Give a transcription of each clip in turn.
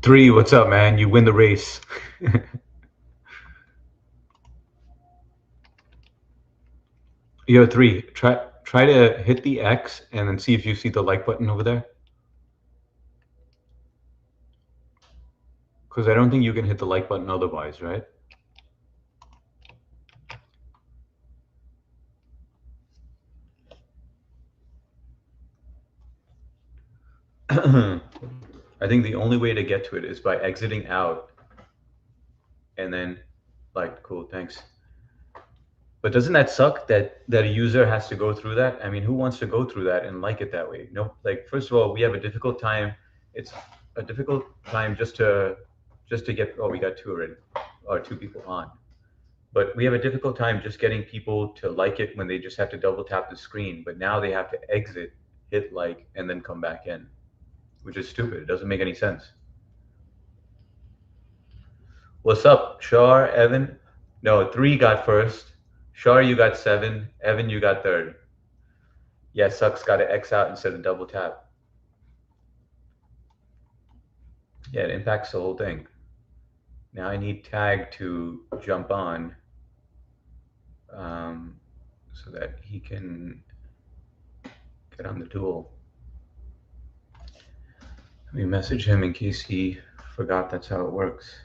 Three, what's up, man? You win the race. Yo, three, try to hit the X and then see if you see the like button over there. Because I don't think you can hit the like button otherwise, right? I think the only way to get to it is by exiting out and then like, cool, thanks. But doesn't that suck that a user has to go through that? I mean, who wants to go through that and like it that way? No, like first of all, we have a difficult time. It's a difficult time just to get. Oh, we got two already, or two people on. But we have a difficult time just getting people to like it when they just have to double tap the screen. But now they have to exit, hit like, and then come back in, which is stupid. It doesn't make any sense. What's up, Shar, Evan? No, three got first. Shar, you got seven. Evan, you got third. Yeah, sucks got to X out instead of double tap. Yeah, it impacts the whole thing. Now I need Tag to jump on so that he can get on the duel. Let me message him in case he forgot that's how it works.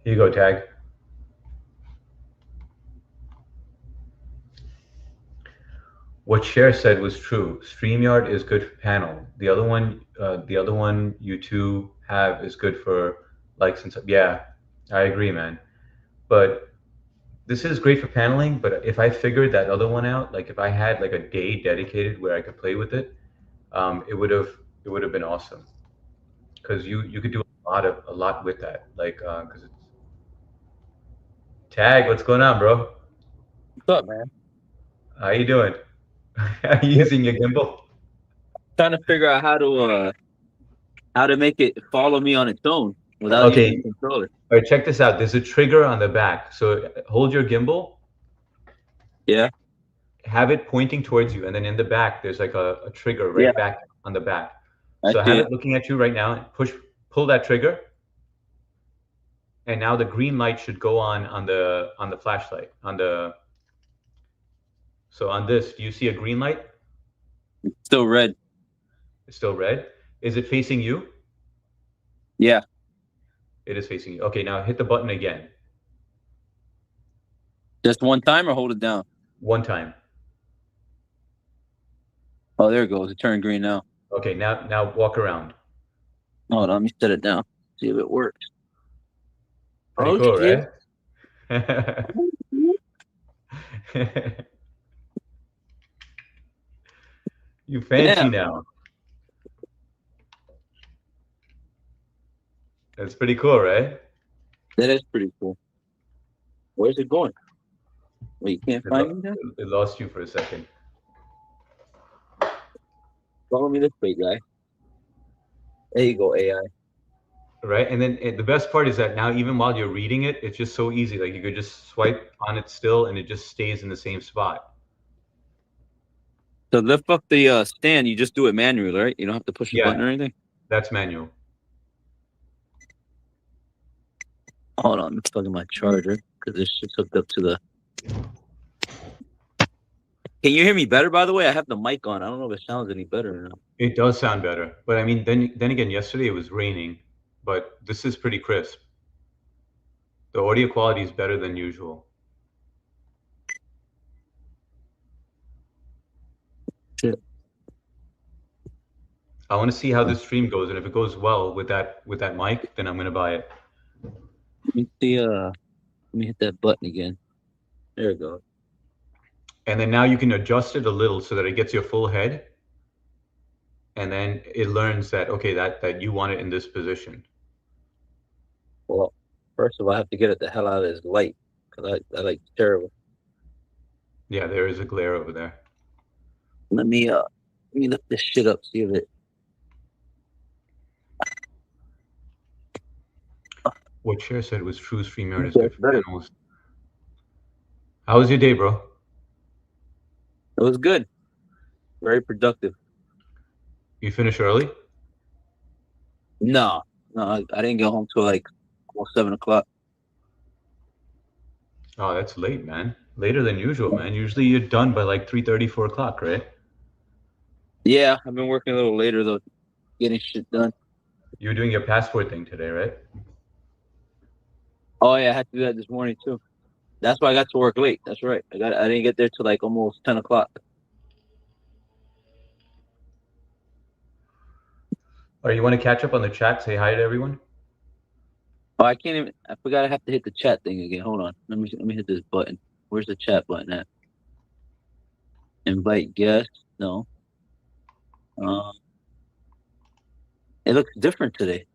Here you go, Tag. What Cher said was true. StreamYard is good for panel. The other one you two have is good for likes and stuff. Yeah, I agree, man. But this is great for paneling. But if I figured that other one out, like if I had like a day dedicated where I could play with it, it would have been awesome. Because you could do a lot with that. Like because it's Tag. What's going on, bro? What's up, man? How you doing? Are you Good. using your gimbal? Trying to figure out how to make it follow me on its own without using Okay. the controller. All right, check this out. There's a trigger on the back. So hold your gimbal, Yeah, have it pointing towards you, and then in the back, there's like a trigger yeah, right back on the back. I So see have it. it looking at you right now. Pull that trigger, and now the green light should go on the flashlight. So on this, do you see a green light? Still red. It's still red. Is it facing you? Yeah, It is facing you. Okay, now hit the button again. just one time or hold it down. One time. Oh, there it goes. It turned green now. Okay, now walk around. Hold on, let me set it down. See if it works. Pretty Oh cool, shit! right? You fancy Damn, now. That's pretty cool, right? that is pretty cool. Where's it going? Wait, you can't It, find lo- me there. it lost you for a second, Follow me this way, guy. There you go, AI. right? And then the best part is that now, even while you're reading it, it's just so easy. Like you could just swipe on it still, and it just stays in the same spot. To lift up the stand, you just do it manually, right? You don't have to push a Yeah, button or anything. that's manual. Hold on, I'm plugging my charger because this shit's hooked up to the. Can you hear me better? By the way, I have the mic on. I don't know if it sounds any better or not. It does sound better, but I mean, then again, yesterday it was raining, but this is pretty crisp. The audio quality is better than usual. Shit. I want to see how this stream goes, and if it goes well with that mic, then I'm gonna buy it. Let me see. Let me hit that button again. There it goes. And then now you can adjust it a little so that it gets your full head, and then it learns that okay, that you want it in this position. Well, first of all, I have to get it the hell out of this light because I like terrible. Yeah, there is a glare over there. Let me lift this shit up. See if it. What Cher said was true. StreamYard is Okay, good for better. channels. How was your day, bro? It was good. Very productive. You finished early? No, I didn't get home till like almost 7 o'clock. Oh, that's late, man. Later than usual, man. Usually you're done by like 3:30, 4 o'clock, right? Yeah, I've been working a little later though, getting shit done. You were doing your passport thing today, right? Oh yeah, I had to do that this morning too. That's why I got to work late. That's right. I didn't get there till like almost 10 o'clock. Or you want to catch up on the chat? Say hi to everyone. Oh, I can't even. I forgot I have to hit the chat thing again. Hold on. Let me hit this button. Where's the chat button at? Invite guests. No. It looks different today.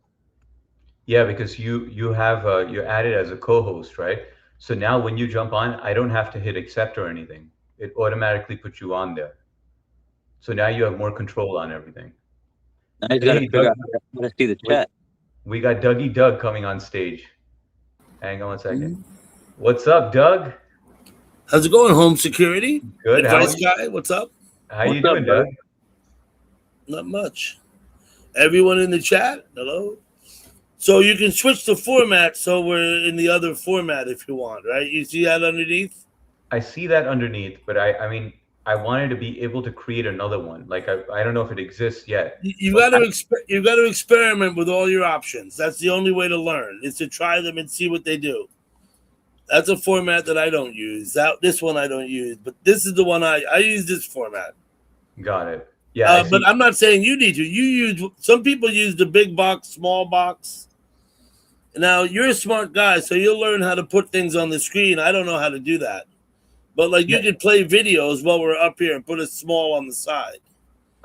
Yeah, because you're added as a co-host, right? So now when you jump on, I don't have to hit accept or anything. It automatically puts you on there. So now you have more control on everything. I just gotta Hey, figure Doug, out how to see the chat. we got Dougie Doug coming on stage. Hang on one second. What's up, Doug? How's it going, home security? Good. Advice guy, what's up? How you What's up, doing, Doug? Not much. Everyone in the chat, hello? So you can switch the format so we're in the other format if you want, right? You see that underneath? I see that underneath, but I mean, I wanted to be able to create another one. Like I don't know if it exists yet. You got to experiment with all your options. That's the only way to learn, is to try them and see what they do. That's a format that I don't use. This one I don't use, but this is the one I use this format. Got it. Yeah, but I'm not saying you need to. Some people use the big box, small box. Now you're a smart guy, so you'll learn how to put things on the screen. I don't know how to do that, but like you could play videos while we're up here and put it small on the side.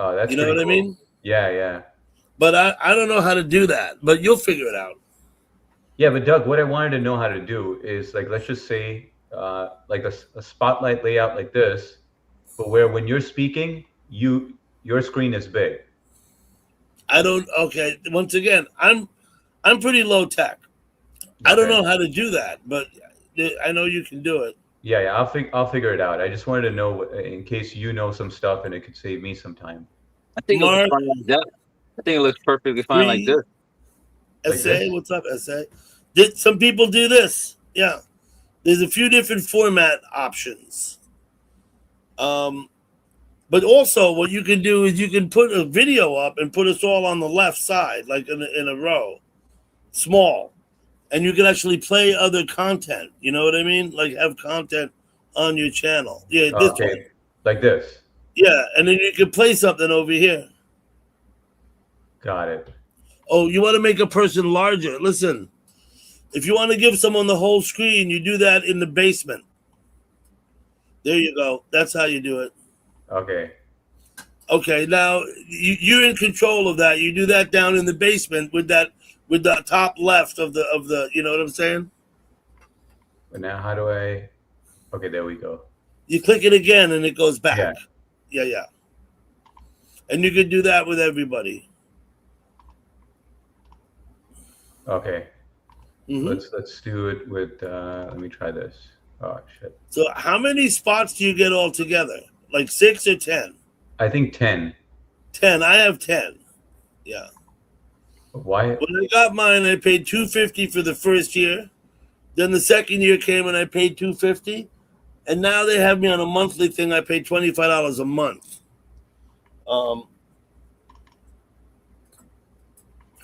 Oh, that's you know what cool. I mean? Yeah. But I don't know how to do that, but you'll figure it out. Yeah, but Doug, what I wanted to know how to do is like, let's just say like a spotlight layout like this, but where when you're speaking, your screen is big. Okay. Once again, I'm pretty low tech. Okay. I don't know how to do that, but I know you can do it. Yeah, I'll figure it out. I just wanted to know in case you know some stuff and it could save me some time. I think it looks fine like that. I think it looks perfectly fine like this. SA, what's up, SA? Some people do this. Yeah. There's a few different format options. But also what you can do is you can put a video up and put us all on the left side, like in a row, small. And you can actually play other content. You know what I mean? Like have content on your channel. Yeah, this one. Like this. Yeah, and then you can play something over here. Got it. Oh, you want to make a person larger? Listen, if you want to give someone the whole screen, you do that in the basement. There you go. That's how you do it. Okay. Okay, now you're in control of that. You do that down in the basement with the top left of the. You know what I'm saying? But now, how do I? Okay, there we go. You click it again, and it goes back. Yeah. And you can do that with everybody. Okay. Mm-hmm. Let's do it with. Let me try this. Oh shit. So how many spots do you get all together? Like 6 or 10? I think 10. 10. I have 10. Yeah. Why? When I got mine, I paid $250 for the first year. Then the second year came and I paid $250. And now they have me on a monthly thing. I pay $25 a month. I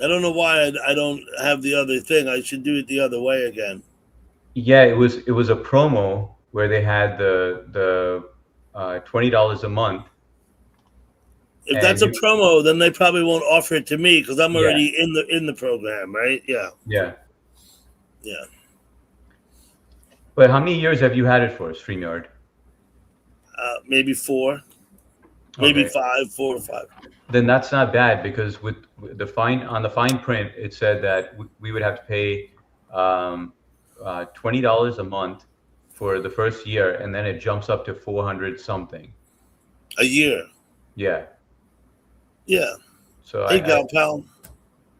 don't know why I don't have the other thing. I should do it the other way again. Yeah, it was a promo where they had the $20 a month. If that's a promo, then they probably won't offer it to me because I'm already in the program, right? Yeah. But how many years have you had it for, StreamYard? Maybe 4, maybe 5, 4 or 5. Then that's not bad because with the fine print, it said that we would have to pay $20 a month for the first year, and then it jumps up to 400 something. A year. Yeah. Yeah. So Hey, Gal Pal.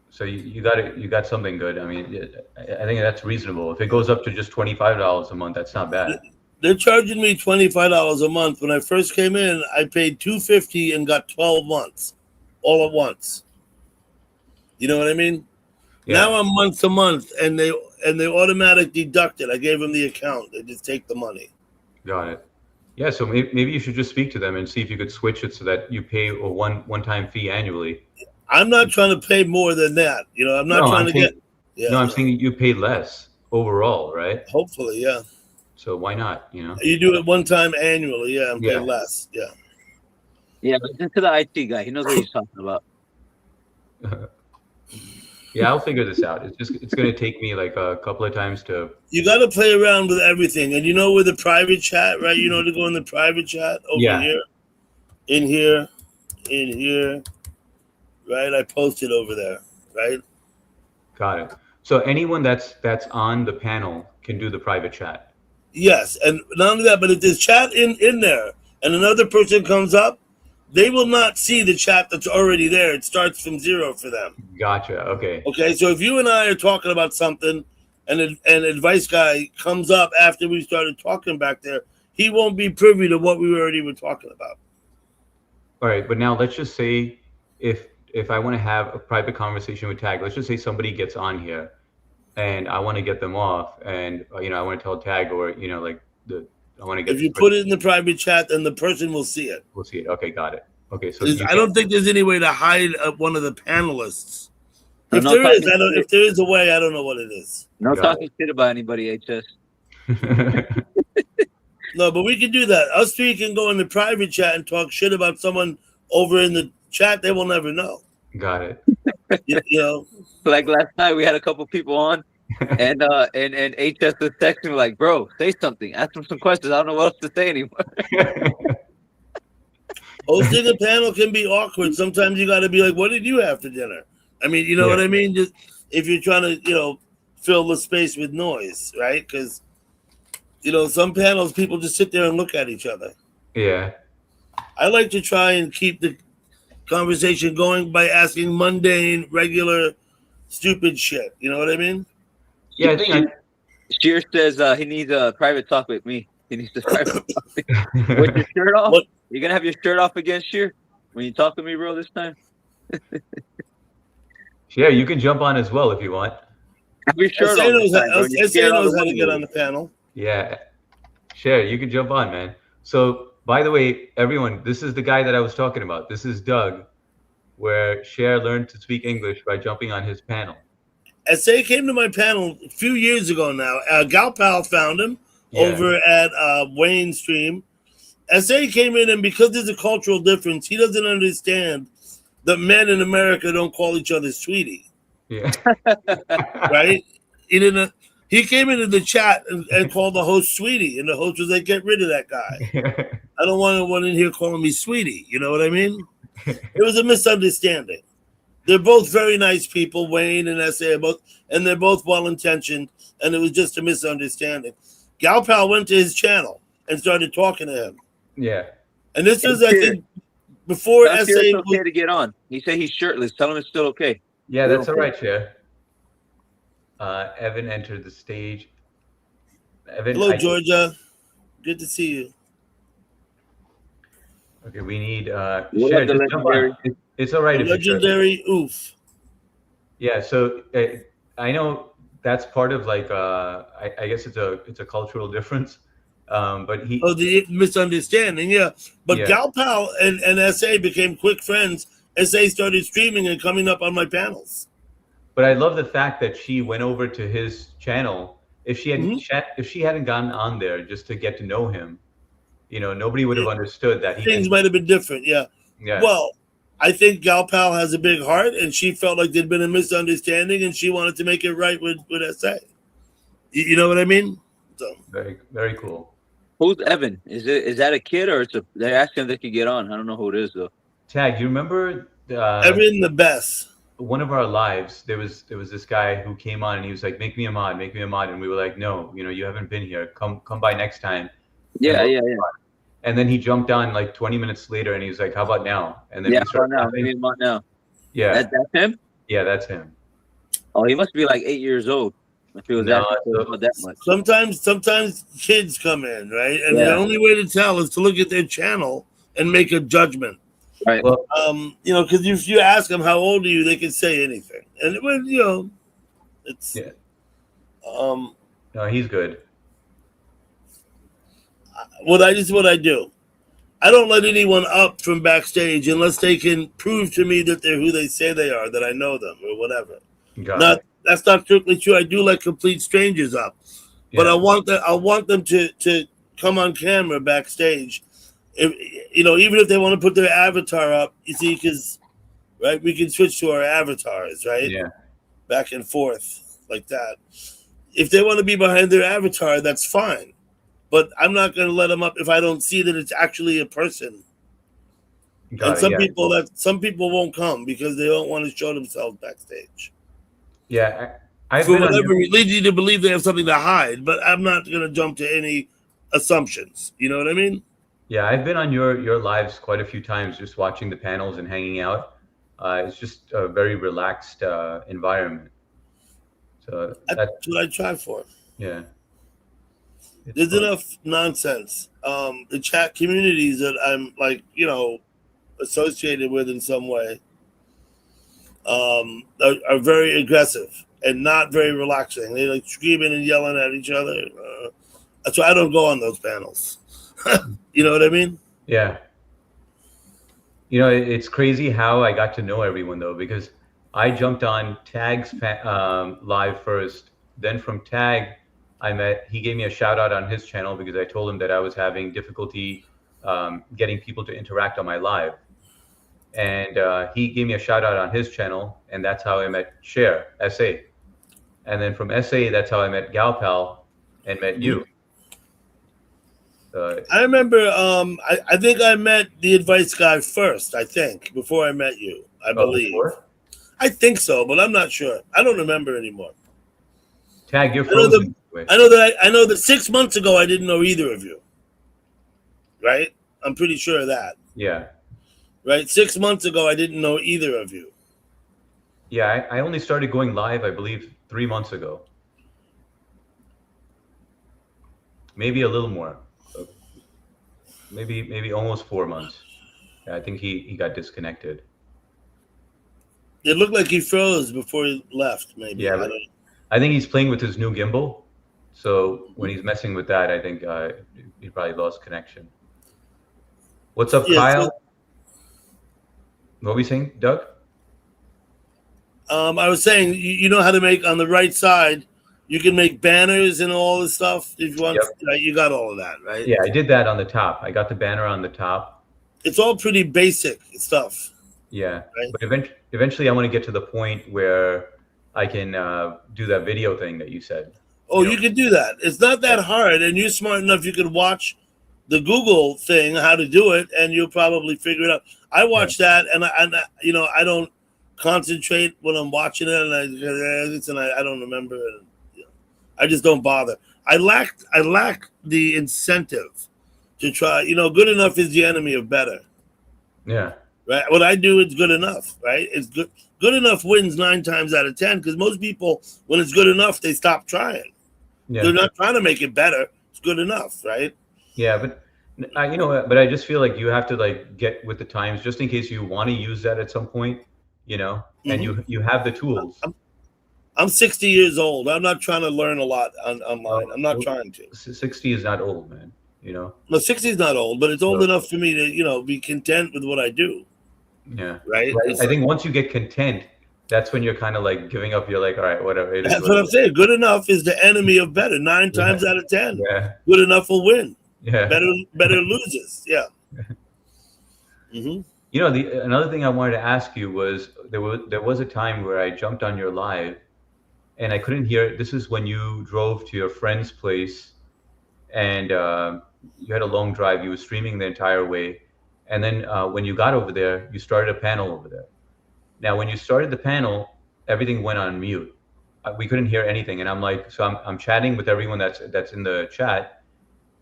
So you got something good. I mean, I think that's reasonable. If it goes up to just $25 a month, that's not bad. They're charging me $25 a month. When I first came in, I paid $250 and got 12 months, all at once. You know what I mean? Yeah. Now I'm month to month, and they automatically deduct it. I gave them the account. They just take the money. Got it. Yeah. So maybe you should just speak to them and see if you could switch it so that you pay a one-time fee annually. I'm not trying to pay more than that. You know, I'm not trying to get. Yeah, no, I'm saying you pay less overall, right? Hopefully, yeah. So why not? You know, you do it one time annually, yeah, and pay less, yeah. Yeah, but listen to the IT guy. He knows what he's talking about. Yeah, I'll figure this out. It's going to take me like a couple of times to. You got to play around with everything, and you know, with the private chat, right? You know, to go in the private chat over here, in here, right? I posted over there, right? Got it. So anyone that's on the panel can do the private chat. Yes, and not only that, but if there's chat in there, and another person comes up, they will not see the chat that's already there. It starts from zero for them. Gotcha. Okay. Okay, so if you and I are talking about something, and an advice guy comes up after we started talking back there, he won't be privy to what we already were talking about. All right, but now let's just say if I want to have a private conversation with Tag, let's just say somebody gets on here, and I want to get them off, and I want to tell Tag, or I want to get. If you put it in the private chat, then the person will see it. We'll see it. Okay, got it. Okay, so I don't think there's any way to hide one of the panelists. If there is a way, I don't know what it is. No talking shit about anybody, HS. No, but we can do that. Us three can go in the private chat and talk shit about someone over in the chat. They will never know. Got it. You know, like last night we had a couple people on, and HS was texting me like, "Bro, say something. Ask them some questions. I don't know what else to say anymore." Hosting a panel can be awkward. Sometimes you got to be like, "What did you have for dinner?" I mean, you know what I mean? Just if you're trying to, fill the space with noise, right? Because, some panels, people just sit there and look at each other. Yeah. I like to try and keep the conversation going by asking mundane, regular, stupid shit. You know what I mean? Yeah, I think Sheer says he needs a private talk with me. He needs a private talk with your shirt off. What? You gonna have your shirt off again, Sheer, when you talk to me, bro, this time? Yeah, you can jump on as well if you want. Have your shirt SA on. knows how to get on the panel. Yeah. Share, you can jump on, man. So, by the way, everyone, this is the guy that I was talking about. This is Doug, where Cher learned to speak English by jumping on his panel. SA came to my panel a few years ago now. Gal Pal found him over at Wayne's stream. SA came in, and because there's a cultural difference, he doesn't understand that men in America don't call each other sweetie. Yeah. Right? He didn't. He came into the chat and called the host sweetie, and the host was like, "Get rid of that guy. I don't want anyone in here calling me sweetie." You know what I mean? It was a misunderstanding. They're both very nice people, Wayne and SA, and they're both well-intentioned, and it was just a misunderstanding. Gal Pal went to his channel and started talking to him. Yeah. And this was, I think, before SA. It's okay to get on. He said he's shirtless. Tell him it's still okay. Yeah, that's all right, Cher. Evan entered the stage. Evan, hello, Georgia. Good to see you. Okay, we need Cher, just jump on. It's all right. Legendary oof. Yeah, so I know that's part of I guess it's a cultural difference. But the misunderstanding, yeah. But Gal Pal and SA became quick friends. SA started streaming and coming up on my panels. But I love the fact that she went over to his channel. If she hadn't gotten on there just to get to know him, nobody would have understood that things might have been different. Yeah. Yeah. Well, I think Gal Pal has a big heart, and she felt like there'd been a misunderstanding, and she wanted to make it right with SA. You know what I mean? So very, very cool. Who's Evan? Is that a kid, or they're asking if they could get on? I don't know who it is though. Tag, you remember Evan the best? one of our lives, there was this guy who came on and he was like, make me a mod, and we were like, no, you haven't been here. Come by next time. Yeah, yeah. And then he jumped on like 20 minutes later and he was like, how about now? And then Yeah, we started now. Maybe about now. Yeah. That's him? Yeah, that's him. Oh, he must be like 8 years old. If he was that much. Sometimes kids come in, right? And Yeah. the only way to tell is to look at their channel and make a judgment. Right. Well, Because if you ask them how old are you, they can say anything, and it's yeah. No, he's good. what I do. I don't let anyone up from backstage unless they can prove to me that they're who they say they are, that I know them or whatever. That's not strictly true. I do let complete strangers up, but I want them to come on camera backstage. Even if they want to put their avatar up, you see, because right, we can switch to our avatars, right? Yeah. Back and forth like that. If they want to be behind their avatar, that's fine. But I'm not going to let them up if I don't see that it's actually a person. And some people won't come because they don't want to show themselves backstage. Yeah, for whatever leads you to believe they have something to hide. But I'm not going to jump to any assumptions. You know what I mean? Yeah, I've been on your lives quite a few times, just watching the panels and hanging out. It's just a very relaxed environment. So that's what I try for. Yeah. There's enough nonsense. The chat communities that I'm associated with in some way are very aggressive and not very relaxing. They like screaming and yelling at each other. That's why I don't go on those panels. You know what I mean? Yeah. It's crazy how I got to know everyone though, because I jumped on Tag's live first. Then from Tag, he gave me a shout out on his channel because I told him that I was having difficulty getting people to interact on my live. And he gave me a shout out on his channel, and that's how I met Cher, SA. And then from SA, that's how I met Galpal and met you. I remember, I think I met the advice guy first, before I met you, I believe. Before? I think so, but I'm not sure. I don't remember anymore. Tag, you're frozen. I know that 6 months ago I didn't know either of you. Right? I'm pretty sure of that. Yeah. Right? 6 months ago I didn't know either of you. Yeah, I only started going live, I believe, 3 months ago. Maybe a little more. Maybe almost 4 months. Yeah, I think he got disconnected. It looked like he froze before he left, maybe. Yeah, I think he's playing with his new gimbal. So when he's messing with that, I think he probably lost connection. What's up, Kyle? What were we saying, Doug? I was saying, you know how to make on the right side. You can make banners and all this stuff if you want. Yep. You got all of that, right? Yeah, I did that on the top. I got the banner on the top. It's all pretty basic stuff. Yeah, right? But eventually I want to get to the point where I can do that video thing that you said. Oh, you can do that. It's not that hard, and you're smart enough. You can watch the Google thing, how to do it, and you'll probably figure it out. I watch that, and I don't concentrate when I'm watching it, and I don't remember it. I just don't bother. I lack the incentive to try. Good enough is the enemy of better. Yeah. Right. What I do is good enough. Right. It's good. Good enough wins 9 times out of 10 because most people, when it's good enough, they stop trying. Yeah. They're not trying to make it better. It's good enough, right? Yeah, but but I just feel like you have to get with the times just in case you want to use that at some point, and you have the tools. I'm 60 years old. I'm not trying to learn a lot online. I'm not trying to. 60 is not old, man. No, 60 is not old, but it's old enough for me to, be content with what I do. Yeah. Right? I think once you get content, that's when you're kind of giving up. You're like, all right, whatever. That's what I'm saying. Good enough is the enemy of better 9 times out of 10. Yeah. Good enough will win. Yeah. Better loses. Yeah. Another thing I wanted to ask you was there was a time where I jumped on your live and I couldn't hear it. This is when you drove to your friend's place and you had a long drive. You were streaming the entire way. And then when you got over there, you started a panel over there. Now, when you started the panel, everything went on mute. We couldn't hear anything, and I'm like, so I'm chatting with everyone that's in the chat,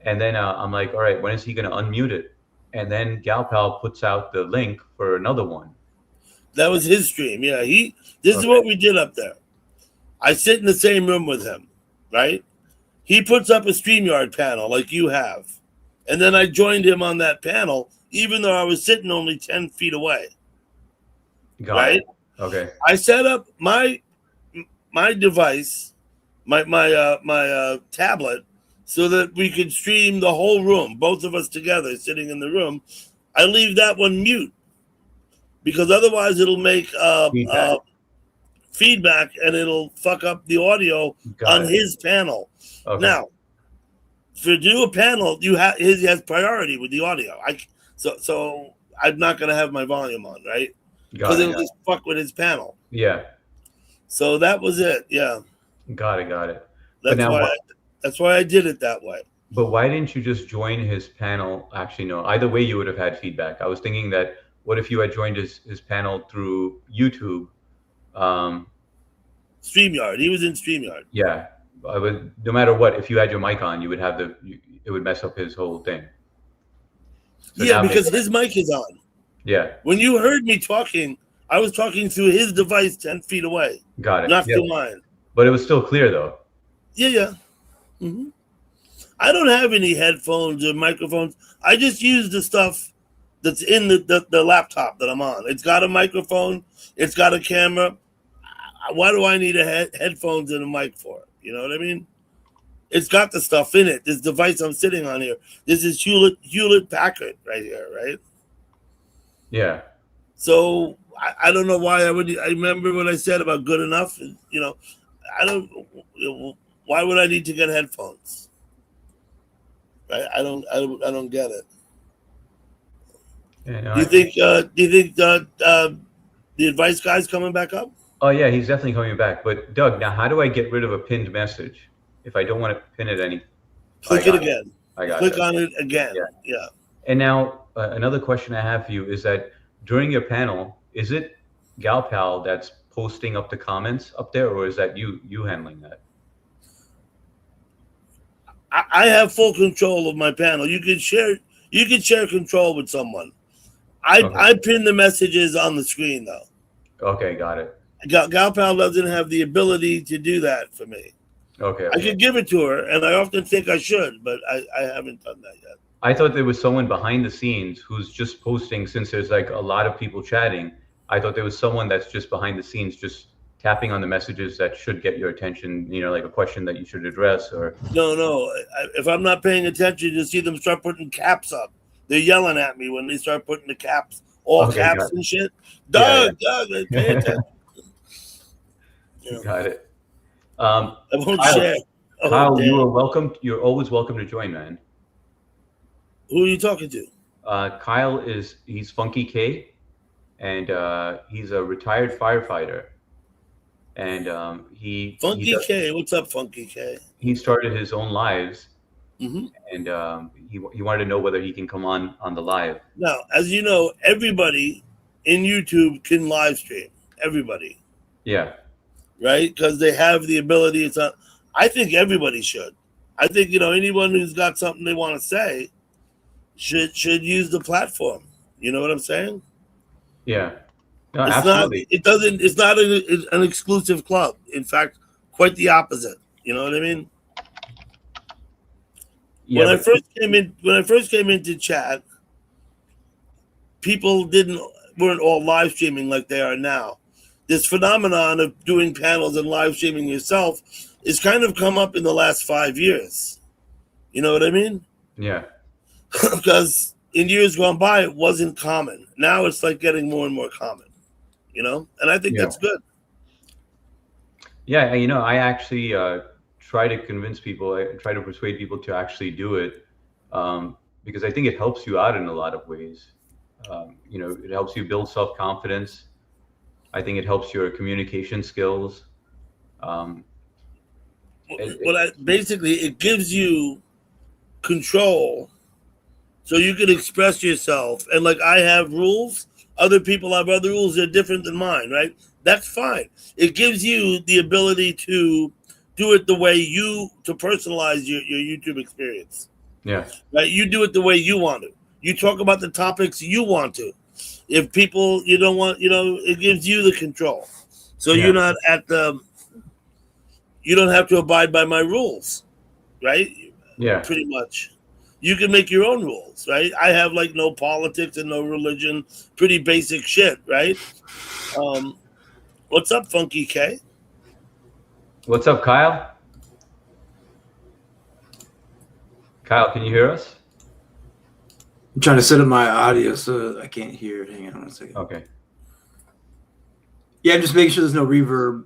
and then I'm like, all right, when is he gonna unmute it? And then Galpal puts out the link for another one. That was his stream. Yeah, this is what we did up there. I sit in the same room with him, right? He puts up a StreamYard panel like you have. And then I joined him on that panel, even though I was sitting only 10 feet away. Got it. Okay. I set up my device, my tablet, so that we could stream the whole room, both of us together sitting in the room. I leave that one mute because otherwise it'll make feedback and it'll fuck up the audio on his panel. Okay. Now, to do a panel, he has priority with the audio. So I'm not going to have my volume on, right? Because it'll just fuck with his panel. Yeah. So that was it. Yeah. Got it. That's why I did it that way. But why didn't you just join his panel? Actually, no. Either way, you would have had feedback. I was thinking that what if you had joined his panel through YouTube? StreamYard. He was in StreamYard. Yeah. No matter what, if you had your mic on, you would have it would mess up his whole thing. So yeah, because his mic is on. Yeah. When you heard me talking, I was talking through his device 10 feet away. Got it. Not through mine. But it was still clear, though. Yeah. Mm-hmm. I don't have any headphones or microphones. I just use the stuff that's in the laptop that I'm on. It's got a microphone. It's got a camera. Why do I need headphones and a mic for it? You know what I mean? It's got the stuff in it. This device I'm sitting on here. This is Hewlett Packard right here, right? Yeah. So I don't know why I remember what I said about good enough. You know, why would I need to get headphones? Right? I don't get it. Yeah, no, do you think the advice guy's coming back up? Oh yeah, he's definitely coming back. But Doug, now how do I get rid of a pinned message if I don't want to pin it any? Click it again. I got Click on it again. Yeah. And now another question I have for you is that during your panel, is it Galpal that's posting up the comments up there, or is that you handling that? I have full control of my panel. You can share control with someone. I pin the messages on the screen though. Okay, got it. Galpal doesn't have the ability to do that for me. Okay. I could give it to her, and I often think I should, but I haven't done that yet. I thought there was someone behind the scenes who's just posting, since there's like a lot of people chatting. I thought there was someone that's just behind the scenes, just tapping on the messages that should get your attention, you know, like a question that you should address or. No. If I'm not paying attention, you'll see them start putting caps up. They're yelling at me when they start putting the caps, caps and shit. Doug, pay attention. Got it. I won't share. Kyle, you are welcome. You're always welcome to join, man. Who are you talking to? Kyle he's Funky K, and he's a retired firefighter. And Funky K, what's up, Funky K? He started his own lives, and he wanted to know whether he can come on the live. Now, as you know, everybody in YouTube can live stream. Everybody. Yeah. Right? Because they have the ability. I think everybody should. I think, anyone who's got something they want to say should use the platform. You know what I'm saying? Yeah. No, absolutely. It's not an exclusive club. In fact, quite the opposite. You know what I mean? Yeah, when I first came into chat, people weren't all live streaming like they are now. This phenomenon of doing panels and live streaming yourself is kind of come up in the last 5 years. You know what I mean? Yeah. Because in years gone by, it wasn't common. Now it's like getting more and more common, and I think that's good. Yeah. I actually try to convince people, I try to persuade people to actually do it because I think it helps you out in a lot of ways. It helps you build self-confidence. I think it helps your communication skills. Basically, it gives you control so you can express yourself. And like I have rules, Other people have other rules that are different than mine, right? That's fine. It gives you the ability to do it the way to personalize your YouTube experience. Yeah. Right? You do it the way you want to. You talk about the topics you want to. If people you don't want, it gives you the control. So Yeah. you're not you don't have to abide by my rules, right? Yeah. Pretty much. You can make your own rules, right? I have like no politics and no religion, pretty basic shit, right? What's up, Funky K? What's up, Kyle? Kyle, can you hear us? I'm trying to set up my audio so I can't hear it. Hang on 1 second. Okay. Yeah, I'm just making sure there's no reverb.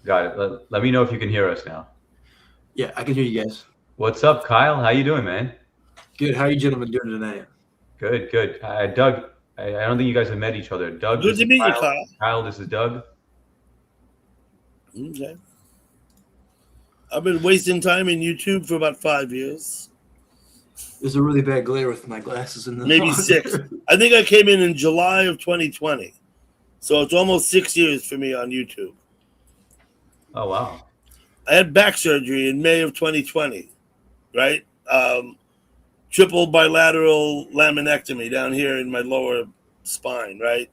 Got it. Let me know if you can hear us now. Yeah, I can hear you guys. What's up, Kyle? How you doing, man? Good. How are you gentlemen doing tonight? Good, good. Doug, I don't think you guys have met each other. Doug, Good this to is meet you, Kyle. Kyle. Kyle, this is Doug. Okay. I've been wasting time in YouTube for about 5 years. There's a really bad glare with my glasses in the Maybe 6. I think I came in July of 2020. So it's almost 6 years for me on YouTube. Oh, wow. I had back surgery in May of 2020, right? Triple bilateral laminectomy down here in my lower spine, right?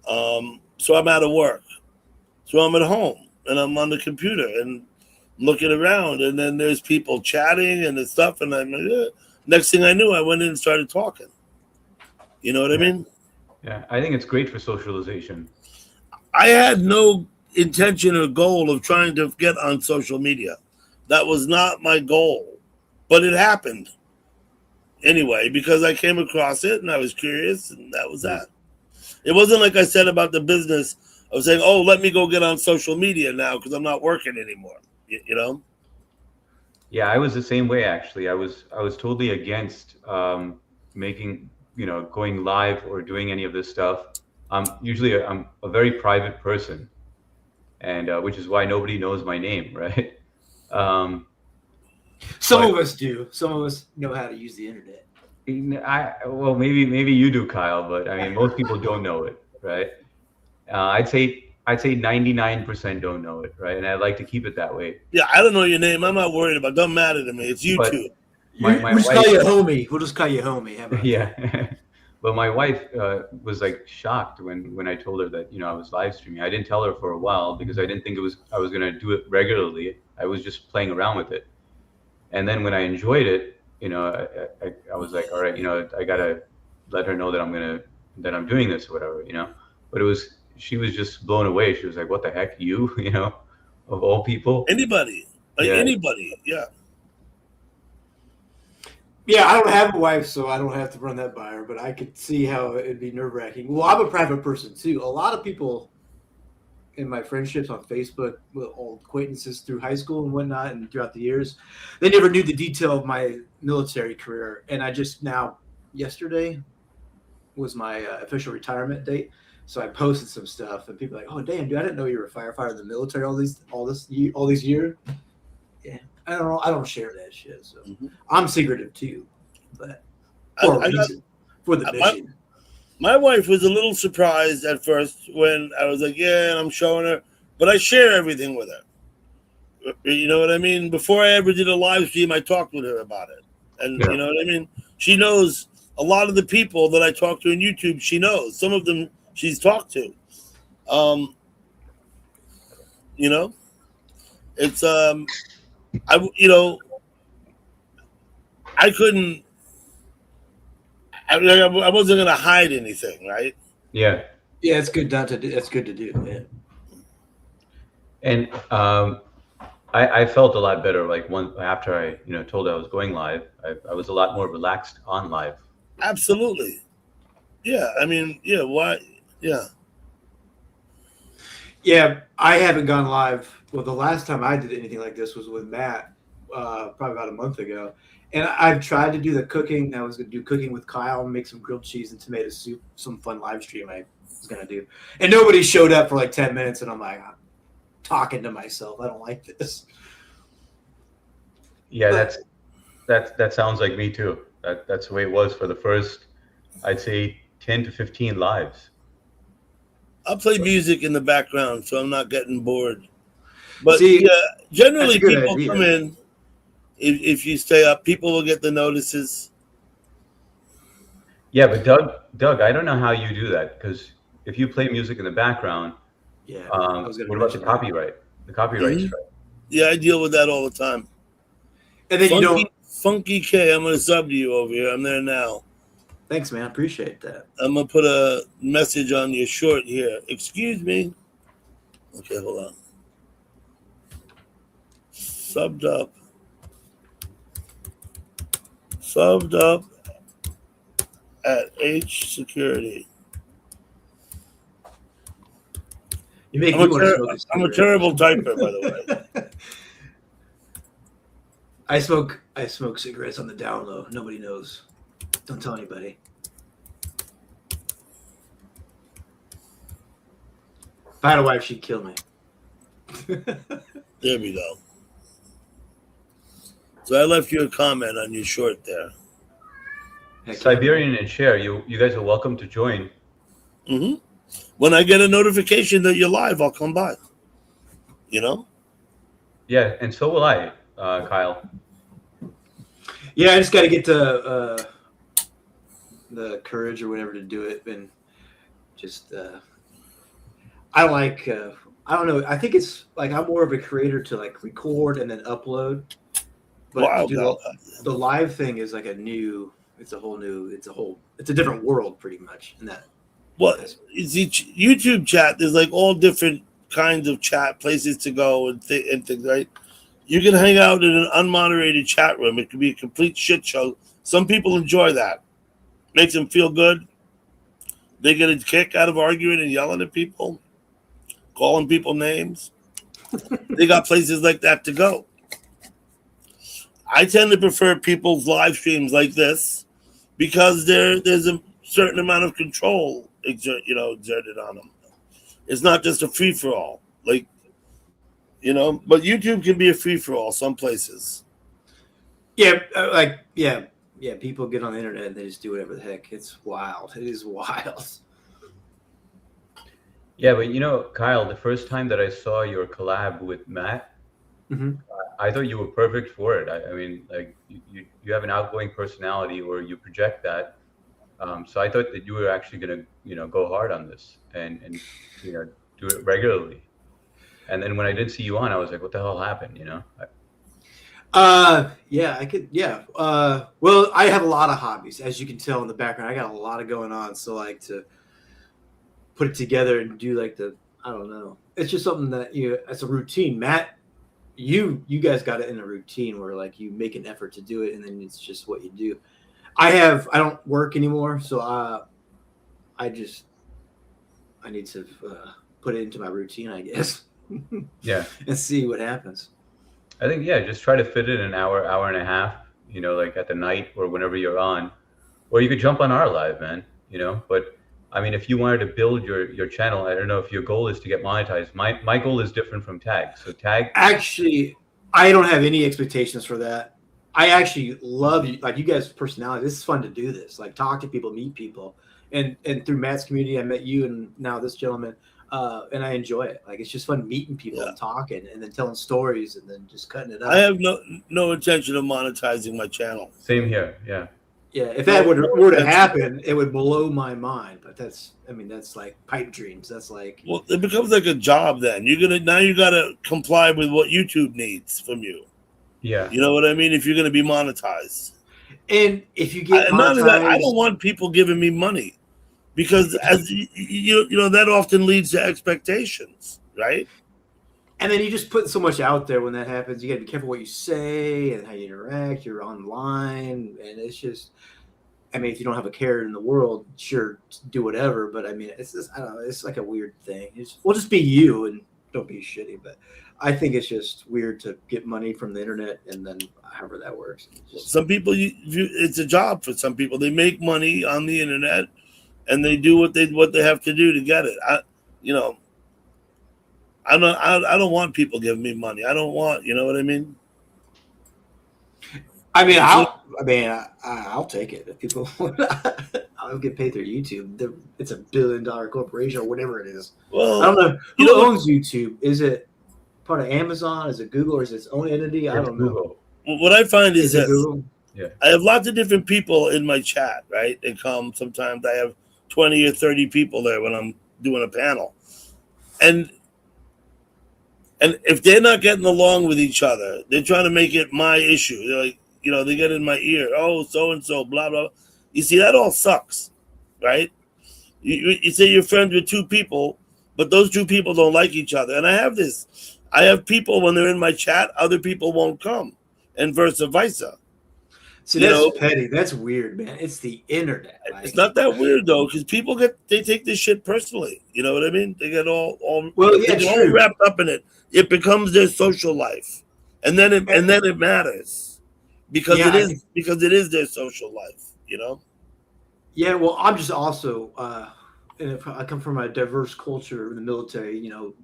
So I'm out of work. So I'm at home and I'm on the computer and looking around, and then there's people chatting and the stuff, and I'm next thing I knew, I went in and started talking. You know what I mean? Yeah, I think it's great for socialization. I had no intention or goal of trying to get on social media. That was not my goal, but it happened anyway because I came across it and I was curious, and that was that. It wasn't like I said about the business of saying, "Oh, let me go get on social media now because I'm not working anymore." You know? Yeah, I was the same way actually. I was totally against making, going live or doing any of this stuff. Usually I'm a very private person, and which is why nobody knows my name, right? Some of us do. Some of us know how to use the internet. Well, maybe you do, Kyle, but I mean, most people don't know it, right? I'd say 99% don't know it, right? And I'd like to keep it that way. Yeah, I don't know your name. I'm not worried about it. Doesn't matter to me. It's YouTube. My We'll just wife- call you homie. We'll just call you homie. How about Yeah. But my wife was like shocked when I told her that I was live streaming. I didn't tell her for a while because I didn't think I was gonna do it regularly. I was just playing around with it, and then when I enjoyed it, I was like, all right, I gotta let her know that I'm doing this or whatever, But she was just blown away. She was like, what the heck, you, of all people? Anybody, Yeah. anybody, yeah. Yeah, I don't have a wife, so I don't have to run that by her, but I could see how it'd be nerve-wracking. Well, I'm a private person, too. A lot of people in my friendships on Facebook with old acquaintances through high school and whatnot and throughout the years, they never knew the detail of my military career. And I just now, yesterday was my official retirement date. So I posted some stuff, and people were like, "Oh, damn, dude! I didn't know you were a firefighter in the military all these years." Yeah, I don't know. I don't share that shit, so I'm secretive too, but for the mission. My wife was a little surprised at first when I was like, "Yeah," and I'm showing her, but I share everything with her. You know what I mean? Before I ever did a live stream, I talked with her about it, and Yeah. you know what I mean. She knows a lot of the people that I talk to on YouTube. She knows some of them. She's talked to, it's I couldn't. I wasn't gonna hide anything, right? Yeah. Yeah, it's good not to do. That's good to do. Yeah. And I felt a lot better after I told I was going live. I was a lot more relaxed on live. Absolutely. Yeah, I mean, yeah. Why? Yeah. Yeah, I haven't gone live. Well, the last time I did anything like this was with Matt, probably about a month ago. And I've tried to do the cooking. I was going to do cooking with Kyle and make some grilled cheese and tomato soup, some fun live stream I was going to do. And nobody showed up for like 10 minutes, and I'm like, I'm talking to myself. I don't like this. Yeah, that sounds like me too. That's the way it was for the first, I'd say, 10 to 15 lives. I'll play music in the background so I'm not getting bored. But See, yeah, generally that's a good people idea. come in. If you stay up, people will get the notices. Yeah, but Doug, I don't know how you do that, because if you play music in the background, Yeah. I was gonna what about the mention that. copyright? The copyright Mhm. strike. Yeah, I deal with that all the time. And then you don't. Funky K, I'm gonna sub to you over here. I'm there now. Thanks, man. Appreciate that. I'm gonna put a message on your short here. Excuse me. Okay, hold on. Subbed up at H Security. You make I'm me a, want to ter- smoke a I'm a cigarette. terrible typer, by the way. I smoke cigarettes on the down low. Nobody knows. Don't tell anybody. If I had a wife, she'd kill me. There we go. So I left you a comment on your short there. Heck yeah. Siberian and Cher, you guys are welcome to join. Mm-hmm. When I get a notification that you're live, I'll come by. You know? Yeah, and so will I, Kyle. Yeah, I just got to get the courage or whatever to do it, and just I like I don't know. I think it's like I'm more of a creator to like record and then upload. But Wow, to do the live thing is like it's a different world pretty much. In that, Well, you see, YouTube chat, there's like all different kinds of chat places to go and things, right? You can hang out in an unmoderated chat room. It could be a complete shit show. Some people enjoy that. Makes them feel good. They get a kick out of arguing and yelling at people, calling people names. They got places like that to go. I tend to prefer people's live streams like this because there's a certain amount of control exerted on them. It's not just a free for all, but YouTube can be a free for all some places. yeah, people get on the internet and they just do whatever the heck. It's wild. It is wild. Yeah, but Kyle, the first time that I saw your collab with Matt, I thought you were perfect for it. I mean, like you have an outgoing personality, or you project that. So I thought that you were actually gonna, go hard on this and do it regularly. And then when I did see you on, I was like, what the hell happened? Yeah, I could. Yeah. Well, I have a lot of hobbies, as you can tell in the background. I got a lot of going on, so like to put it together and do like I don't know. It's just something that it's a routine. Matt, you guys got it in a routine where like you make an effort to do it, and then it's just what you do. I don't work anymore, so I need to put it into my routine, I guess. Yeah. And see what happens. I think, just try to fit it in an hour and a half, like at the night or whenever you're on, or you could jump on our live, man, but I mean, if you wanted to build your channel, I don't know if your goal is to get monetized. My goal is different from Tag. So Tag. Actually, I don't have any expectations for that. I actually love you, like you guys' personality. This is fun to do this, like talk to people, meet people, and through Matt's community, I met you and now this gentleman, and I enjoy it. Like it's just fun meeting people and talking, and then telling stories, and then just cutting it up. I have no intention of monetizing my channel. Same here, yeah. Yeah, if that were to happen, it would blow my mind. But that's like pipe dreams. That's like it becomes like a job. Then you gotta comply with what YouTube needs from you. Yeah, you know what I mean. If you're gonna be monetized, and if you get monetized, I don't want people giving me money because as that often leads to expectations, right? And then you just put so much out there when that happens. You got to be careful what you say and how you interact. You're online, and it's just. I mean, if you don't have a care in the world, sure, do whatever. But I mean, it's just I don't know. It's like a weird thing. We'll just be you and don't be shitty. But I think it's just weird to get money from the internet and then however that works. Some people, it's a job for some people. They make money on the internet, and they do what they have to do to get it. I don't want people giving me money. I don't want, you know what I mean? I'll take it. If people, I'll get paid through YouTube. It's $1 billion corporation or whatever it is. Well, I don't know you who know- owns YouTube. Is it part of Amazon? Is it Google? Or is it its own entity? I don't know. Google. what I find is Is it that Google? I have lots of different people in my chat, right? They come sometimes. I have 20 or 30 people there when I'm doing a panel, and if they're not getting along with each other, they're trying to make it my issue. They're like, they get in my ear. Oh, so and so, blah blah. You see, that all sucks, right? You say you're friends with two people, but those two people don't like each other. And I have this. I have people when they're in my chat, other people won't come, and vice versa. See, that's petty. That's weird, man. It's the internet. It's not that weird though, because people they take this shit personally. You know what I mean? They get all yeah, they get all wrapped up in it. It becomes their social life, and then it matters because it is their social life. Yeah, well, I'm just also, and if I come from a diverse culture in the military. You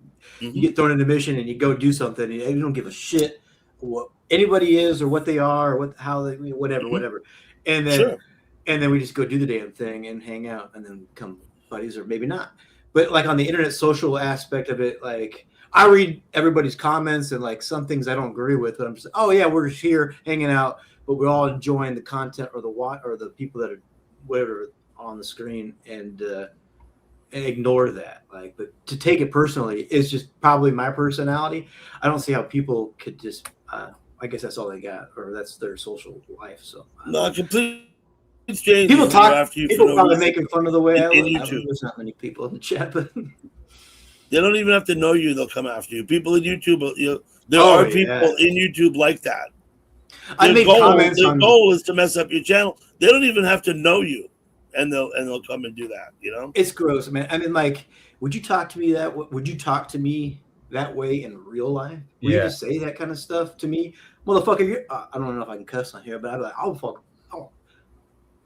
get thrown into mission and you go do something, and you don't give a shit what anybody is or what they are or how they whatever, and then we just go do the damn thing and hang out and then become buddies or maybe not. But like on the internet social aspect of it, like I read everybody's comments and like some things I don't agree with, but I'm just oh yeah, we're just here hanging out, but we're all enjoying the content or the people that are whatever on the screen and ignore that. Like, but to take it personally is just probably my personality. I don't see how people could just I guess that's all they got, or that's their social life. So no, complete strange. People talk. After you People probably making fun of the way I look. YouTube. There's not many people in the chat, but they don't even have to know you. They'll come after you. People in YouTube, there are people in YouTube like that. I make comments. Their goal is to mess up your channel. They don't even have to know you, and they'll come and do that. It's gross, man. I mean, like, would you talk to me Would you talk to me that way in real life? Would you just say that kind of stuff to me, motherfucker? I don't know if I can cuss on here, but I'd be like, I'll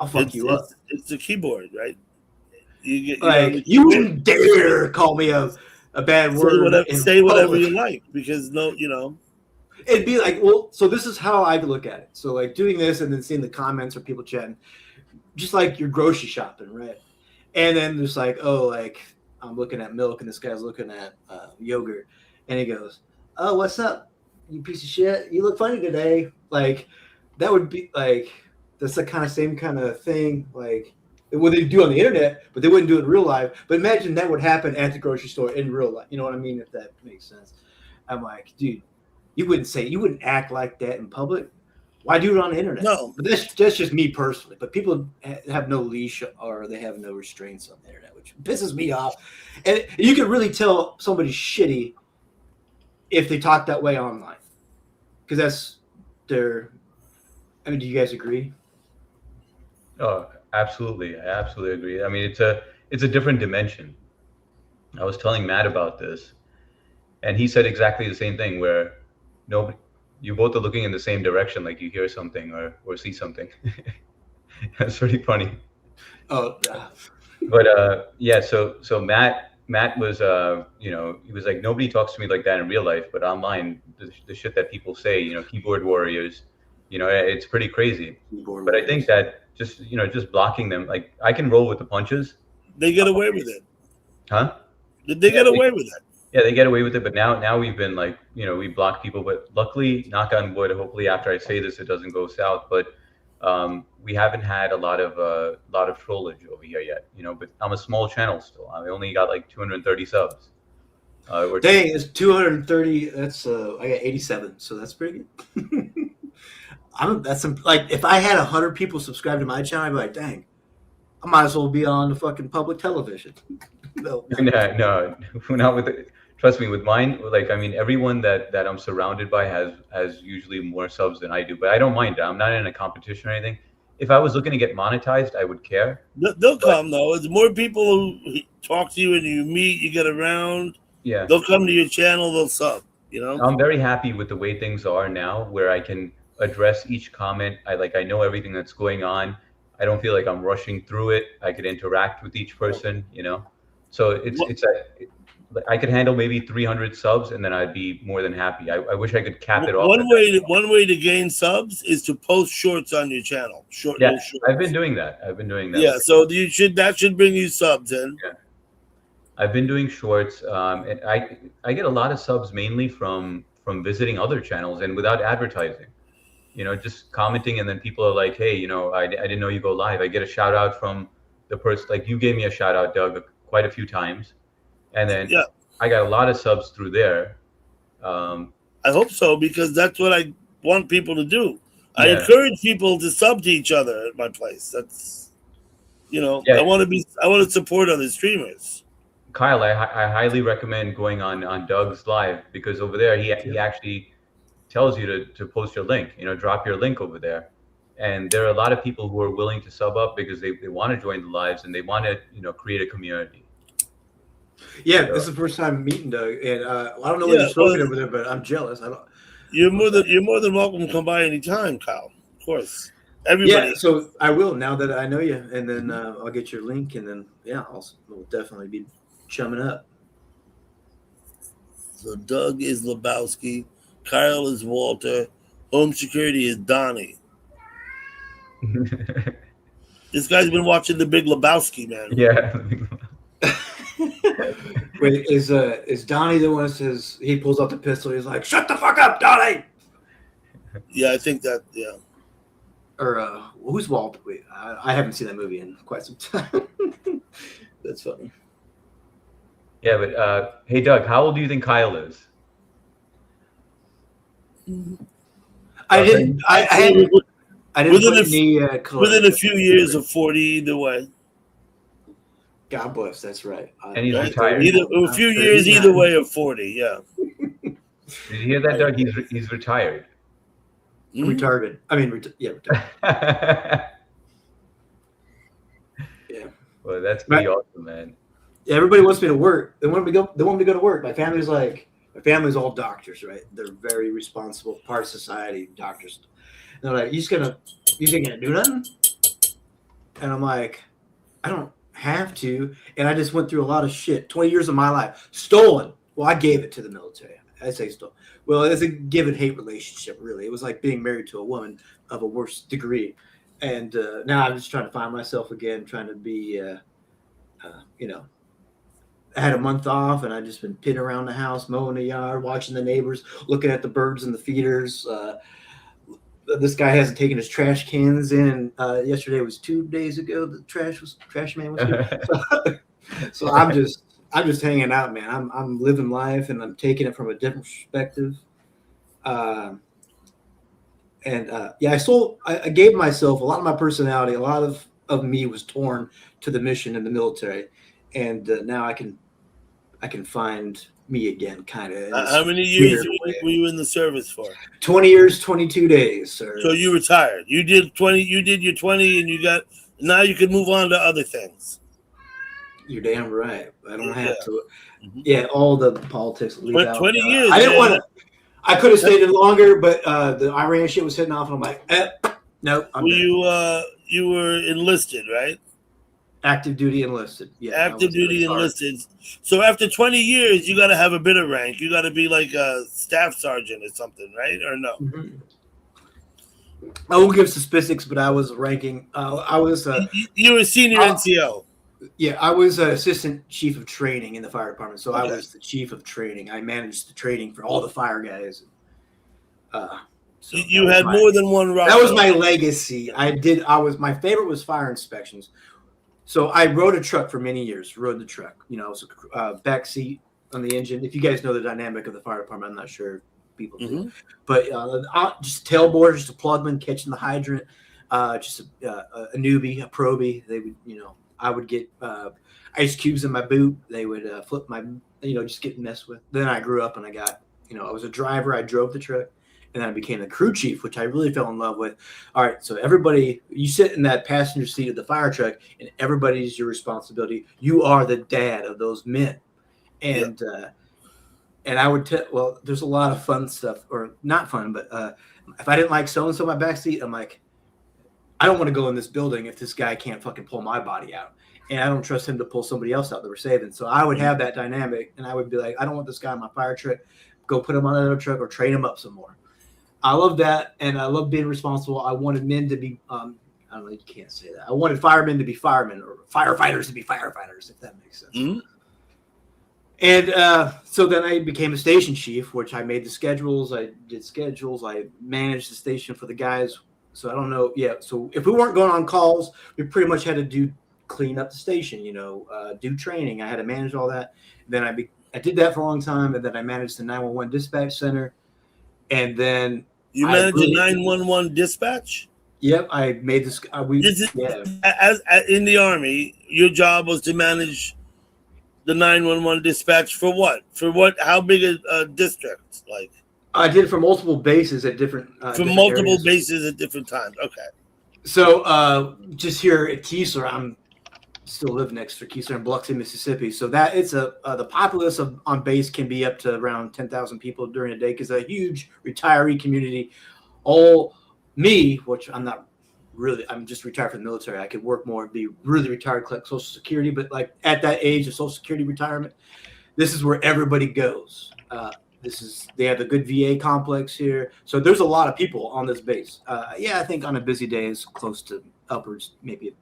fuck you up. It's the keyboard, right? You wouldn't dare call me a bad word. Say whatever you like, because it'd be like, well, so this is how I look at it. So like doing this and then seeing the comments or people chatting, just like you're grocery shopping, right? And then there's like, oh, like I'm looking at milk and this guy's looking at yogurt, and he goes, oh, what's up, you piece of shit? You look funny today. Like that would be like, that's the same kind of thing. Like what they do on the internet, but they wouldn't do it in real life. But imagine that would happen at the grocery store in real life. You know what I mean? If that makes sense. I'm like, dude, you wouldn't act like that in public. Why do it on the internet? No, but that's just me personally. But people have no leash or they have no restraints on the internet, which pisses me off. And you can really tell somebody's shitty if they talk that way online, because that's their. I mean, do you guys agree? Oh, absolutely. I absolutely agree. I mean, it's a different dimension. I was telling Matt about this, and he said exactly the same thing, where you both are looking in the same direction, like you hear something or see something. That's pretty funny. Oh, but yeah. So Matt was he was like, nobody talks to me like that in real life, but online, the shit that people say, keyboard warriors, it's pretty crazy. But I think that just blocking them, like I can roll with the punches. They get away with it. Huh? Did they get away with it? Yeah, they get away with it, but now we've been like, we block people, but luckily, knock on wood, hopefully after I say this, it doesn't go south, but we haven't had a lot of trollage over here yet, but I'm a small channel still. I only got like 230 subs. Dang, it's 230. That's I got 87, so that's pretty good. Like if I had 100 people subscribe to my channel, I'd be like, dang, I might as well be on the fucking public television. No, not with it. Trust me, with mine, like, I mean, everyone that I'm surrounded by has usually more subs than I do, but I don't mind. I'm not in a competition or anything. If I was looking to get monetized, I would care. They'll come though. It's more people who talk to you and you meet, you get around. Yeah, they'll come to your channel, they'll sub. I'm very happy with the way things are now, where I can address each comment. I know everything that's going on. I don't feel like I'm rushing through it. I could interact with each person, So I could handle maybe 300 subs, and then I'd be more than happy. I wish I could cap it off. One way to gain subs is to post shorts on your channel. Yeah, Little shorts. I've been doing that. Yeah, so that should bring you subs in. Yeah. I've been doing shorts, and I get a lot of subs mainly from visiting other channels and without advertising. Just commenting, and then people are like, "Hey, I didn't know you go live." I get a shout out from the person, like you gave me a shout out, Doug, quite a few times, and then I got a lot of subs through there. I hope so, because that's what I want people to do. I encourage people to sub to each other at my place. That's I want to support other streamers. Kyle, I highly recommend going on Doug's live, because over there he actually tells you to post your link, drop your link over there. And there are a lot of people who are willing to sub up because they want to join the lives and they want to, create a community. Yeah, this is the first time meeting Doug, and I don't know what you're smoking over there, but I'm jealous. You're more than welcome to come by anytime, Kyle. Of course, everybody. Yeah, so I will, now that I know you, and then I'll get your link, and then we'll definitely be chumming up. So Doug is Lebowski, Kyle is Walter, home security is Donnie. This guy's been watching The Big Lebowski, man. Yeah. Wait, is Donnie the one that says he pulls out the pistol? He's like, "Shut the fuck up, Donnie!" Yeah, I think that. Yeah. Or who's Walt? Wait, I haven't seen that movie in quite some time. That's funny. Yeah, but hey, Doug, how old do you think Kyle is? I didn't within a few years of 40 either way. God bless. That's right. And he's retired. A few years either way of 40. Yeah. Did you hear that, Doug? He's retired. Retarded. I mean, retarded. Yeah. Well, that's pretty awesome, man. Yeah, everybody wants me to work. They want me to go to work. My family's all doctors, right? They're very responsible part of society, doctors. And they're like, you ain't gonna do nothing? And I'm like, I don't have to. And I just went through a lot of shit. 20 years of my life stolen. Well, I gave it to the military. I say stolen. Well, it's a give and hate relationship, really. It was like being married to a woman of a worse degree. And now I'm just trying to find myself again, trying to be, I had a month off, and I've just been pitting around the house, mowing the yard, watching the neighbors, looking at the birds and the feeders. This guy hasn't taken his trash cans in. Yesterday was 2 days ago. The trash man was here. So I'm just hanging out, man. I'm living life, and I'm taking it from a different perspective. I gave myself a lot of my personality. A lot of me was torn to the mission in the military, and now I can find me again, kind of. How many years were you in the service for? 20 years, 22 days, sir. So you retired. You did your 20, and now you can move on to other things. You're damn right. I don't have to. Yeah, all the politics leave out. 20 years. I didn't want to. I could have stayed in longer, but the Iran shit was hitting off, and I'm like, nope. You were enlisted, right? Active duty enlisted. Yeah. Active duty enlisted. So after 20 years, you got to have a bit of rank. You got to be like a staff sergeant or something, right? Or no? Mm-hmm. I won't give specifics, but I was ranking. You were senior NCO. Yeah, I was assistant chief of training in the fire department. So I was the chief of training. I managed the training for all the fire guys. So you had more than one route. That was my legacy. My favorite was fire inspections. So I rode a truck for many years. Rode the truck. It was a back seat on the engine. If you guys know the dynamic of the fire department, I'm not sure if people do. But just tailboard, just a plugman catching the hydrant. Just a newbie, a probie. They would, I would get ice cubes in my boot. They would flip my, just get messed with. Then I grew up and I got, I was a driver. I drove the truck. And then I became the crew chief, which I really fell in love with. All right, so everybody, you sit in that passenger seat of the fire truck, and everybody's your responsibility. You are the dad of those men. And and I would tell, there's a lot of fun stuff, or not fun, but if I didn't like so-and-so in my backseat, I'm like, I don't want to go in this building if this guy can't fucking pull my body out. and I don't trust him to pull somebody else out that we're saving. So I would have that dynamic, and I would be like, I don't want this guy on my fire truck. Go put him on another truck or train him up some more. I love that, and I love being responsible. I wanted men to be, I don't know, you can't say that. I wanted firemen to be firemen or firefighters to be firefighters, if that makes sense. Mm-hmm. And so then I became a station chief, which I made the schedules. I did schedules. I managed the station for the guys. So I don't know. Yeah. So if we weren't going on calls, we pretty much had to clean up the station, do training. I had to manage all that. Then I did that for a long time. And then I managed the 911 dispatch center. And then you managed the 911 dispatch? Yep. I made this. As in the Army, your job was to manage the 911 dispatch for what? For what? How big a district? Like I did it for multiple bases at different. Multiple areas. bases at different times. Okay. So just here at Keesler, I'm still live next to Keesler in Biloxi, Mississippi. So that it's the populace on base can be up to around 10,000 people during a day because a huge retiree community. All me, which I'm not. Really, I'm just retired from the military. I could work more, be really retired, collect Social Security. But like at that age of Social Security retirement, this is where everybody goes. They have a good VA complex here. So there's a lot of people on this base. I think on a busy day is close to upwards, maybe.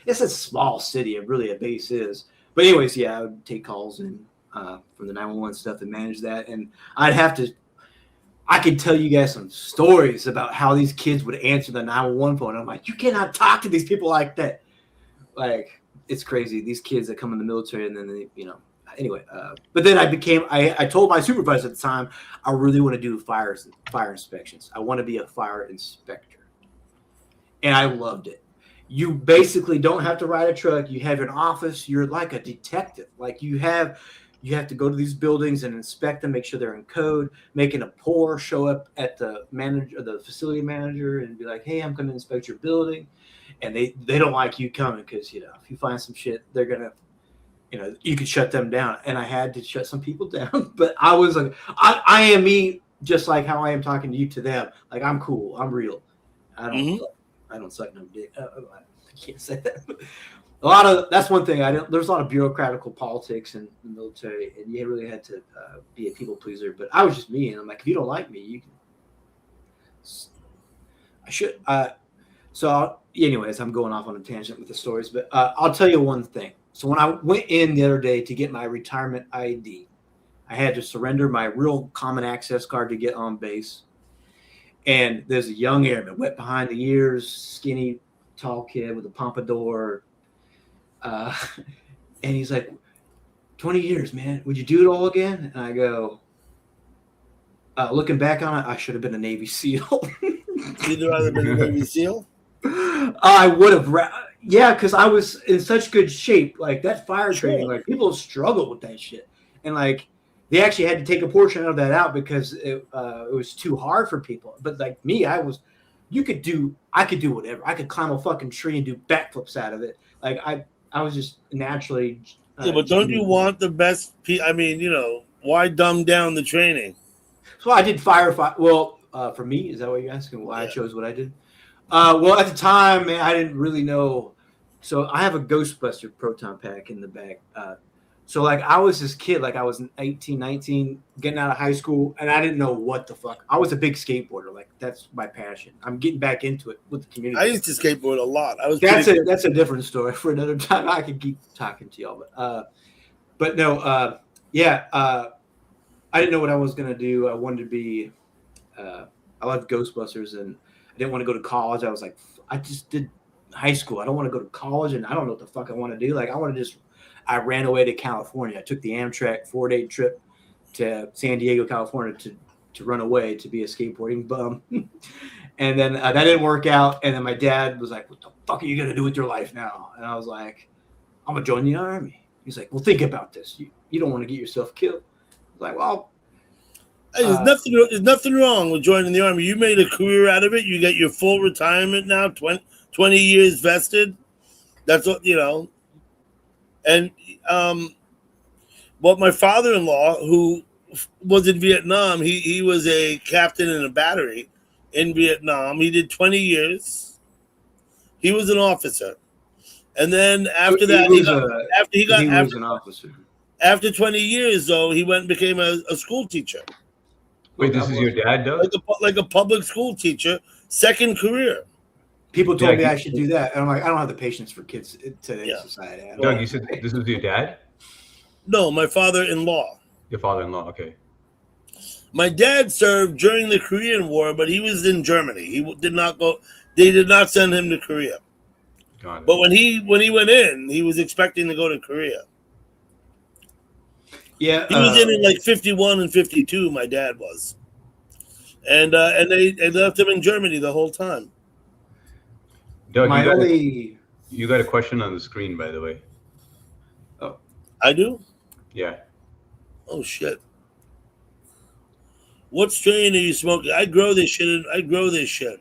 It's a small city. Really a base is. But anyways, I would take calls and from the 911 stuff and manage that. And I could tell you guys some stories about how these kids would answer the 911 phone. I'm like, you cannot talk to these people like that. Like, it's crazy. These kids that come in the military and then they, anyway. But then I told my supervisor at the time, I really want to do fire inspections. I want to be a fire inspector. And I loved it. You basically don't have to ride a truck. You have an office. You're like a detective. Like you have to go to these buildings and inspect them, make sure they're in code, making a pour, show up at the facility manager and be like, hey, I'm going to inspect your building. And they don't like you coming because, if you find some shit, they're going to, you could shut them down. And I had to shut some people down. But I was like, I am me just like how I am talking to you to them. Like, I'm cool. I'm real. I don't suck no dick. I can't say that. That's one thing. There's a lot of bureaucratical politics in the military, and you really had to be a people pleaser. But I was just me, and I'm like, if you don't like me, you can. I should. Anyways, I'm going off on a tangent with the stories, but I'll tell you one thing. So when I went in the other day to get my retirement ID, I had to surrender my real common access card to get on base. And there's a young airman, wet behind the ears, skinny, tall kid with a pompadour. And he's like, 20 years, man. Would you do it all again? And I go, looking back on it, I should have been a Navy SEAL. You'd rather been a Navy SEAL? I would have. Because I was in such good shape. Like that fire training, like people struggle with that shit. And like they actually had to take a portion of that out because it was too hard for people. But like me, I could do whatever. I could climb a fucking tree and do backflips out of it. Like I was just naturally. But don't you want the best? I mean, why dumb down the training? So I did firefight. Well, for me, is that what you're asking? Why I chose what I did? Well, at the time, man, I didn't really know. So I have a Ghostbuster proton pack in the back. So like I was this kid, like I was 18, 19, getting out of high school, and I didn't know what the fuck. I was a big skateboarder. Like that's my passion. I'm getting back into it with the community. I used to skateboard a lot. That's a different story for another time. I could keep talking to y'all, but no, I didn't know what I was gonna do. I wanted to be. I loved Ghostbusters, and I didn't want to go to college. I was like, I just did high school. I don't want to go to college, and I don't know what the fuck I want to do. Like I ran away to California. I took the Amtrak 4-day trip to San Diego, California to run away to be a skateboarding bum. And then that didn't work out. And then my dad was like, what the fuck are you going to do with your life now? And I was like, I'm going to join the Army. He's like, well, think about this. You don't want to get yourself killed. I was like, well. Hey, there's nothing wrong with joining the Army. You made a career out of it. You get your full retirement now, 20 years vested. That's what, And my father-in-law, who was in Vietnam, he was a captain in a battery in Vietnam. He did 20 years. He was an officer. And then after He that, was after an officer. after 20 years, though, he went and became a school teacher, Wait, this is your dad, Doug? like a public school teacher, second career. People told me Yeah, I should do that, and I'm like, I don't have the patience for kids in today's society. I don't- Doug, you said this was your dad? No, my father-in-law. Your father-in-law, okay. My dad served during the Korean War, but he was in Germany. He did not go. They did not send him to Korea. Got it. But when he went in, he was expecting to go to Korea. Yeah, He was in like 51 and 52. My dad was, and they left him in Germany the whole time. Doug, my you got a question on the screen, by the way. I do. Yeah. Oh shit! What strain are you smoking? I grow this shit.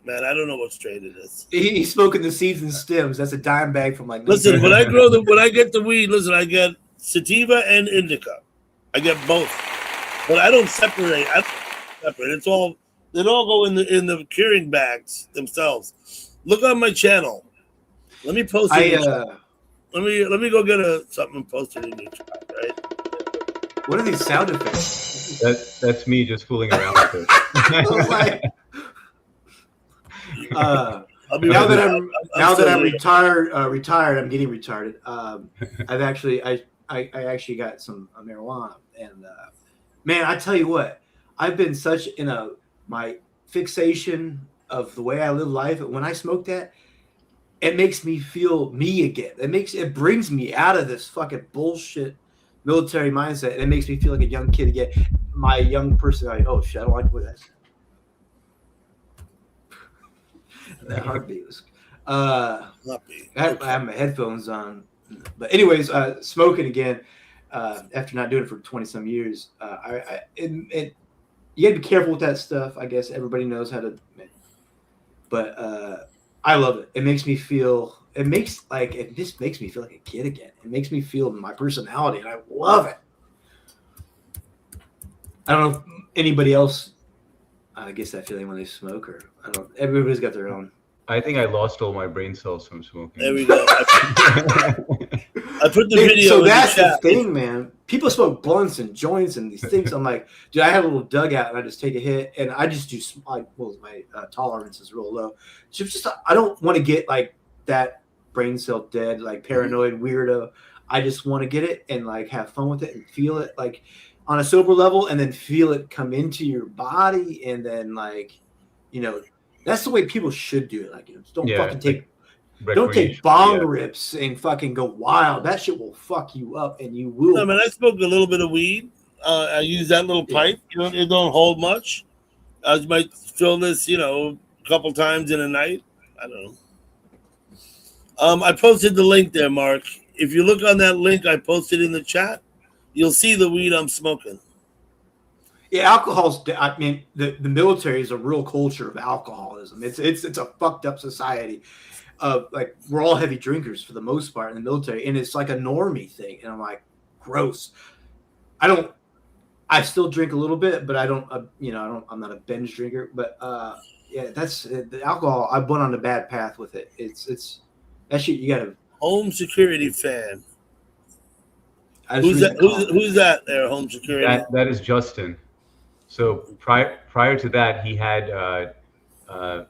Man. I don't know what strain it is. he's smoking the seeds and stems. That's a dime bag from like. Listen, when I get the weed, listen, I get sativa and indica. I get both, but I don't separate. It all go in the curing bags themselves. Look on my channel. Let me post it. Let me go get something and post it in your chat, right? What are these sound effects? That's me just fooling around with it. Now that I'm retired, I'm getting retarded. I actually got some marijuana, and man, I tell you what, I've been such in my fixation of the way I live life. When I smoke that, it makes me feel me again. It brings me out of this fucking bullshit military mindset, and it makes me feel like a young kid again. My young personality. Oh shit! I don't like the way that heartbeat was. I have my headphones on, but anyways, smoking again after not doing it for 20 some years. You got to be careful with that stuff. I guess everybody knows how to, but I love it. It makes me feel. It just makes me feel like a kid again. It makes me feel my personality, and I love it. I don't know if anybody else gets that feeling when they smoke, or I don't. Everybody's got their own. I think I lost all my brain cells from smoking. There we go. I put the video. So that's in the the chat. thing, man. People smoke blunts and joints and these things. I'm like, dude, I have a little dugout and I just take a hit, and I just do my tolerance is real low. So I don't want to get like that brain cell dead, like paranoid weirdo. I just want to get it and like have fun with it and feel it like on a sober level, and then feel it come into your body, and then like, that's the way people should do it. Like, don't take bong rips and fucking go wild. That shit will fuck you up, and you will. I mean, I smoked a little bit of weed. I use that little pipe. It don't hold much. I might fill this, a couple times in a night. I don't know. I posted the link there, Mark. If you look on that link I posted in the chat, you'll see the weed I'm smoking. Yeah, alcohol's. I mean, the military is a real culture of alcoholism. It's a fucked up society. Like, we're all heavy drinkers for the most part in the military, and it's like a normie thing. And I'm like, gross. I still drink a little bit, but I don't. I'm not a binge drinker. But yeah, that's the alcohol. I went on a bad path with it. It's that shit. You gotta. Home security fan. Who's that there? Home security. That is Justin. So prior to that, he had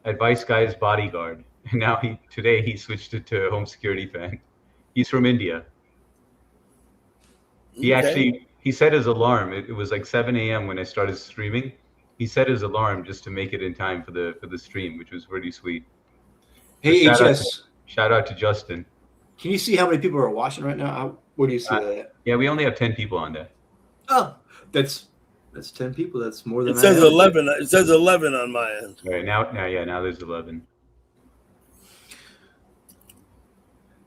Advice Guy's bodyguard, and now today he switched it to home security fan. He's from India. He set his alarm. It was like 7 a.m. when I started streaming. He set his alarm just to make it in time for the stream, which was pretty sweet. Hey, shout out to Justin. Can you see how many people are watching right now? Where do you see that? Yeah, we only have 10 people on there. Oh, that's 10 people. That's more than it says 11. It says 11 on my end. All right, now there's 11.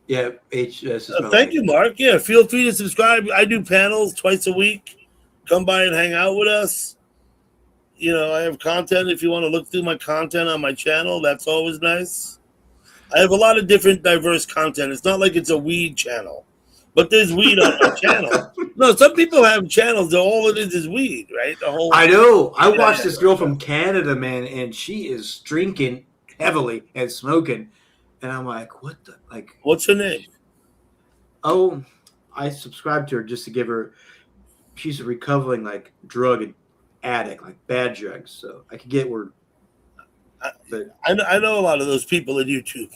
Yeah, thank you, Mark. Yeah, feel free to subscribe. I do panels twice a week. Come by and hang out with us. I have content. If you want to look through my content on my channel, that's always nice. I have a lot of different diverse content. It's not like it's a weed channel, but there's weed on my channel. No, some people have channels that all it is weed, right? I know. I watched this girl from Canada, man, and she is drinking heavily and smoking. And I'm like, what the, like? What's her name? Oh, I subscribed to her just to give her. She's a recovering like drug addict, like bad drugs. So I could get where. But I know a lot of those people at YouTube.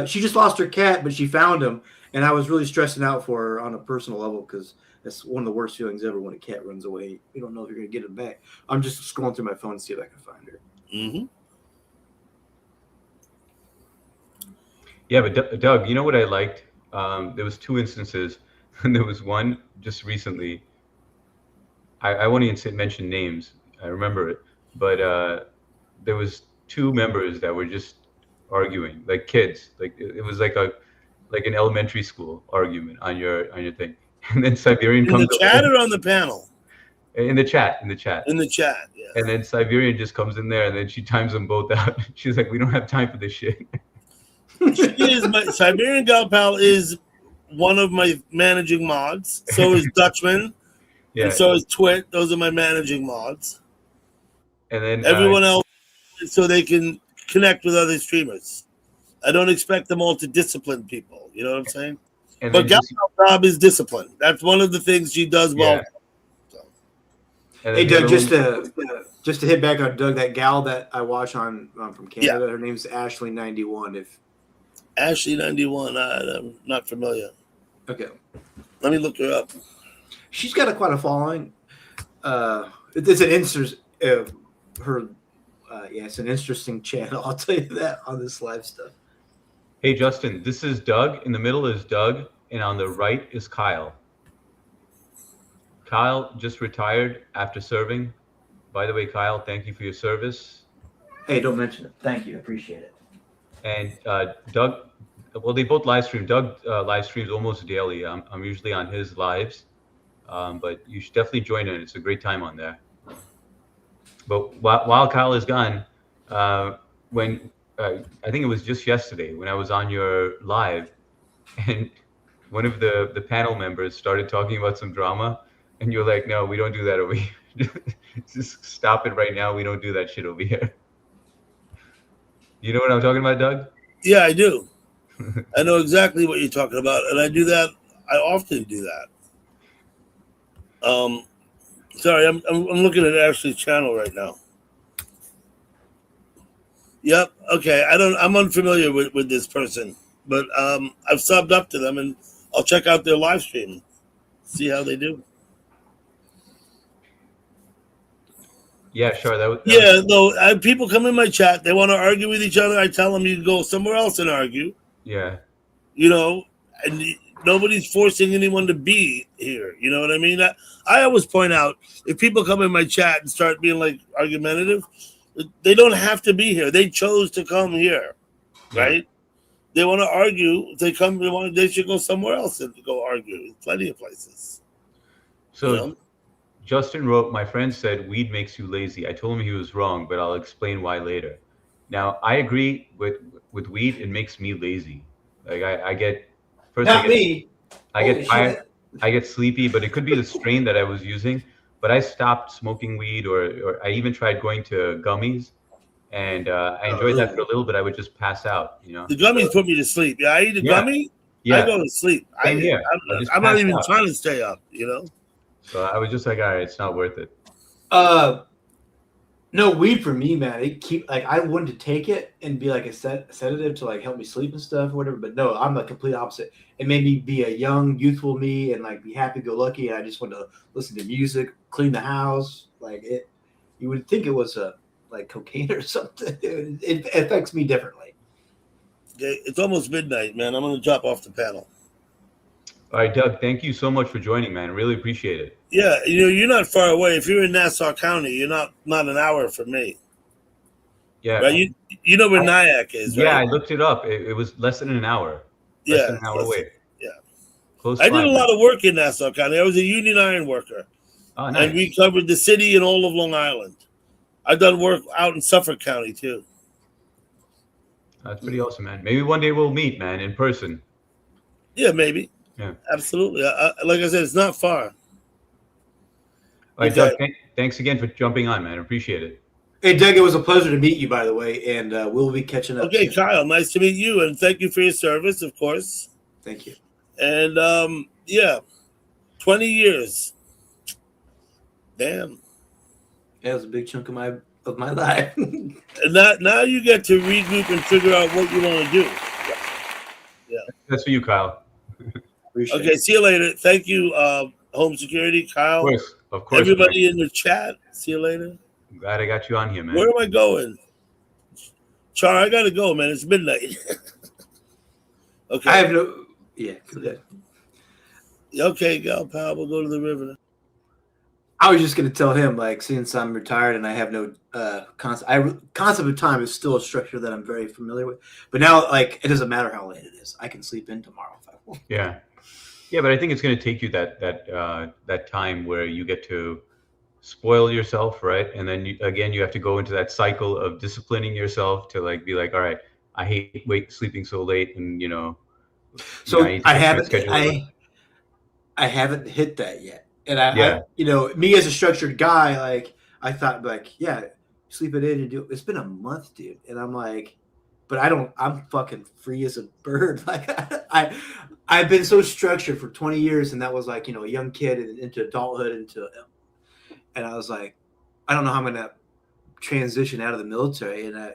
she just lost her cat, but she found him, and I was really stressing out for her on a personal level because that's one of the worst feelings ever when a cat runs away. You don't know if you're gonna get him back. I'm just scrolling through my phone to see if I can find her. Mm-hmm. Yeah, but Doug, you know what I liked? There was two instances. And there was one just recently. I won't even mention names. I remember it, but there was two members that were just arguing like kids. Like it was like an elementary school argument on your thing. And then Siberian In comes the chat or on the panel? in the chat. In the chat, yeah. And then Siberian just comes in there, and then she times them both out. She's like, "We don't have time for this shit." Siberian Gal Pal is one of my managing mods. So is Dutchman. Yeah. And so is Twit. Those are my managing mods. And then Everyone else, so they can connect with other streamers. I don't expect them all to discipline people. You know what I'm saying? and But then Gal just- Pal's job is discipline. That's one of the things she does well. Yeah. and Hey then Doug, the other just to hit back on Doug, that gal that I watch on from Canada, Yeah. her name's Ashley91. If Ashley 91. I'm not familiar. okay, Let me look her up. she's got quite a following. It's an interesting it's an interesting channel. I'll tell you that on this live stuff. Hey Justin, this is Doug. In the middle is Doug, and on the right is Kyle. Kyle just retired after serving. By the way, Kyle, thank you for your service. Hey, don't mention it. Thank you, appreciate it. And Doug, well, they both live stream. Doug live streams almost daily. I'm usually on his lives, but you should definitely join in. It's a great time on there. But while Kyle is gone, when I think it was just yesterday when I was on your live, and one of the panel members started talking about some drama, and you're like, "No, we don't do that over here. Just stop it right now. We don't do that shit over here." You know what I'm talking about, Doug? Yeah, I do. I know exactly what you're talking about, and I do that. I often do that. Sorry, I'm looking at Ashley's channel right now. Yep. Okay. I'm unfamiliar with this person, but I've subbed up to them, and I'll check out their live stream, see how they do. Yeah, sure. People come in my chat. They want to argue with each other. I tell them you can go somewhere else and argue. Yeah. You know, and nobody's forcing anyone to be here. You know what I mean? I always point out, if people come in my chat and start being like argumentative, they don't have to be here. They chose to come here, right? They want to argue. If they come, they should go somewhere else and go argue. Plenty of places. So You know? Justin wrote, "My friend said weed makes you lazy. I told him he was wrong, but I'll explain why later." Now, I agree with weed. It makes me lazy. Like I get first. Not me. I Holy get tired. shit. I get sleepy, but it could be the strain that I was using. But I stopped smoking weed, or I even tried going to gummies, and I enjoyed that for a little bit. I would just pass out, you know. The gummies put me to sleep. Yeah, I eat a Yeah. gummy. Yeah. I go to sleep. Same here. I just I'm not passed even out. trying to stay up. You know. So I was just like, all right, it's not worth it. No, weed for me, man. It I wanted to take it and be like a sedative to like help me sleep and stuff or whatever. But no, I'm the complete opposite. It made me be a young, youthful me and like be happy go lucky. And I just wanted to listen to music, clean the house. Like it, you would think it was like cocaine or something. It affects me differently. Okay, it's almost midnight, man. I'm gonna drop off the panel. All right, Doug, thank you so much for joining, man. Really appreciate it. Yeah, you know, you're not far away. If you're in Nassau County, you're not an hour from me. Yeah. Right? You know where Nyack is, right? Yeah, I looked it up. It was less than an hour. Less than an hour away. Yeah. Close. I did a lot of work in Nassau County. I was a union iron worker. Oh, nice. And we covered the city and all of Long Island. I've done work out in Suffolk County, too. That's pretty awesome, man. Maybe one day we'll meet, man, in person. Yeah, maybe. Yeah. Absolutely. Like I said, it's not far. All right, Okay. Doug, thanks again for jumping on, man. Appreciate it. Hey, Doug, it was a pleasure to meet you, by the way, and we'll be catching up. Okay, soon. Kyle, nice to meet you, and thank you for your service, of course. Thank you. And yeah, 20 years. Damn. That was a big chunk of my life. And now you get to regroup and figure out what you want to do. That's for you, Kyle. Appreciate Okay, it. see you later. Thank you, Home Security, Kyle. Of course. Everybody man. in the chat. See you later. I'm glad I got you on here, man. Where am I going? Char, I gotta go, man. It's midnight. Okay. I have no. Yeah. Go ahead. Okay, gal pal, we'll go to the river. I was just gonna tell him, like, since I'm retired and I have no concept of time is still a structure that I'm very familiar with. But now, like, it doesn't matter how late it is. I can sleep in tomorrow if I want. Yeah, but I think it's going to take you that time where you get to spoil yourself, right? And then you have to go into that cycle of disciplining yourself to like be like, all right, I hate sleeping so late, and So I need to fix my schedule. I haven't hit that yet. And I, me as a structured guy, like, I thought, like, yeah, sleep it in and do it. It's been a month, dude. And I'm like, but I'm fucking free as a bird. Like, I've been so structured for 20 years. And that was like, a young kid and into adulthood, and I was like, I don't know how I'm going to transition out of the military. And I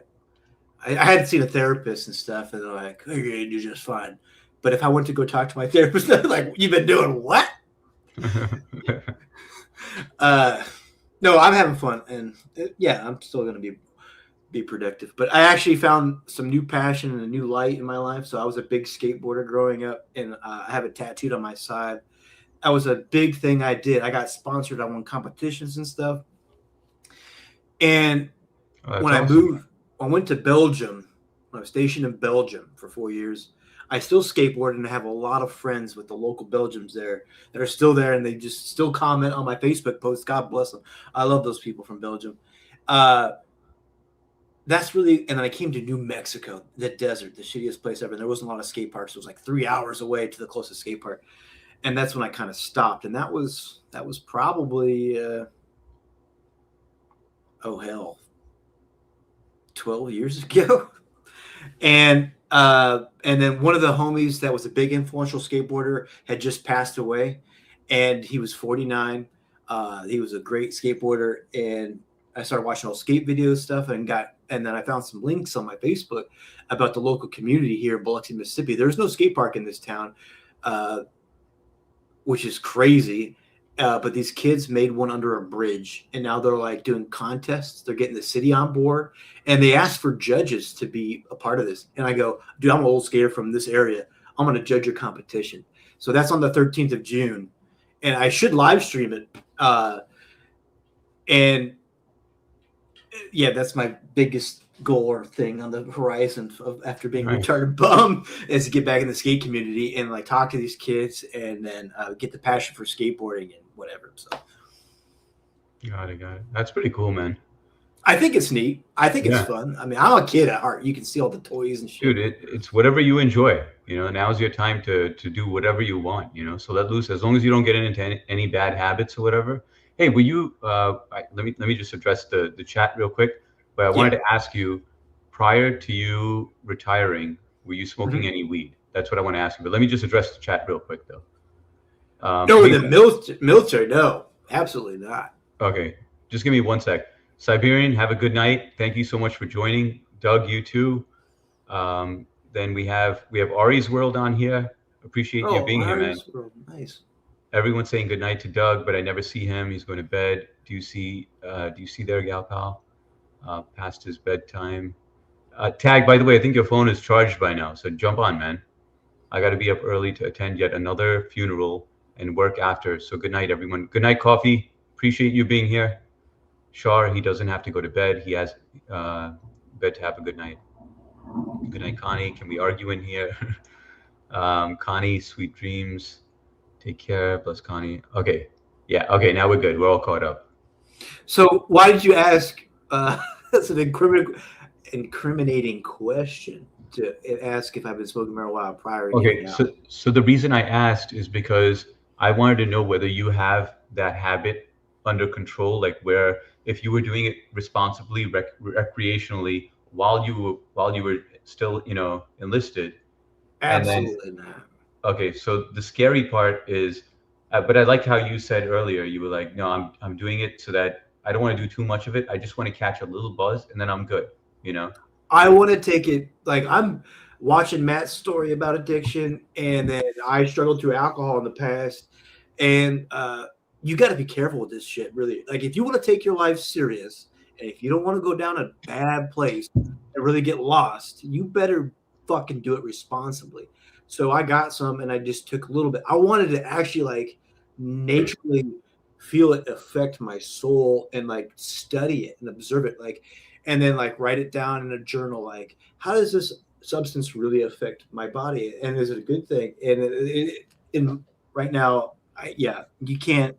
hadn't seen a therapist and stuff. And they're like, oh, you're going to do just fine. But if I went to go talk to my therapist, they're like, you've been doing what? No, I'm having fun, and yeah, I'm still going to be productive. But I actually found some new passion and a new light in my life. So I was a big skateboarder growing up, and I have it tattooed on my side. That was a big thing I did. I got sponsored. I won competitions and stuff. And when I moved, I went to Belgium. I was stationed in Belgium for 4 years. I still skateboard, and I have a lot of friends with the local Belgians there that are still there, and they just still comment on my Facebook posts. God bless them. I love those people from Belgium. That's really, and then I came to New Mexico, the desert, the shittiest place ever. And there wasn't a lot of skate parks. It was like 3 hours away to the closest skate park. And that's when I kind of stopped. And that was probably, 12 years ago. And then one of the homies that was a big influential skateboarder had just passed away, and he was 49. He was a great skateboarder, and I started watching all skate videos stuff, and then I found some links on my Facebook about the local community here in Biloxi, Mississippi. There's no skate park in this town, which is crazy. But these kids made one under a bridge, and now they're like doing contests. They're getting the city on board, and they asked for judges to be a part of this. And I go, dude, I'm an old skater from this area. I'm going to judge your competition. So that's on the 13th of June, and I should live stream it. And yeah, that's my biggest goal or thing on the horizon after being a retarded bum is to get back in the skate community and like talk to these kids, and then get the passion for skateboarding and whatever. So got it. That's pretty cool, man. I think it's neat. I think it's fun. I mean, I'm a kid at heart. You can see all the toys and shit. Dude, it's whatever you enjoy. Now's your time to do whatever you want. So let loose, as long as you don't get into any bad habits or whatever. Hey, will you? Let me just address the chat real quick. But I wanted to ask you, prior to you retiring, were you smoking any weed? That's what I want to ask you. But let me just address the chat real quick, though. No, in the military, no, absolutely not. Okay, just give me 1 sec. Siberian, have a good night. Thank you so much for joining. Doug, you too. Then we have Ari's World on here. Appreciate you being here, man. World. Nice. Everyone's saying good night to Doug, but I never see him. He's going to bed. Do you see there, gal pal? Past his bedtime. Tag, by the way, I think your phone is charged by now, so jump on, man. I got to be up early to attend yet another funeral and work after. So good night, everyone. Good night, Coffee. Appreciate you being here. Shar, he doesn't have to go to bed. He has bed to have a good night. Good night, Connie. Can we argue in here? Connie, sweet dreams. Take care. Bless Connie. Okay. Yeah. Okay. Now we're good. We're all caught up. So why did you ask? That's an incriminating question to ask if I've been smoking marijuana prior. Okay. So the reason I asked is because I wanted to know whether you have that habit under control, like where if you were doing it responsibly, recreationally, while you were still, enlisted. Absolutely not. okay, so the scary part is, but I liked how you said earlier. You were like, no, I'm doing it so that I don't want to do too much of it. I just want to catch a little buzz, and then I'm good. You know? I want to take it like I'm watching Matt's story about addiction, and then I struggled through alcohol in the past, and you got to be careful with this shit. Really, like if you want to take your life serious, and if you don't want to go down a bad place and really get lost, you better fucking do it responsibly. So I got some, and I just took a little bit. I wanted to actually like naturally feel it affect my soul and like study it and observe it, like, and then like write it down in a journal, like how does this substance really affect my body, and is it a good thing? And in right now, yeah, you can't.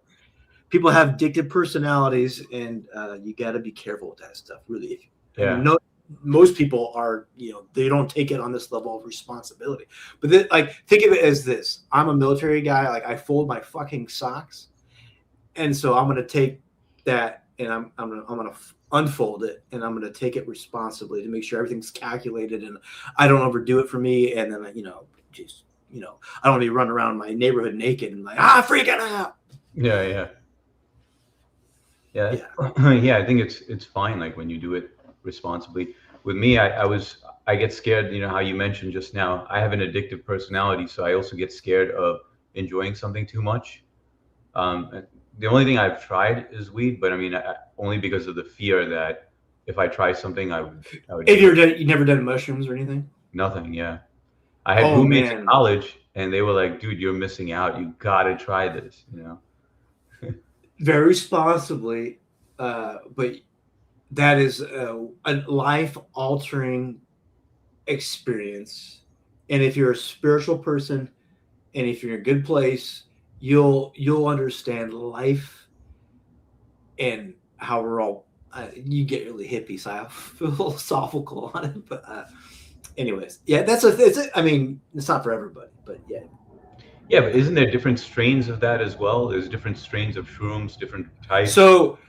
People have addictive personalities, and you got to be careful with that stuff. Really, I mean, no, most people are, they don't take it on this level of responsibility. But then, like, think of it as this: I'm a military guy. Like, I fold my fucking socks, and so I'm gonna take that, and I'm gonna unfold it, and I'm gonna take it responsibly to make sure everything's calculated, and I don't overdo it for me, and then just I don't want to be running around my neighborhood naked and like freaking out. Yeah. I think it's fine. Like when you do it responsibly. With me, I get scared. You know how you mentioned just now. I have an addictive personality, so I also get scared of enjoying something too much. The only thing I've tried is weed, but I mean, only because of the fear that if I try something, I would. If you never done mushrooms or anything? Nothing. Yeah, I had roommates in college, and they were like, "Dude, you're missing out. You gotta try this." Very responsibly, but that is a life-altering experience. And if you're a spiritual person, and if you're in a good place, you'll understand life and how we're all. You get really hippie, philosophical on it, but anyways, yeah, I mean, it's not for everybody, but yeah. Yeah, but isn't there different strains of that as well? There's different strains of shrooms, different types. So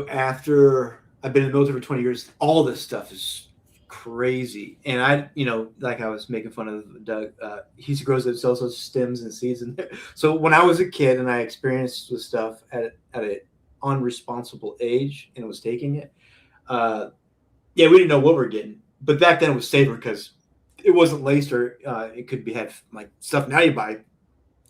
after I've been in the military for 20 years, all this stuff is crazy. And I, like I was making fun of Doug, he grows those stems and seeds in there. So when I was a kid and I experienced this stuff at an unresponsible age and was taking it, we didn't know what we were getting. But back then it was safer because it wasn't laced, or it could have like stuff now you buy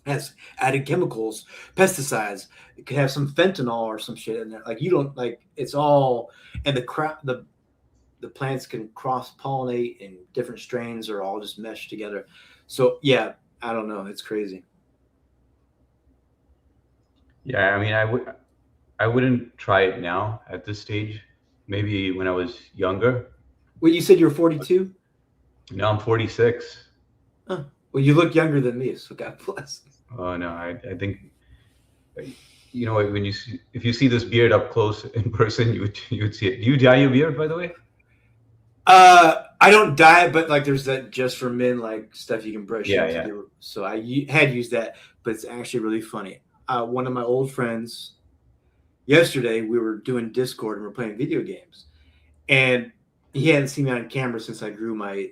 has added chemicals, pesticides. It could have some fentanyl or some shit in there. Like you don't like it's all, and the plants can cross pollinate, and different strains are all just meshed together. So yeah, I don't know. It's crazy. Yeah, I mean, I wouldn't try it now at this stage. Maybe when I was younger. Well, you said you were 42? No, I'm 46. Huh. Well, you look younger than me, so God bless. Oh no, I think when if you see this beard up close in person, you would see it. Do you dye your beard, by the way? I don't dye it, but like there's that just for men like stuff you can brush. Yeah. So I had used that, but it's actually really funny. One of my old friends, yesterday we were doing Discord and we're playing video games, and he hadn't seen me on camera since I grew my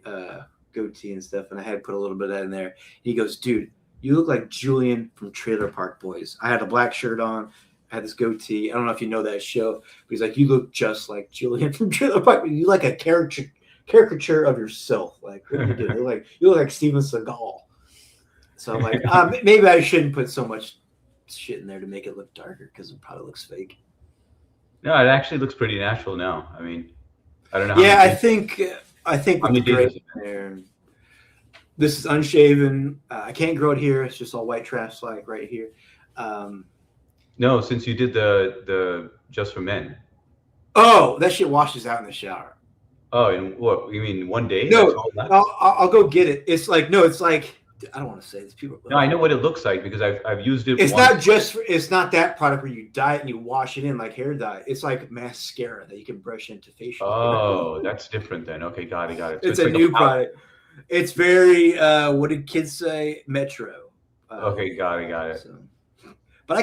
goatee and stuff, and I had put a little bit of that in there. He goes, "Dude, you look like Julian from Trailer Park Boys." I had a black shirt on, I had this goatee. I don't know if you know that show, but he's like, "You look just like Julian from Trailer Park. You like a caricature of yourself. Like, what are you doing? You look like Steven Seagal." So I'm like, maybe I shouldn't put so much shit in there to make it look darker because it probably looks fake. No, it actually looks pretty natural now. I mean, I don't know. Yeah, I think with the gray hair. This is unshaven. I can't grow it here. It's just all white trash like right here. No, since you did the Just for Men. Oh, that shit washes out in the shower. Oh, and what you mean 1 day? No, I'll go get it. It's like I don't want to say this. People. No, I know what it looks like because I've used it. It's it's not that product where you dye it and you wash it in like hair dye. It's like mascara that you can brush into facial. Oh, that's different then. Okay, got it. So it's a new product. It's very what did kids say? Metro. Okay, got it. So, but I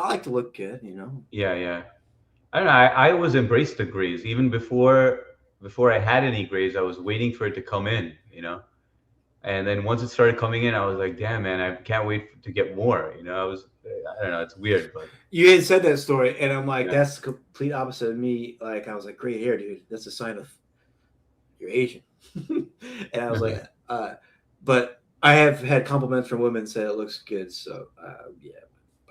like to look good, Yeah. I don't know. I always embraced the grays even before I had any grays. I was waiting for it to come in, And then once it started coming in, I was like, damn, man, I can't wait to get more. You know, I don't know, it's weird, but You had said that story, and I'm like, Yeah. that's the complete opposite of me. Like, I was like, great hair, dude. That's a sign of you're Asian. And I was like, but I have had compliments from women say it looks good. So, yeah,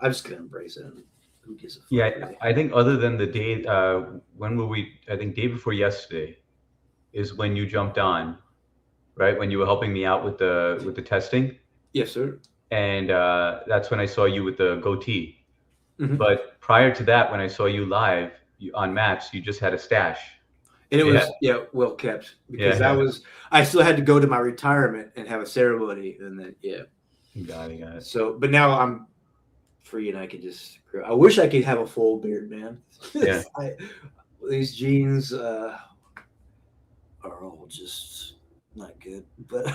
I'm just gonna embrace it. And who gives a fuck? yeah, really? I think other than the day, when were we? I think day before yesterday is when you jumped on, right? When you were helping me out with the testing, Yes, sir. and that's when I saw you with the goatee. Mhm. But prior to that, when I saw you live on Maps, you just had a stash. And it was Yeah. well kept because Yeah. that was I still had to go to my retirement and have a ceremony, and then Got it. So, but now I'm free and I can just grow. I wish I could have a full beard, man. Yeah. These jeans are all just not good, but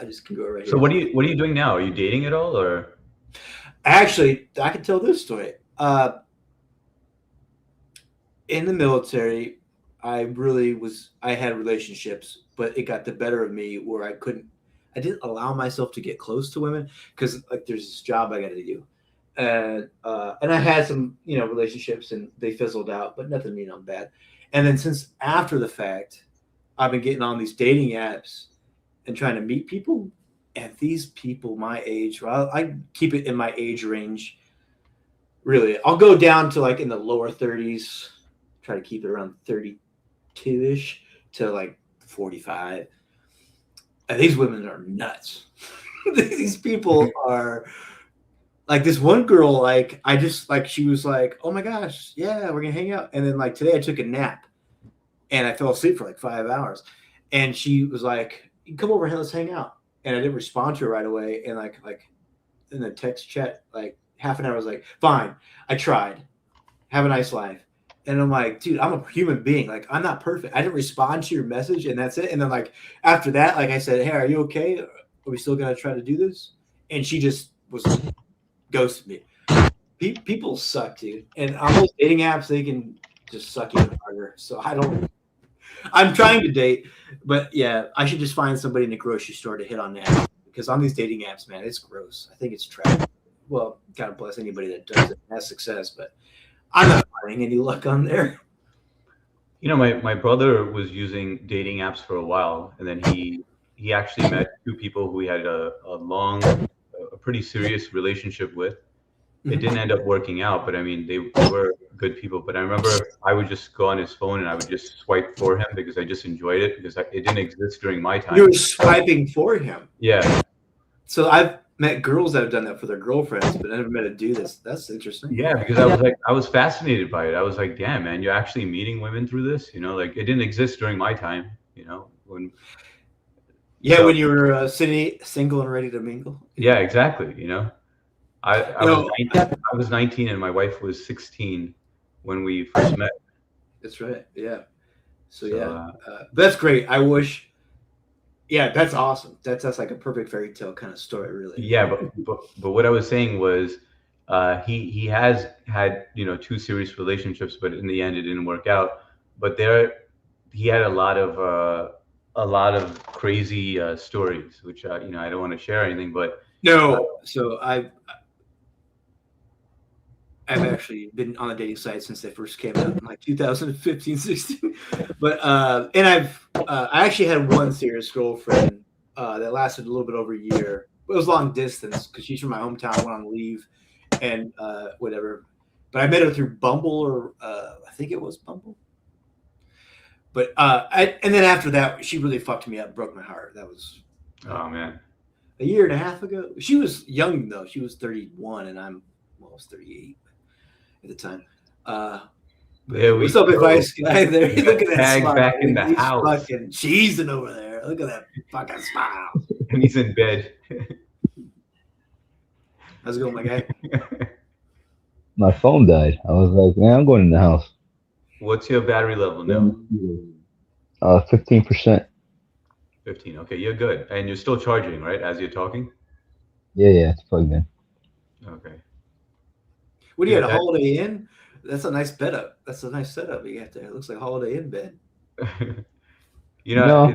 I just can go right So here. what are you doing now? Are you dating at all, or? Actually, I can tell this story. In the military, I had relationships, but it got the better of me where I didn't allow myself to get close to women because like there's this job I got to do. And I had some, relationships and they fizzled out, but nothing bad. And then since after the fact, I've been getting on these dating apps and trying to meet people. And these people my age, well, I keep it in my age range. Really, I'll go down to like in the lower 30s, try to keep it around 32-ish to like 45. And these women are nuts. These people are like this one girl, like I just like she was like, oh my gosh, yeah, we're gonna hang out. And then like today I took a nap and I fell asleep for like 5 hours. And she was like, come over here, let's hang out. And I didn't respond to her right away. And like in the text chat, like half an hour, I was like, fine, I tried. Have a nice life. And I'm like, dude, I'm a human being. Like, I'm not perfect. I didn't respond to your message, and that's it. And then, like, after that, like I said, hey, are you okay? Are we still gonna try to do this? And she just was ghosted me. People suck, dude. And on those dating apps, they can just suck even harder. So I'm trying to date, but yeah, I should just find somebody in the grocery store to hit on that because on these dating apps, man, it's gross. I think it's trash. Well, God bless anybody that does it and has success, but I'm not finding any luck on there. You know, my brother was using dating apps for a while, and then he actually met two people who he had a pretty serious relationship with. It didn't end up working out, but I mean, they were good people. But I remember I would just go on his phone and I would just swipe for him because I just enjoyed it because it didn't exist during my time. You were swiping for him. Yeah. So I've met girls that have done that for their girlfriends, but I never met a dude that's interesting. Yeah, because I was fascinated by it. I was like, damn, man, you're actually meeting women through this? You know, like it didn't exist during my time, when when you were single and ready to mingle. Yeah, exactly. I was 19 and my wife was 16 when we first met. That's right. Yeah. So that's great. I wish. Yeah, that's awesome. That's like a perfect fairy tale kind of story, really. Yeah, but what I was saying was, he has had two serious relationships, but in the end it didn't work out. But he had a lot of crazy stories, which I don't want to share anything, but no. So I've actually been on the dating site since they first came out in like 2015, 16. But and I actually had one serious girlfriend that lasted a little bit over a year. It was long distance because she's from my hometown, went on leave and whatever. But I met her through Bumble or I think it was Bumble. But and then after that, she really fucked me up, broke my heart. That was oh man, a year and a half ago. She was young though. She was 31 and I'm almost 38 at the time. What's up, advice guy? There, look at that Tag smile. back in the He's house. fucking cheesing over there. Look at that fucking smile. And he's in bed. How's it going, my guy? My phone died. I was like, man, I'm going in the house. What's your battery level now? 15%. 15. Okay, you're good, and you're still charging, right? As you're talking. Yeah, it's plugged in. Okay. What do you had a Holiday Inn? That's a nice bed up. That's a nice setup you got there. It looks like a Holiday Inn bed. No,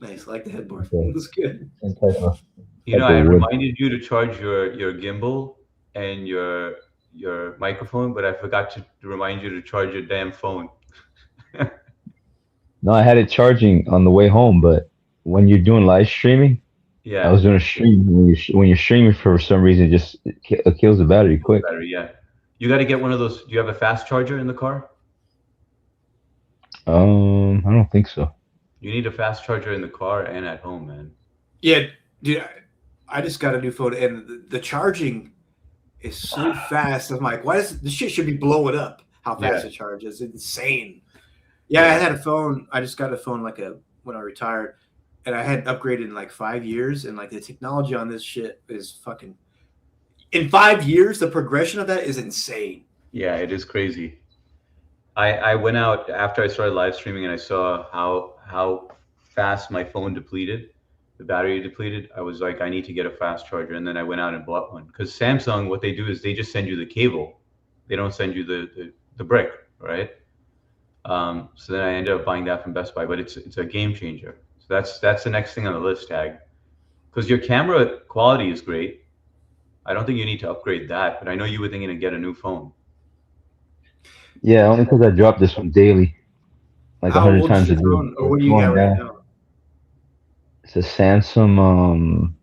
Nice, I like the headboard. Okay. That's good. Some type of- You know, Like I a wood. reminded you to charge your gimbal and your microphone, but I forgot to remind you to charge your damn phone. No, I had it charging on the way home, but when you're doing live streaming, I Yeah, was doing a stream. When you're streaming, for some reason, it kills the battery quick. battery. Yeah, you got to get one of those. Do you have a fast charger in the car? I don't think so. You need a fast charger in the car and at home, man. Yeah, dude, I just got a new phone, and the charging is so fast. I'm like, why does this shit should be blowing up? How fast Yeah. it charges? It's insane. Yeah, I had a phone. I just got a phone when I retired, and I had upgraded in like 5 years, and like the technology on this shit is fucking. In 5 years, the progression of that is insane. Yeah, it is crazy. I went out after I started live streaming and I saw how fast my phone depleted, the battery depleted. I was like, I need to get a fast charger, and then I went out and bought one. Because Samsung, what they do is they just send you the cable, they don't send you the brick, right? So then I ended up buying that from Best Buy, but it's a game changer. So that's the next thing on the list, Tag. Because your camera quality is great. I don't think you need to upgrade that, but I know you were thinking to get a new phone. Yeah, only because I dropped this one daily, like How 100 old times is a your day. phone, or what do you Going got right down. now? It's a Samsung.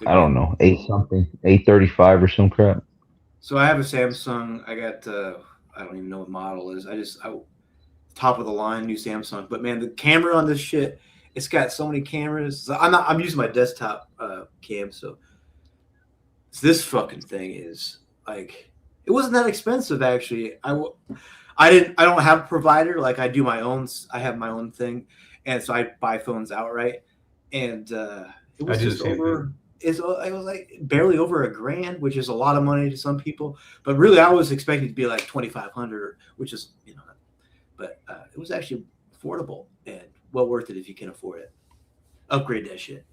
I don't know, 835 or some crap. So I have a Samsung. I got I don't even know what model it is. Top of the line new Samsung. But man, the camera on this shit, it's got so many cameras. So I'm using my desktop cam, so this fucking thing is like it wasn't that expensive actually. I don't have a provider, like I do my own. I have my own thing, and so I buy phones outright, and it was I do the just same over. It was like barely over $1,000, which is a lot of money to some people. But really, I was expecting it to be like 2,500, which is but it was actually affordable and well worth it if you can afford it. Upgrade that shit.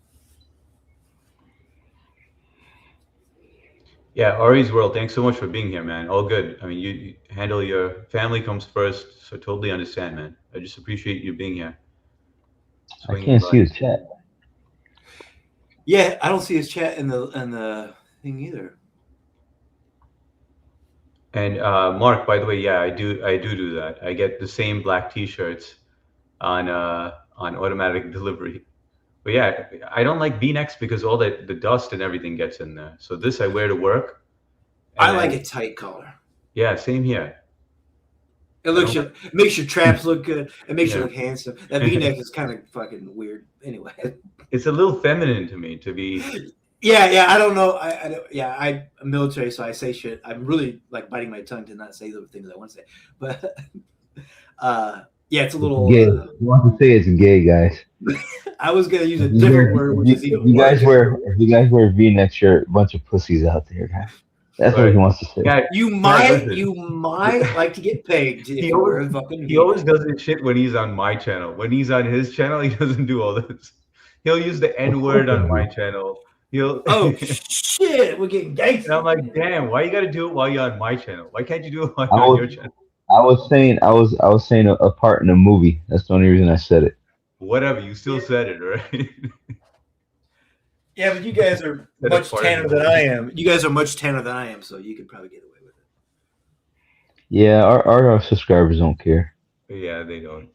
Yeah, Ari's World, thanks so much for being here, man. All good. I mean, you handle your family comes first, so totally understand, man. I just appreciate you being here. I Swinging can't by. see the chat. Yeah, I don't see his chat in the thing either. And Mark, by the way, yeah, I do that. I get the same black T-shirts on automatic delivery. But yeah, I don't like V-necks because all the dust and everything gets in there. So this I wear to work. I like a tight collar. Yeah, same here. It makes your traps look good. It makes you Yeah. look handsome. That V-neck is kind of fucking weird. Anyway. It's a little feminine to me to be. Yeah. I don't know. I'm military, so I say shit. I'm really like biting my tongue to not say the things I want to say. But yeah, it's a little. Gay. You want to say it's gay, guys. I was gonna use a different word, which is even worse. If you guys wear V-necks, you're a bunch of pussies out there, guys. That's what Right. he wants to say. Yeah, You might like to get paid. He always does this shit when he's on my channel. When he's on his channel, he doesn't do all this. He'll use the N-word on my channel. He'll. Oh shit, we're getting gangster. And I'm like, damn, why you gotta do it while you're on my channel? Why can't you do it while I you're on was- your channel? I was saying a part in a movie. That's the only reason I said it. Whatever, you still said it, right? Yeah, but you guys are That much is part tanner of it. than I am. You guys are much tanner than I am, so you could probably get away with it. Yeah, our subscribers don't care. Yeah, they don't.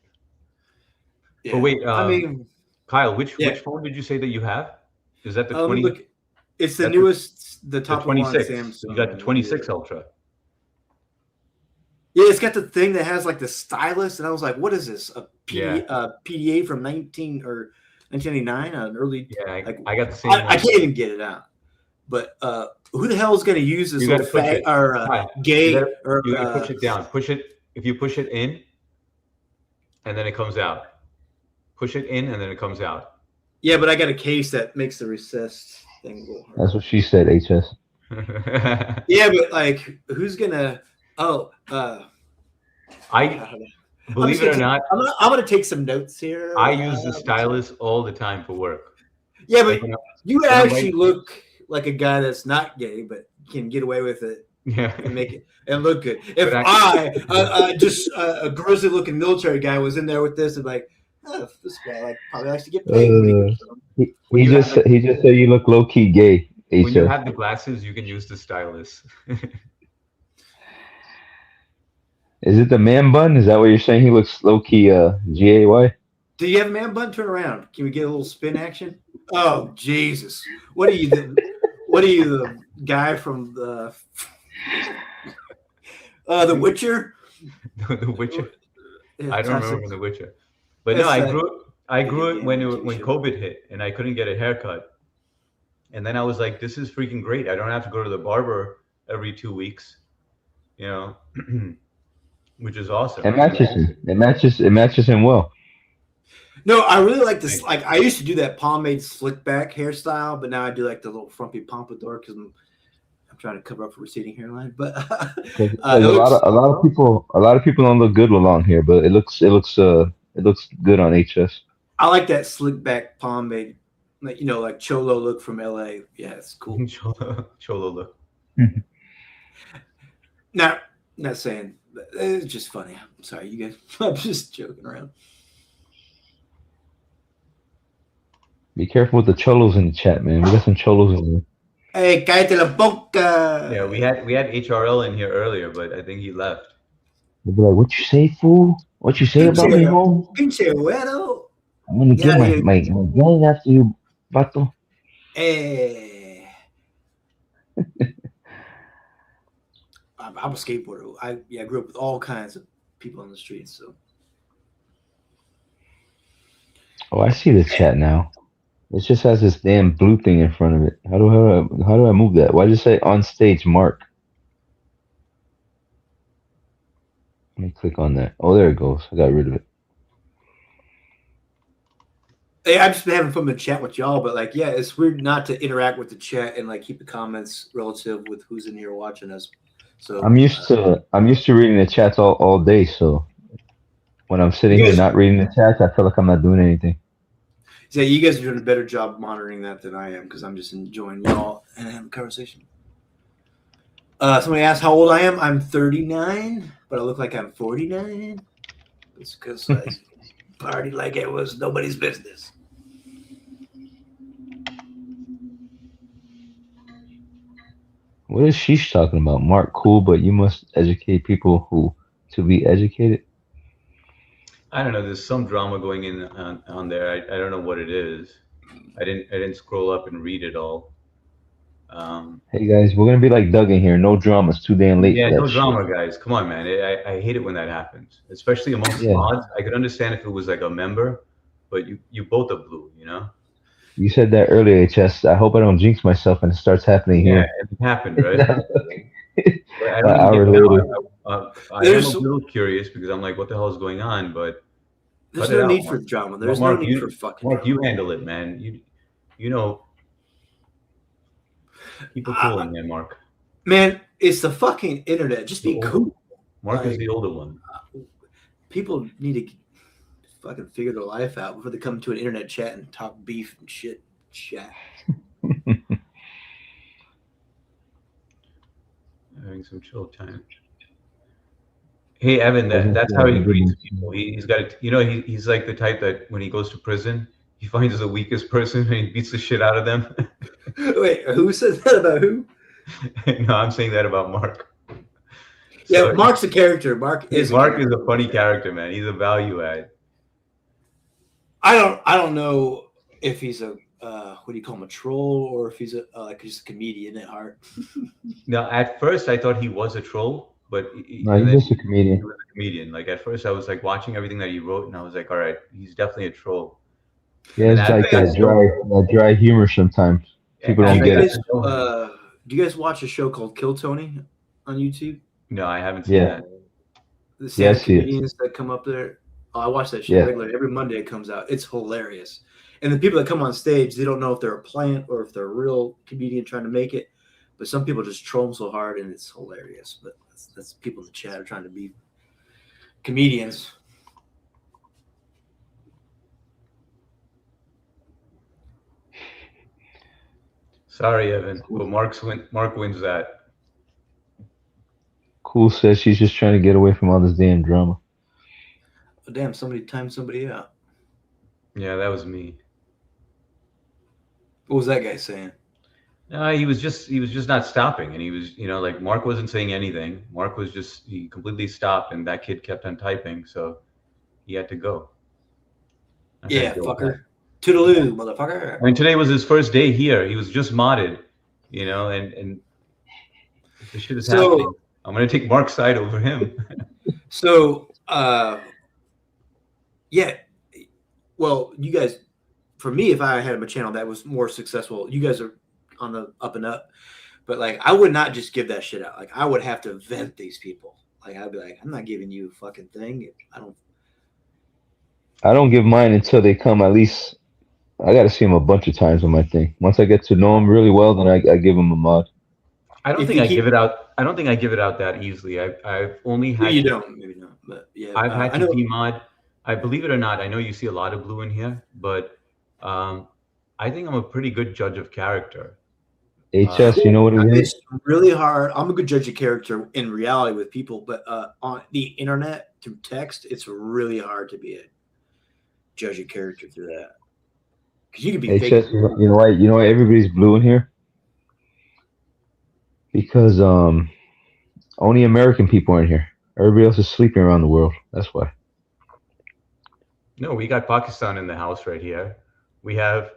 Yeah. But wait, I mean, Kyle, which Yeah. phone did you say that you have? Is that the look, 20? it's the that's newest, the The top of the line 26. Samsung. You got the 26 Ultra. Yeah, it's got the thing that has like the stylus, and I was like, "What is this? A PDA from 1999? An early? Yeah, like, I got the same I one. can't even get it out." But who the hell is going to use this You gotta little push fat it. or Right. gay You gotta- or You gotta push it down. Push it. If you push it in, and then it comes out. Push it in, and then it comes out. Yeah, but I got a case that makes the recessed thing go hard. That's what she said, HS. Yeah, but like, who's gonna? Oh, I believe it or not, I'm gonna take some notes here. I use the stylus all the time for work. Yeah, but Like, you when I'm actually waiting- look like a guy that's not gay, but can get away with it Yeah. and make it and look good. If But just a grizzly-looking military guy was in there with this, and like, oh, this guy probably likes to get paid. When he Uh, gets them. he, When he you just have he just said you look low key gay. when you HF. have the glasses, you can use the stylus. Is it the man bun? Is that what you're saying? He looks low key GAY. Do you have a man bun? Turn around. Can we get a little spin action? Oh Jesus! What are you? What are you, the guy from the Witcher? The Witcher. Yeah, I don't Toxic- remember The Witcher, but It's no, that I grew video it when game when show. COVID hit and I couldn't get a haircut, and then I was like, this is freaking great. I don't have to go to the barber every 2 weeks, you know, which is awesome. It matches him. It matches him well. No, I really like this. Like I used to do that pomade slick back hairstyle, but now I do like the little frumpy pompadour because I'm trying to cover up for receding hairline. But 'Cause a lot of people don't look good with long hair, but it looks good on HS. I like that slick back pomade, like like Cholo look from LA. Yeah, it's cool. Cholo look. Now, not saying it's just funny. I'm sorry, you guys. I'm just joking around. Be careful with the cholos in the chat, man. We got some cholos in there. Hey, cállate la boca. Yeah, we had HRL in here earlier, but I think he left. They'll be like, "What you say, fool? What you say about me, home? Pinche güero. I'm gonna get my gang after you, vato." Hey. I'm a skateboarder. I grew up with all kinds of people on the streets. So Oh, I see the chat now. It just has this damn blue thing in front of it. How do I move that? Why does it say on stage Mark? Let me click on that. Oh, there it goes. I got rid of it. hey, I've just been having fun with chat with y'all, but like, yeah, it's weird not to interact with the chat and like keep the comments relative with who's in here watching us. So I'm used to reading the chats all day, so when I'm sitting here not reading the chats, I feel like I'm not doing anything. So you guys are doing a better job monitoring that than I am because I'm just enjoying y'all and having a conversation. Somebody asked how old I am. I'm 39, but I look like I'm 49. It's because I party like it was nobody's business. What is Sheesh talking about? Mark, cool, but you must educate people who to be educated. I don't know. There's some drama going in on there. I don't know what it is. I didn't scroll up and read it all. Hey guys, we're gonna be like Doug in here. No drama. It's too damn late. Yeah, for that no shit. drama, guys. Come on, man. I hate it when that happens, especially amongst mods. I could understand if it was like a member, but you both are blue, you know. You said that earlier, HS. I hope I don't jinx myself and it starts happening Yeah, here. it happened, right? But I An don't hour even get later. I am a little curious because I'm like, what the hell is going on? But There's cut it no out, need Mark. for drama. There's Mark, no need for fucking Mark, drama. you handle it, man. You know, keep it cool, man, Mark. Man, it's the fucking internet. Just be cool. Mark is Like, the older one. people need to fucking figure their life out before they come to an internet chat and talk beef and shit. Chat. Having some chill time. Hey, Evan, that's how he greets people. He's got it. You know, he's like the type that when he goes to prison, he finds the weakest person and he beats the shit out of them. Wait, who says that about who? No, I'm saying that about Mark. Yeah, So, Mark's a character. Mark is a funny character, man. He's a value add. I don't know if he's a what do you call him, a troll, or if he's a like just a comedian at heart. Now, at first, I thought he was a troll, but No, he's just a comedian. he was a comedian. Like at first, I was like watching everything that he wrote, and I was like, all right, he's definitely a troll. Yeah, it's like that dry humor sometimes. People don't get it. Do you guys watch a show called Kill Tony on YouTube? No, I haven't seen Yeah. that. The stand Yes, yes. comedians that come up there. Oh, I watch that shit Yeah. regularly. Every Monday it comes out. It's hilarious. And the people that come on stage, they don't know if they're a plant or if they're a real comedian trying to make it. But some people just troll them so hard, and it's hilarious. But that's people in the chat are trying to be comedians. Sorry, Evan, but Mark wins that. Cool says she's just trying to get away from all this damn drama. Oh, damn, somebody timed somebody out. Yeah, that was me. What was that guy saying? He was just not stopping, and he was, like Mark wasn't saying anything. Mark was he completely stopped, and that kid kept on typing, so he had to go. I had to Yeah, deal with that. fucker. Toodaloo, motherfucker. I mean, today was his first day here. He was just modded, and if this shit is happening, So, I'm gonna take Mark's side over him. so, yeah. Well, you guys, for me, if I had a channel that was more successful, you guys are on the up and up. But like, I would not just give that shit out. Like, I would have to vet these people. Like, I'd be like, I'm not giving you a fucking thing. I don't give mine until they come. At least I got to see them a bunch of times on my thing. Once I get to know them really well, then I give them a mod. I don't If think you I keep- give it out. I don't think I give it out that easily. I've only had You to, don't, maybe not. But yeah, I've had I to know. demod. I believe it or not, I know you see a lot of blue in here, but I think I'm a pretty good judge of character. HS, you know what it is? It's really hard. I'm a good judge of character in reality with people, but on the internet through text, it's really hard to be a judge of character through that. Because you can be fake. HS, you know why? You know why everybody's blue in here? Because only American people are in here. Everybody else is sleeping around the world. That's why. No, we got Pakistan in the house right here. We have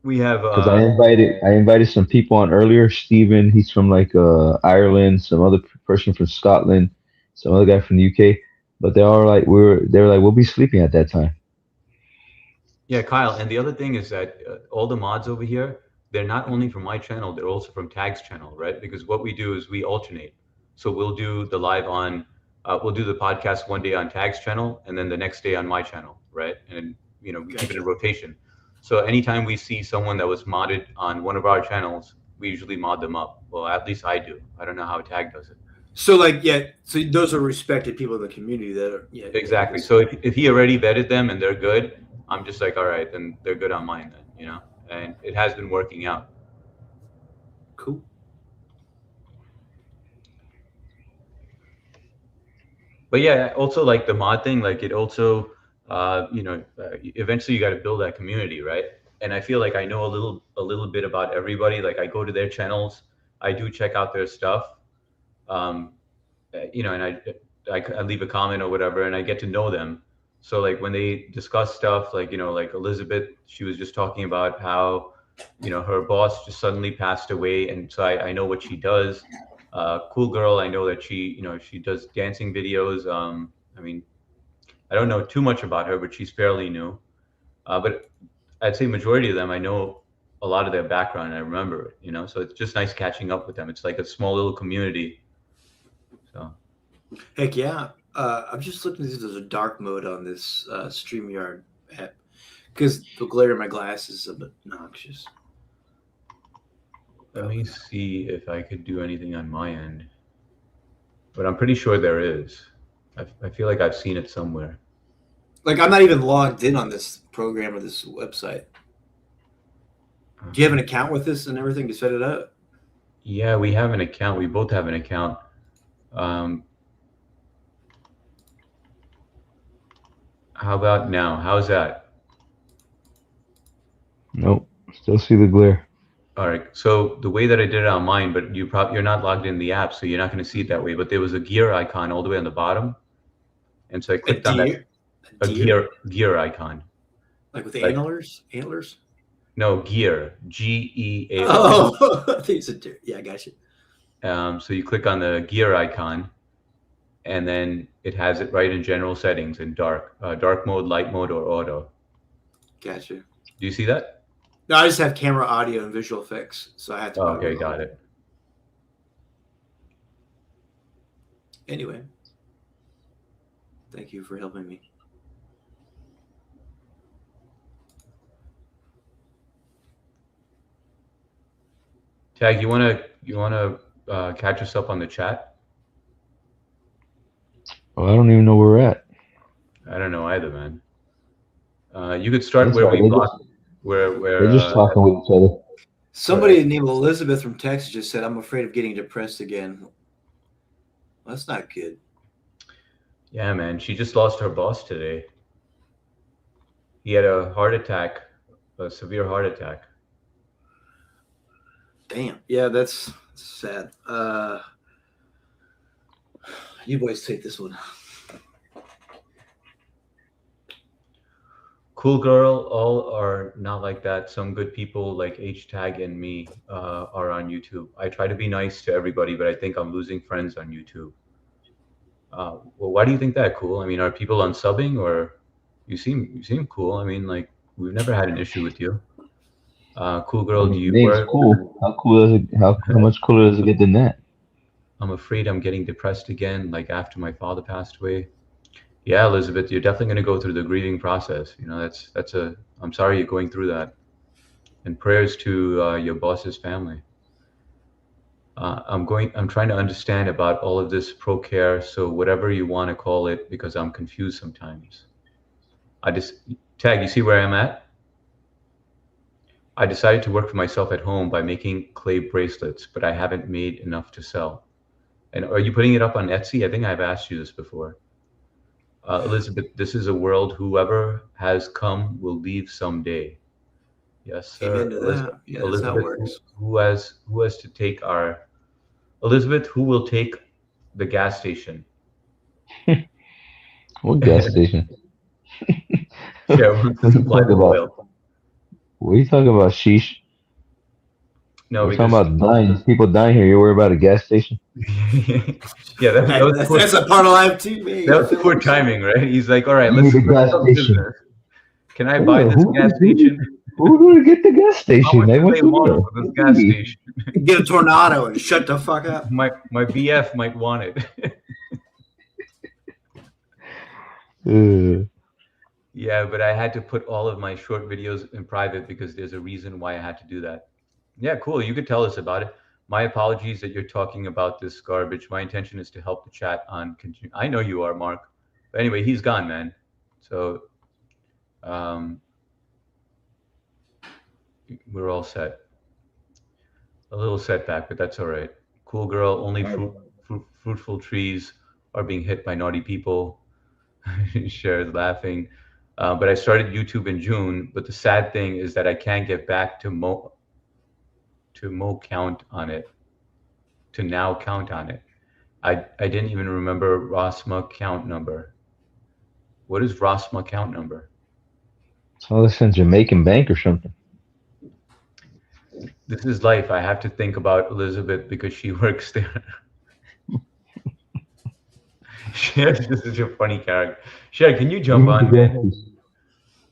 Because I invited some people on earlier. Steven, he's from like Ireland. Some other person from Scotland. Some other guy from the UK. But they were like, we'll be sleeping at that time. Yeah, Kyle. And the other thing is that all the mods over here, they're not only from my channel, they're also from Tag's channel, right? Because what we do is we alternate. So we'll do the we'll do the podcast one day on Tag's channel, and then the next day on my channel, right? And we keep it in rotation. So anytime we see someone that was modded on one of our channels, we usually mod them up. Well, at least I do. I don't know how Tag does it. So like, yeah, so those are respected people in the community that are, yeah. Exactly. So if he already vetted them and they're good, I'm just like, all right, then they're good on mine then, and it has been working out. Cool. But yeah, also like the mod thing, like it also, eventually you got to build that community, right? And I feel like I know a little bit about everybody. Like I go to their channels, I do check out their stuff, and I leave a comment or whatever, and I get to know them. So like when they discuss stuff, like like Elizabeth, she was just talking about how her boss just suddenly passed away, and so I know what she does. Cool girl, I know that she does dancing videos. I mean, I don't know too much about her, but she's fairly new. But I'd say majority of them I know a lot of their background, and I remember it. So it's just nice catching up with them. It's like a small little community. So Heck yeah. I'm just looking to see if there's a dark mode on this StreamYard app because the glare in my glasses is a bit noxious. let me see if I could do anything on my end. But I'm pretty sure there is. I feel like I've seen it somewhere. Like I'm not even logged in on this program or this website. Do you have an account with this and everything to set it up? Yeah, we have an account. We both have an account. How about now? How's that? Nope. Still see the glare. All right. So the way that I did it on mine, but you're not logged in the app, so you're not going to see it that way. But there was a gear icon all the way on the bottom, and so I clicked on that. A gear icon. Like with the antlers? Antlers? No, gear. GEAR. Oh, I think it's a deer. Yeah, I got you. So you click on the gear icon, and then it has it right in general settings in dark mode, light mode, or auto. Gotcha. Do you see that? No, I just have camera, audio, and visual effects, so I had to. Oh, okay, got it. Anyway, thank you for helping me. Tag, you wanna catch us up on the chat? Oh, I don't even know where we're at. I don't know either, man. You could start That's where right, we blocked. Where They're just talking with each other. Somebody named Elizabeth from Texas just said, "I'm afraid of getting depressed again." Well, that's not good. Yeah, man. She just lost her boss today. He had a heart attack, a severe heart attack. Damn. Yeah, that's sad. You boys take this one. Cool Girl, all are not like that. Some good people like H-Tag and me are on YouTube. I try to be nice to everybody, but I think I'm losing friends on YouTube. Well, why do you think that, Cool? I mean, are people unsubbing, or you seem cool? I mean, like, we've never had an issue with you. Cool Girl, do you Name's work? cool. How cool is it? How much cooler does it get than that? I'm afraid I'm getting depressed again, like after my father passed away. Yeah, Elizabeth, you're definitely going to go through the grieving process. You know, I'm sorry you're going through that. And prayers to your boss's family. I'm trying to understand about all of this pro care. So whatever you want to call it, because I'm confused sometimes. Tag, you see where I'm at? I decided to work for myself at home by making clay bracelets, but I haven't made enough to sell. And are you putting it up on Etsy? I think I've asked you this before. Elizabeth, this is a world whoever has come will leave someday. Yes, sir. Amen to that. Yeah, that's how it works. Who has to take our Elizabeth? Who will take the gas station? What gas station? Yeah, supply the oil. What are you talking about, sheesh? No, we're talking about dying. People dying here. You're worried about a gas station? Yeah, that's a part of life too, man. That was poor timing, right? He's like, all right, let's gas station. Can I buy this gas station? Who's going to get the gas station? They want for this gas station. Get a tornado and shut the fuck up. My BF might want it. Yeah, but I had to put all of my short videos in private because there's a reason why I had to do that. Yeah, cool. You could tell us about it. My apologies that you're talking about this garbage. My intention is to help the chat on continue. I know you are, Mark. But anyway, he's gone, man. So we're all set. A little setback, but that's all right. Cool Girl, only fruitful trees are being hit by naughty people. Shared laughing. But I started YouTube in June, but the sad thing is that I can't get back to count on it, to now count on it. I didn't even remember Rosma count number. What is Rosma count number? Oh, this is Jamaican bank or something. This is life. I have to think about Elizabeth because she works there. This is such a funny character. Sher, can you jump on, man?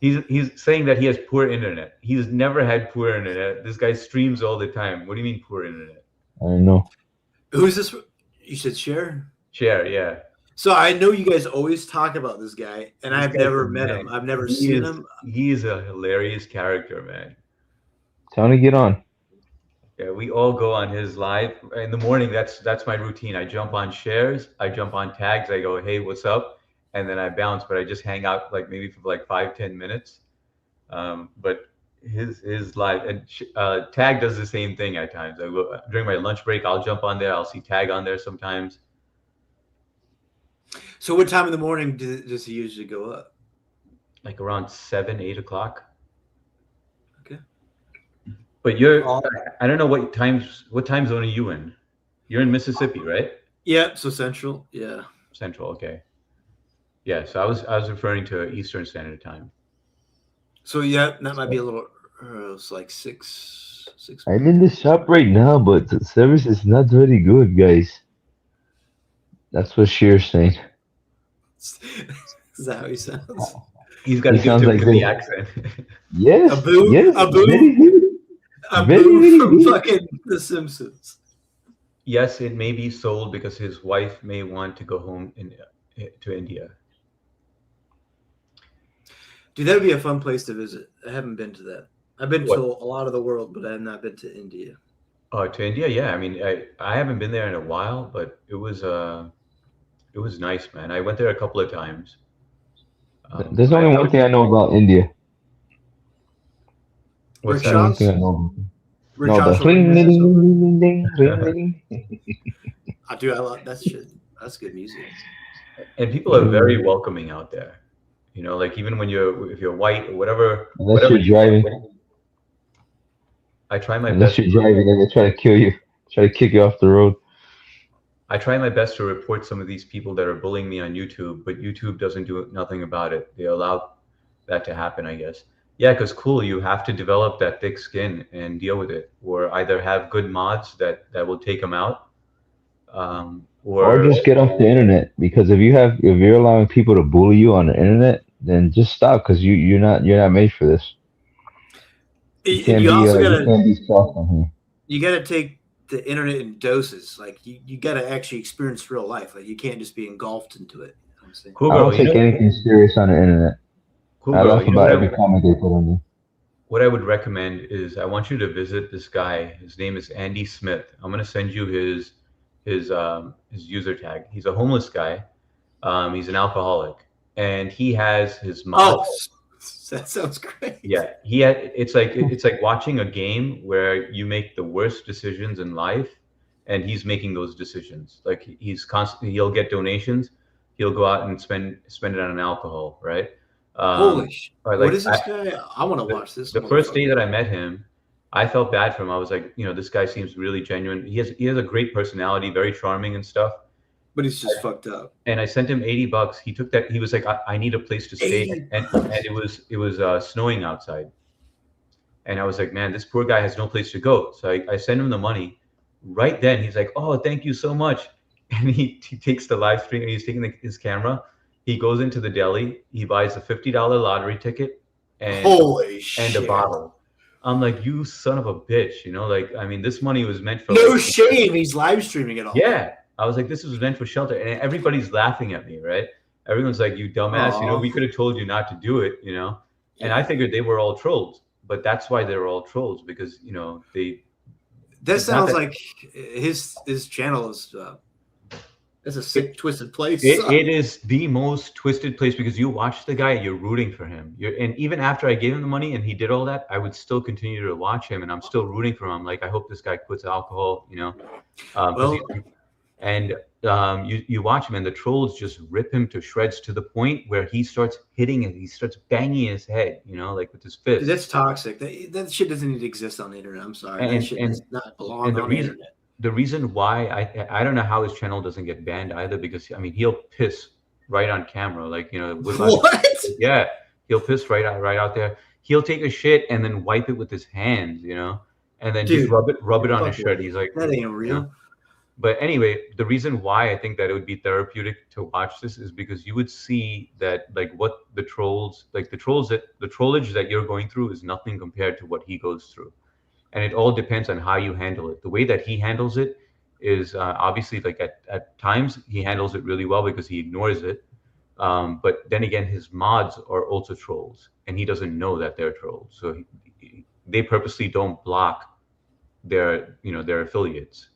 He's saying that he has poor internet. He's never had poor internet. This guy streams all the time. What do you mean poor internet? I don't know. Who's this? You said Cher? Cher, yeah. So I know you guys always talk about this guy, and I've never met him. I've never seen him. He's a hilarious character, man. Tell him to get on. Yeah, we all go on his live in the morning. That's my routine. I jump on shares, I jump on tags, I go, hey, what's up? And then I bounce, but I just hang out like maybe for like 5-10 minutes. But his live and Tag does the same thing at times. I go during my lunch break, I'll jump on there. I'll see Tag on there sometimes. So what time in the morning does he usually go up? Like around 7-8 o'clock. Okay. But I don't know what time zone are you in? You're in Mississippi, right? Yeah, so Central. Yeah. Central, okay. Yeah, so I was referring to Eastern Standard Time. So yeah, that might be a little. It's like six. I'm in the shop right now, but the service is not very good, guys. That's what Cher's saying. Is that how he sounds? He's got to give to the accent. Yes. Abu, yes. Abu from fucking The Simpsons. Yes, it may be sold because his wife may want to go home to India. Dude, that would be a fun place to visit. I haven't been to that. I've been to a lot of the world, but I have not been to India. Oh, to India? Yeah. I mean, I haven't been there in a while, but it was nice, man. I went there a couple of times. There's only one thing I know about India. What's that? One thing I know. Dude, I love that shit. That's good music. And people are very welcoming out there. You know, like even when if you're white or whatever, Unless whatever you're driving. I try my Unless best. you're driving, then they try to kill you, try to kick you off the road. I try my best to report some of these people that are bullying me on YouTube, but YouTube doesn't do nothing about it. They allow that to happen, I guess. Yeah, because cool, you have to develop that thick skin and deal with it, or either have good mods that will take them out, Or or just get off the internet, because if you're allowing people to bully you on the internet, then just stop, because you're not made for this. You can't You be also you gotta can't be soft on here. you gotta take the internet in doses. Like you gotta actually experience real life. Like you can't just be engulfed into it. You know what I'm saying? cool, I bro. don't take anything serious on the internet. Cool, I bro. laugh about every comment they put on me. What I would recommend is I want you to visit this guy. His name is Andy Smith. I'm gonna send you his user tag. He's a homeless guy. He's an alcoholic, and he has his mod. Oh, that sounds great. Yeah, he had. It's like watching a game where you make the worst decisions in life, and he's making those decisions. Like he's constantly, he'll get donations, he'll go out and spend it on alcohol, right? Holy sh! Or What like is this guy? I want to watch this. the first day that I met him, I felt bad for him. I was like, this guy seems really genuine. He has a great personality, very charming and stuff. But he's just fucked up. And I sent him $80. He took that. He was like, I need a place to stay, and it was snowing outside. And I was like, man, this poor guy has no place to go. So I sent him the money. Right then, he's like, oh, thank you so much. And he takes the live stream. And he's taking his camera. He goes into the deli. He buys a $50 lottery ticket and Holy shit! a bottle. I'm like, you son of a bitch. Like, I mean, this money was meant for No shame. He's live streaming it all. Yeah. I was like, this was meant for shelter. And everybody's laughing at me, right? Everyone's like, you dumbass, Aw. we could have told you not to do it, And I figured they were all trolls. But that's why they were all trolls, because, they. That it's not sounds that- like his channel is. It's a sick, twisted place. It is the most twisted place, because you watch the guy, you're rooting for him. And even after I gave him the money and he did all that, I would still continue to watch him, and I'm still rooting for him. I'm like, I hope this guy quits alcohol, 'cause Well- and you watch him, and the trolls just rip him to shreds, to the point where he starts hitting it. He starts banging his head, like with his fist. Dude, that's toxic. That shit doesn't need to exist on the internet. I'm sorry. And- that shit and- does not belong and the on the reason- internet. The reason why I don't know how his channel doesn't get banned either, because I mean, he'll piss right on camera, like with What? yeah, he'll piss right out there. He'll take a shit and then wipe it with his hands, and then Dude, just rub it on his fuck shirt. He's like, That ain't real. But anyway, the reason why I think that it would be therapeutic to watch this is because you would see that, like, what the trollage that you're going through is nothing compared to what he goes through. And it all depends on how you handle it. The way that he handles it is obviously, like, at times he handles it really well because he ignores it. But then again, his mods are also trolls, and he doesn't know that they're trolls. So they purposely don't block their affiliates.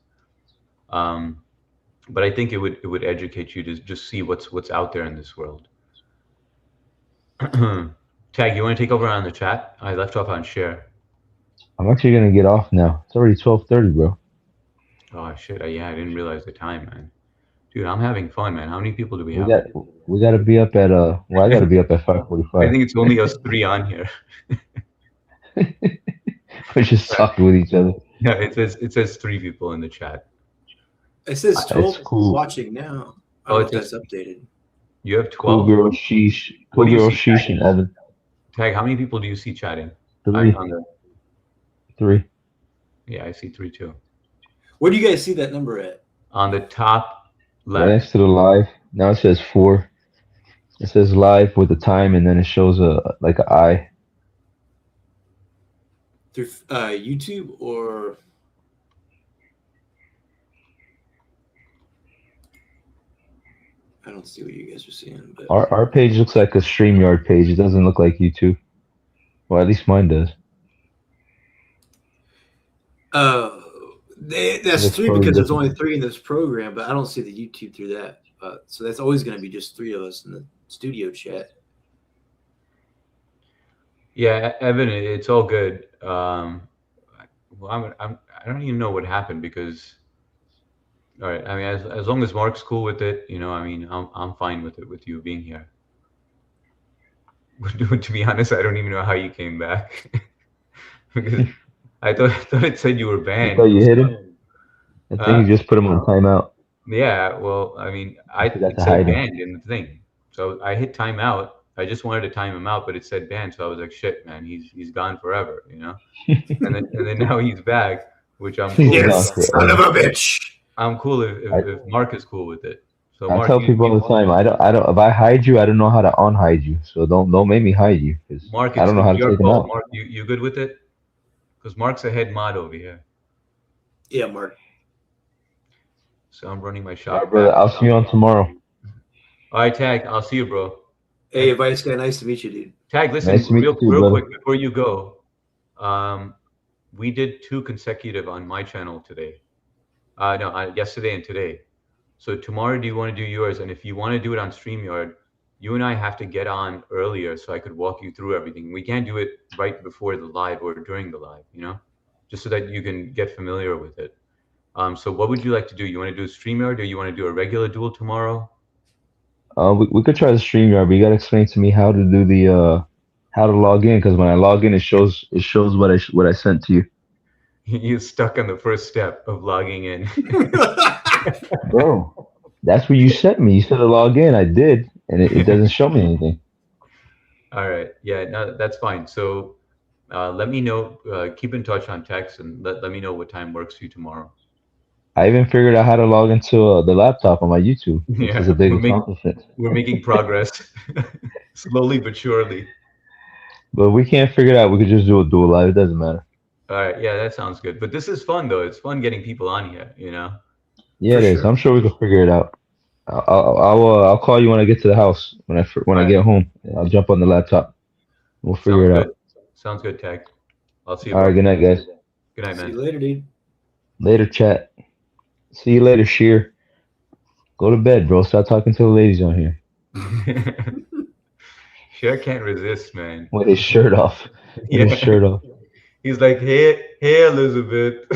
But I think it would educate you to just see what's out there in this world. Tag, you want to take over on the chat? I left off on share. I'm actually gonna get off now. It's already 12:30, bro. Oh shit! I didn't realize the time, man. Dude, I'm having fun, man. How many people do we have? We got to be up at I got to be up at 5:45. I think it's only us three on here. We're just talking with each other. Yeah, it says 3 people in the chat. It says That's 12 cool. watching now. I Oh, don't know it if that's updated. You have Cool 12. girl, sheesh. What Cool do you girl, see, sheesh, and Evan. Tag, how many people do you see chatting? 3. On the- 3. Yeah, I see 3 too. Where do you guys see that number at? On the top Right left. next to the live. Now it says 4. It says live with the time, and then it shows a like an eye. Through YouTube or I don't see what you guys are seeing, but Our page looks like a StreamYard page. It doesn't look like YouTube. Well, at least mine does. that's That's 3 probably because there's different. only 3 in this program, but I don't see the YouTube through that. So that's always going to be just 3 of us in the studio chat. Yeah, Evan, it's all good. Well, I don't even know what happened because. All right. I mean, as long as Mark's cool with it, I mean, I'm fine with it, with you being here. To be honest, I don't even know how you came back. Because I thought it said you were I banned. thought you hit him. I think you just put him on timeout. Yeah, well, I mean, forgot it to said hide him. banned in the thing, so I hit timeout. I just wanted to time him out, but it said banned, so I was like, shit, man, he's gone forever, you know. And then now he's back, which I'm cool. He's with. gone Yes, son of a bitch. I'm cool if Mark is cool with it. So I Mark, tell people all the time, I don't. If I hide you, I don't know how to unhide you. So don't make me hide you, because Mark, I don't know how to your take them call. out. Mark, you good with it? Because Mark's a head mod over here. Yeah, Mark. So I'm running my All shop. right, brother. I'll see you on tomorrow. All right, Tag. I'll see you, bro. Hey, Vice Guy, nice to meet you, dude. Tag, listen, Nice to meet you too, real brother. quick before you go. We did 2 consecutive on my channel today. No, yesterday and today. So tomorrow, do you want to do yours? And if you want to do it on StreamYard, you and I have to get on earlier so I could walk you through everything. We can't do it right before the live or during the live, you know, just so that you can get familiar with it. So what would you like to do? You want to do StreamYard, or you want to do a regular duel tomorrow? We could try the StreamYard, but you gotta explain to me how to do the how to log in, because when I log in, it shows what I sent to you. You're stuck on the first step of logging in. Bro, that's what you sent me. You said to log in. I did, and it doesn't show me anything. All right. Yeah, no, that's fine. So let me know. Keep in touch on text, and let me know what time works for you tomorrow. I even figured out how to log into the laptop on my YouTube, which Yeah, is a big accomplishment. we're making progress, slowly but surely. But we can't figure it out. We could just do a dual live. It doesn't matter. All right. Yeah, that sounds good. But this is fun, though. It's fun getting people on here, you know? Yeah, For it is. sure. I'm sure we can figure it out. I'll call you when I get to the house. When I Right. get home, I'll jump on the laptop. We'll figure it out. Sounds good, Tag. I'll see you. All right. bro. Good night, guys. Good night, See you man. later, dude. Later, chat. See you later, Sheer. Go to bed, bro. Stop talking to the ladies on here. Cher can't resist, man. With his shirt off. With his shirt off. He's like, hey, Elizabeth,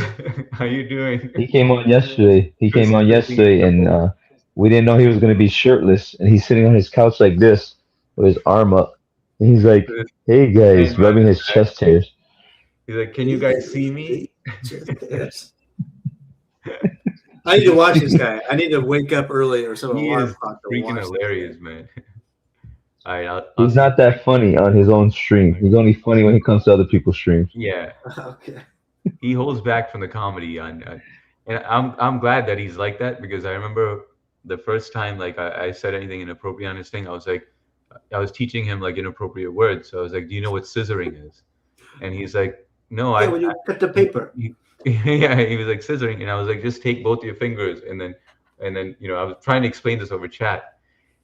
how you doing? He came on yesterday. And we didn't know he was gonna be shirtless. And he's sitting on his couch like this, with his arm up. And he's like, "Hey guys," rubbing his chest hairs. He's like, can you guys see me? Yes. I need to watch this guy. I need to wake up early or some He alarm is clock to freaking watch this hilarious, man. All right, He's not that funny on his own stream. He's only funny when he comes to other people's streams. Yeah, guy. Okay. he holds back from the comedy and I'm glad that he's like that, because I remember the first time like I said anything inappropriate on his thing, I was teaching him like inappropriate words. So I was like, do you know what scissoring is? And he's like, no, Yeah, when you cut the paper. Yeah, he was like scissoring, and I was like, just take both your fingers, and then you know, I was trying to explain this over chat,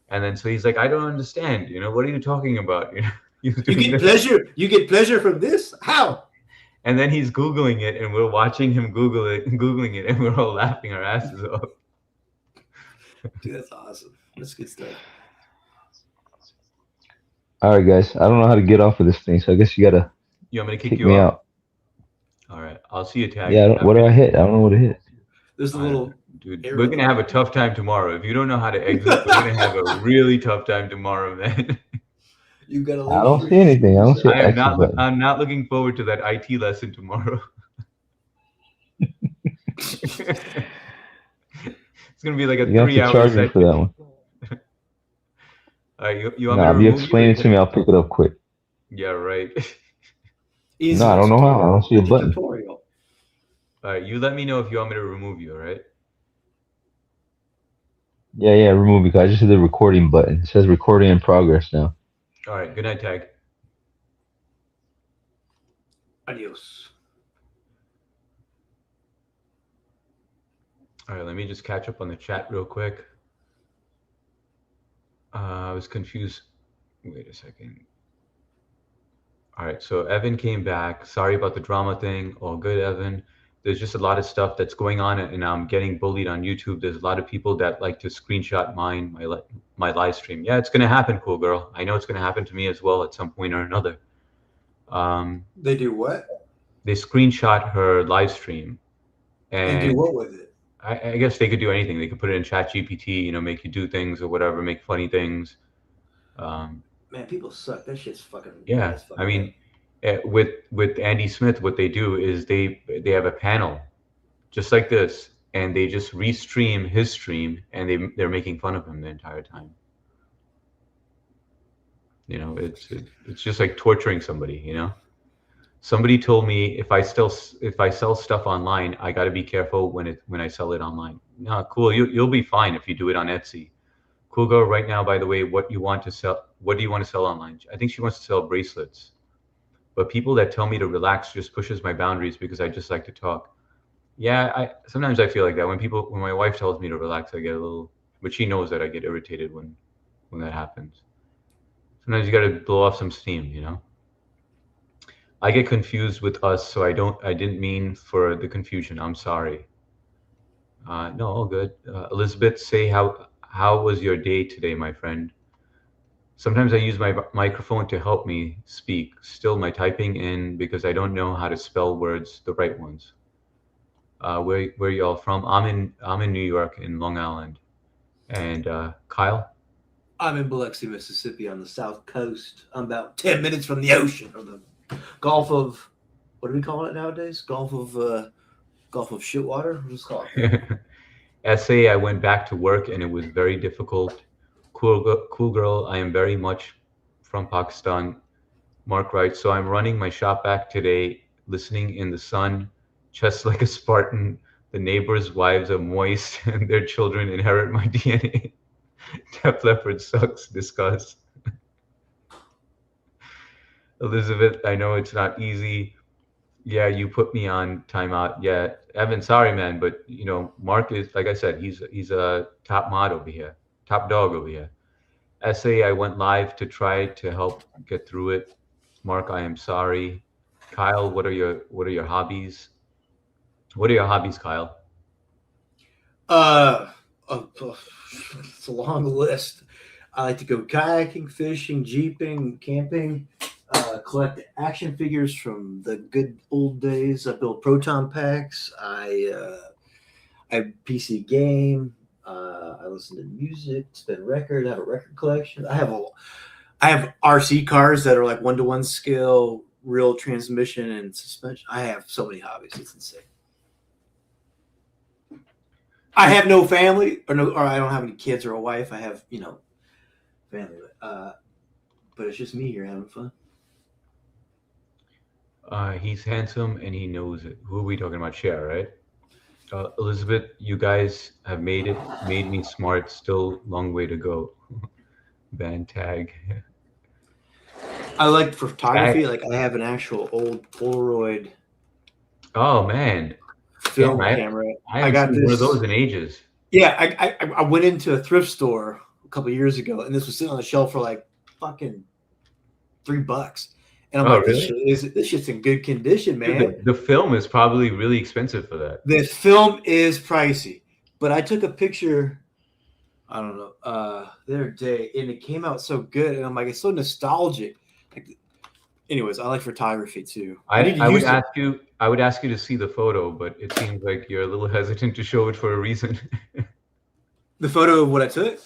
and then so he's like, I don't understand, you know, what are you talking about? You know, You get pleasure. You get pleasure from this? How? And then he's Googling it, and we're watching him Googling it, and we're all laughing our asses off. Dude, that's awesome. That's good stuff. All right, guys. I don't know how to get off of this thing, so I guess you gotta You want me to kick kick you me out? out. All right, I'll see you, Tag. Yeah. What do I hit? I don't know what to hit. There's a little. Dude, arrow we're gonna have a button. tough time tomorrow. If you don't know how to exit, we're gonna have a really tough time tomorrow, man. You gotta. I don't see anything. I don't see an I am exit not. button. I'm not looking forward to that IT lesson tomorrow. It's gonna be like a You have to 3-hour charge me session. for that one. All right, you want Nah, me if to you remove explain it to me, I'll pick it up quick. Yeah, right. Easy. No, I don't know how. I don't see a It's button. tutorial. All right, you let me know if you want me to remove you. All right. Yeah, remove it. 'Cause I just hit the recording button. It says recording in progress now. All right. Good night, Tag. Adios. All right, let me just catch up on the chat real quick. I was confused. Wait a second. All right, so Evan came back. Sorry about the drama thing. All good, Evan. There's just a lot of stuff that's going on, and I'm getting bullied on YouTube. There's a lot of people that like to screenshot my live stream. Yeah, it's gonna happen, cool girl. I know it's gonna happen to me as well at some point or another. They do what? They screenshot her live stream, And do and what with it? I guess they could do anything. They could put it in ChatGPT, you know, make you do things or whatever, make funny things. Man, people suck. That shit's fucking. Yeah, That's fucking I mean, with Andy Smith, what they do is they have a panel just like this, and they just restream his stream, and they're making fun of him the entire time. You know, it's just like torturing somebody. You know, somebody told me if I sell stuff online, I got to be careful when I sell it online. No, cool. You'll be fine if you do it on Etsy. Cool girl, right now, by the way, what do you want to sell online? I think she wants to sell bracelets. But people that tell me to relax just pushes my boundaries because I just like to talk. Yeah, sometimes I feel like that when my wife tells me to relax, I get a little, but she knows that I get irritated when that happens. Sometimes you got to blow off some steam, you know? I get confused with us, so I didn't mean for the confusion. I'm sorry. No, all good. Elizabeth, say how was your day today, my friend? Sometimes I use my microphone to help me speak. Still, my typing in because I don't know how to spell words, the right ones. Where y'all from? I'm in New York, in Long Island. And Kyle? I'm in Biloxi, Mississippi, on the south coast. I'm about 10 minutes from the ocean, or the Gulf of, what do we call it nowadays? Gulf of Shitwater? What is it called? SA, I went back to work and it was very difficult. Cool girl, I am very much from Pakistan. Mark writes, so I'm running my shop back today, listening in the sun, just like a Spartan. The neighbors' wives are moist and their children inherit my DNA. Def Leppard sucks, discuss. Elizabeth, I know it's not easy. Yeah, you put me on timeout. Yeah, Evan, sorry, man, but you know, Mark is, like I said, he's a top mod over here, top dog over here. SA, I went live to try to help get through it. Mark, I am sorry. Kyle, what are your hobbies? What are your hobbies, Kyle? It's a long list. I like to go kayaking, fishing, jeeping, camping. Collect action figures from the good old days. I build proton packs. I PC game. I listen to music, spin record. I have a record collection. I have RC cars that are like 1-to-1 scale, real transmission and suspension. I have so many hobbies. It's insane. I have no family, or I don't have any kids or a wife. I have, family, but it's just me here having fun. He's handsome and he knows it. Who are we talking about? Cher, right? Elizabeth, you guys have made me smart. Still long way to go. Band tag. I like photography. Like I have an actual old Polaroid. Oh man, film camera. I got one of those in ages. Yeah, I went into a thrift store a couple of years ago, and this was sitting on the shelf for like fucking $3. And I'm like, really? This shit's in good condition, man. Dude, the film is probably really expensive for that. The film is pricey, but I took a picture, I don't know, the other day, and it came out so good, and I'm like, it's so nostalgic. Anyways, I like photography too. I would ask you to see the photo, but it seems like you're a little hesitant to show it for a reason. The photo of what I took?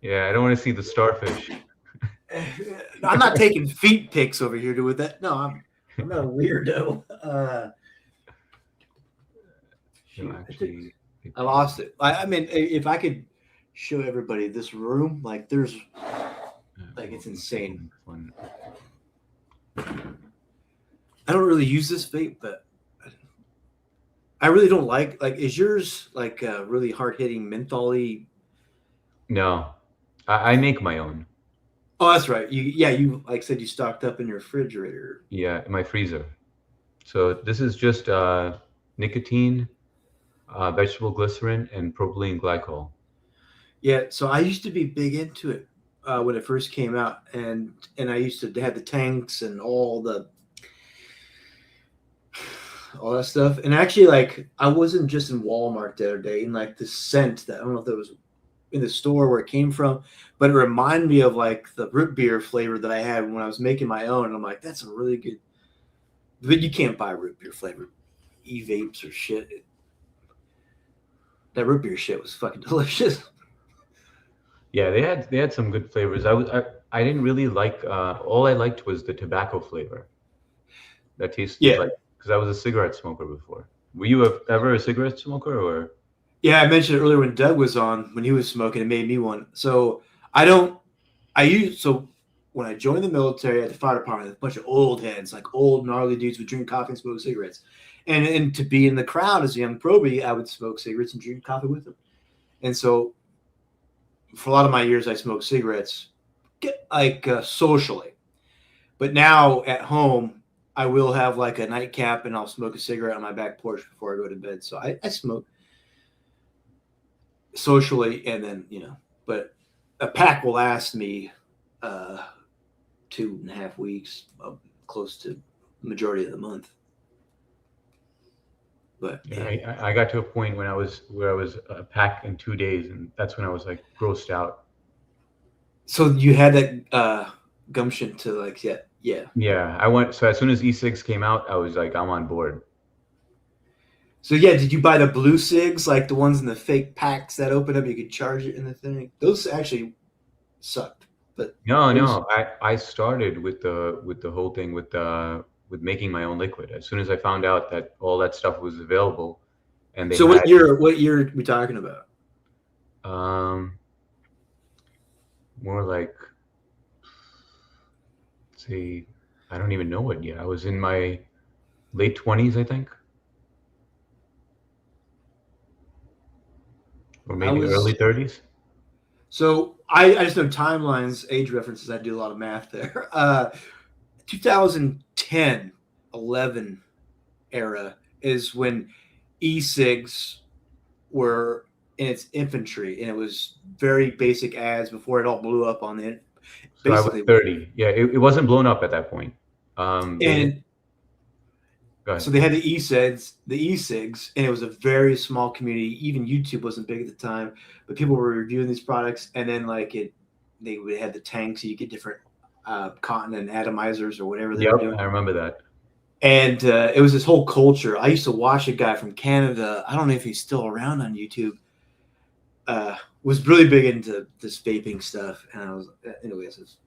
Yeah, I don't want to see the starfish. I'm not taking feet pics over here with that. No, I'm not a weirdo. I lost it. I mean, if I could show everybody this room, like there's, like it's insane. I don't really use this vape, but I really don't like is yours like really hard-hitting mentholy? No, I make my own. Oh, that's right. You like said you stocked up in your refrigerator. Yeah, in my freezer. So this is just nicotine, vegetable glycerin, and propylene glycol. Yeah, so I used to be big into it when it first came out, and I used to have the tanks and all that stuff. And actually, like I wasn't just in Walmart the other day, and like the scent that I don't know if that was in the store where it came from, but it reminded me of like the root beer flavor that I had when I was making my own. And I'm like, that's a really good, but you can't buy root beer flavor e-vapes or shit. That root beer shit was fucking delicious. Yeah, they had some good flavors. I didn't really like. All I liked was the tobacco flavor. That tasted Yeah. like, because I was a cigarette smoker before. Were you ever a cigarette smoker or? Yeah, I mentioned it earlier when Doug was on, when he was smoking, it made me one. So when I joined the military at the fire department, a bunch of old heads, like old gnarly dudes would drink coffee and smoke cigarettes. And to be in the crowd as a young probie, I would smoke cigarettes and drink coffee with them. And so for a lot of my years, I smoked cigarettes, socially. But now at home, I will have like a nightcap and I'll smoke a cigarette on my back porch before I go to bed. So I smoke socially, and then, but a pack will last me 2.5 weeks, close to the majority of the month. But yeah, I got to a point where I was a pack in 2 days, and that's when I was like grossed out. So you had that gumption to like, yeah. I went. So as soon as e-cigs came out, I was like, I'm on board. So yeah, did you buy the blue cigs, like the ones in the fake packs that open up, you could charge it in the thing? Those actually sucked. But No. I started with the whole thing with making my own liquid. As soon as I found out that all that stuff was available, and so what year are we talking about? More like, let's see, I don't even know what year. I was in my late 20s, I think. Or maybe early 30s. So I just know timelines, age references. I do a lot of math there. 2010, 11 era is when e-cigs were in its infancy, and it was very basic ads before it all blew up on the. So I was 30. Yeah, it wasn't blown up at that point. So they had the e-cigs, and it was a very small community. Even YouTube wasn't big at the time, but people were reviewing these products, and then they would have the tanks, so you get different cotton and atomizers or whatever they were doing. I remember that. And it was this whole culture. I used to watch a guy from Canada. I don't know if he's still around on YouTube. Was really big into this vaping stuff, and I was, anyways,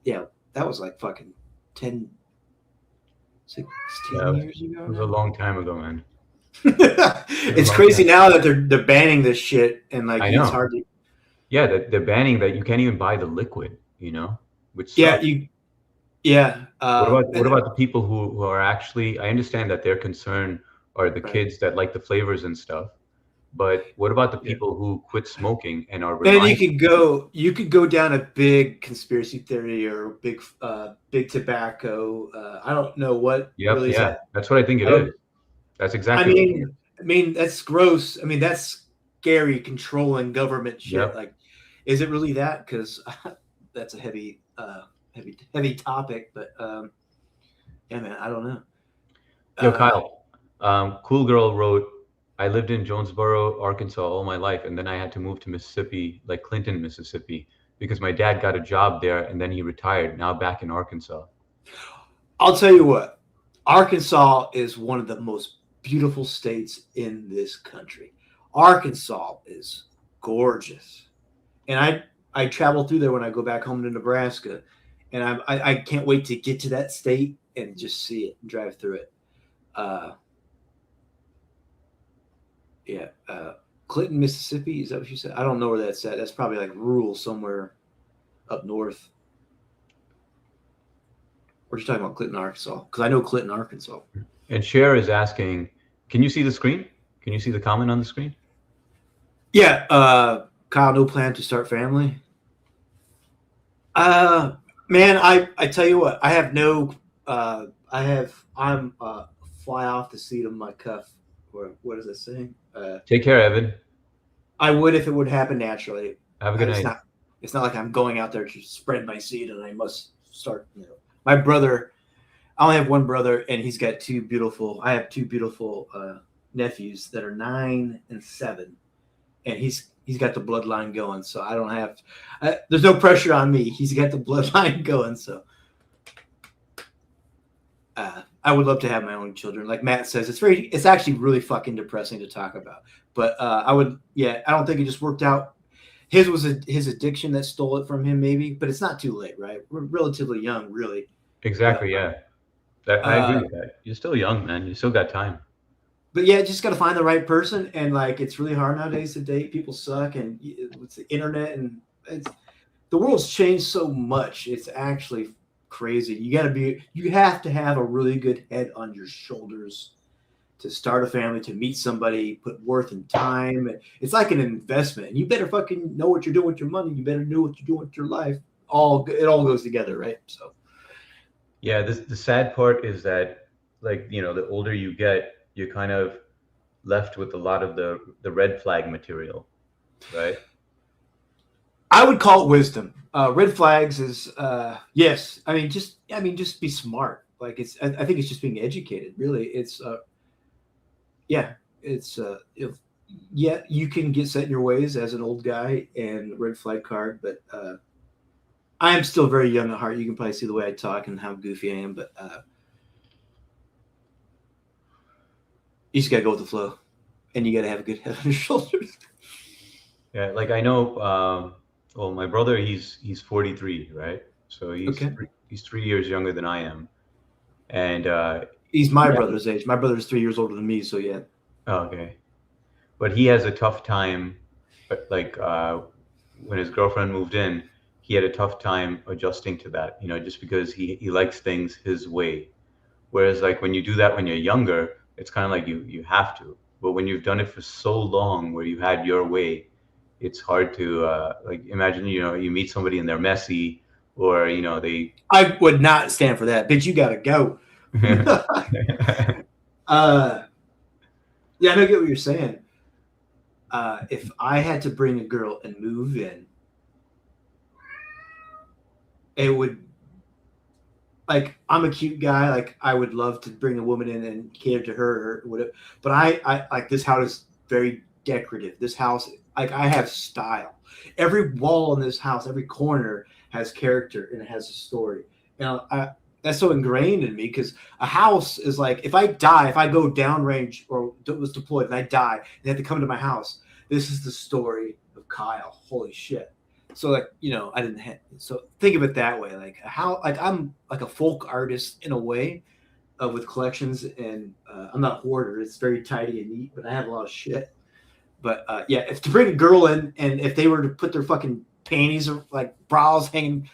that was like fucking 16 years ago. It was a long time ago, man. It's crazy now that they're banning this shit, and like it's hard to. Yeah, they're banning that. You can't even buy the liquid, which sucks. What about the people who are actually? I understand that their concern are the kids that like the flavors and stuff, but what about the people who quit smoking and are? Then you could go down a big conspiracy theory or big tobacco. I don't know what. That's what I think it is. That's exactly. I mean that's gross. I mean that's scary, controlling government shit. Yep. Like, is it really that? Because that's a heavy topic. But yeah, man, I don't know. Yo, Kyle, Cool Girl wrote, I lived in Jonesboro, Arkansas all my life, and then I had to move to Mississippi, like Clinton, Mississippi, because my dad got a job there and then he retired, now back in Arkansas. I'll tell you what, Arkansas is one of the most beautiful states in this country. Arkansas is gorgeous. And I travel through there when I go back home to Nebraska, and I can't wait to get to that state and just see it and drive through it. Clinton, Mississippi, is that what you said? I don't know where that's at. That's probably like rural somewhere up north. Or are you talking about Clinton, Arkansas? Because I know Clinton, Arkansas. And Cher is asking, can you see the screen? Can you see the comment on the screen? Yeah. Kyle, no plan to start family? Man, I tell you what, I have no, I'm fly off the seat of my cuff. Or what is it saying? Take care, Evan. I would if it would happen naturally. Have a good night. It's not like I'm going out there to spread my seed and I must start. My brother, I only have one brother, and he's got I have two beautiful nephews that are 9 and 7, and he's got the bloodline going. So I don't have. There's no pressure on me. He's got the bloodline going. So I would love to have my own children. Like Matt says, it's actually really fucking depressing to talk about. But I don't think it just worked out. his was his addiction that stole it from him, maybe, but it's not too late, right? We're relatively young, really. Exactly. Yeah. I agree with that. You're still young, man. You still got time. But yeah, just got to find the right person, and like it's really hard nowadays to date. People suck, and with the internet, and the world's changed so much. It's actually crazy. You have to have a really good head on your shoulders to start a family, to meet somebody, put worth and time. It's like an investment, and you better fucking know what you're doing with your money. You better know what you're doing with your life. It all goes together, right? So. Yeah, the sad part is that, like, you know, the older you get, you're kind of left with a lot of the red flag material, right? I would call it wisdom. Red flags is yes. I mean, just be smart. Like I think it's just being educated. Really, it's you can get set in your ways as an old guy and red flag card, but I am still very young at heart. You can probably see the way I talk and how goofy I am, but you just gotta go with the flow, and you gotta have a good head on your shoulders. Yeah, like I know. Well, my brother, he's 43, right? So he's 3 years younger than I am, and he's my brother's age. My brother's 3 years older than me, so yeah. Okay, but he has a tough time. Like when his girlfriend moved in, he had a tough time adjusting to that. You know, just because he likes things his way. Whereas like when you do that when you're younger, it's kind of like you have to. But when you've done it for so long, where you had your way, it's hard to like imagine, you know, you meet somebody and they're messy, or you know I would not stand for that, bitch. You gotta go. Yeah, I don't get what you're saying. If I had to bring a girl and move in, it would, like, I'm a cute guy. Like, I would love to bring a woman in and cater to her or whatever. But I like, this house is very decorative. This house, like, I have style. Every wall in this house, every corner has character and it has a story. And that's so ingrained in me, because a house is like, if I die, if I go downrange or was deployed and I die, they have to come to my house. This is the story of Kyle. Holy shit. So like, you know, so think of it that way. Like I'm like a folk artist in a way, with collections, and I'm not a hoarder. It's very tidy and neat, but I have a lot of shit. But yeah, if to bring a girl in, and if they were to put their fucking panties or like bras hanging,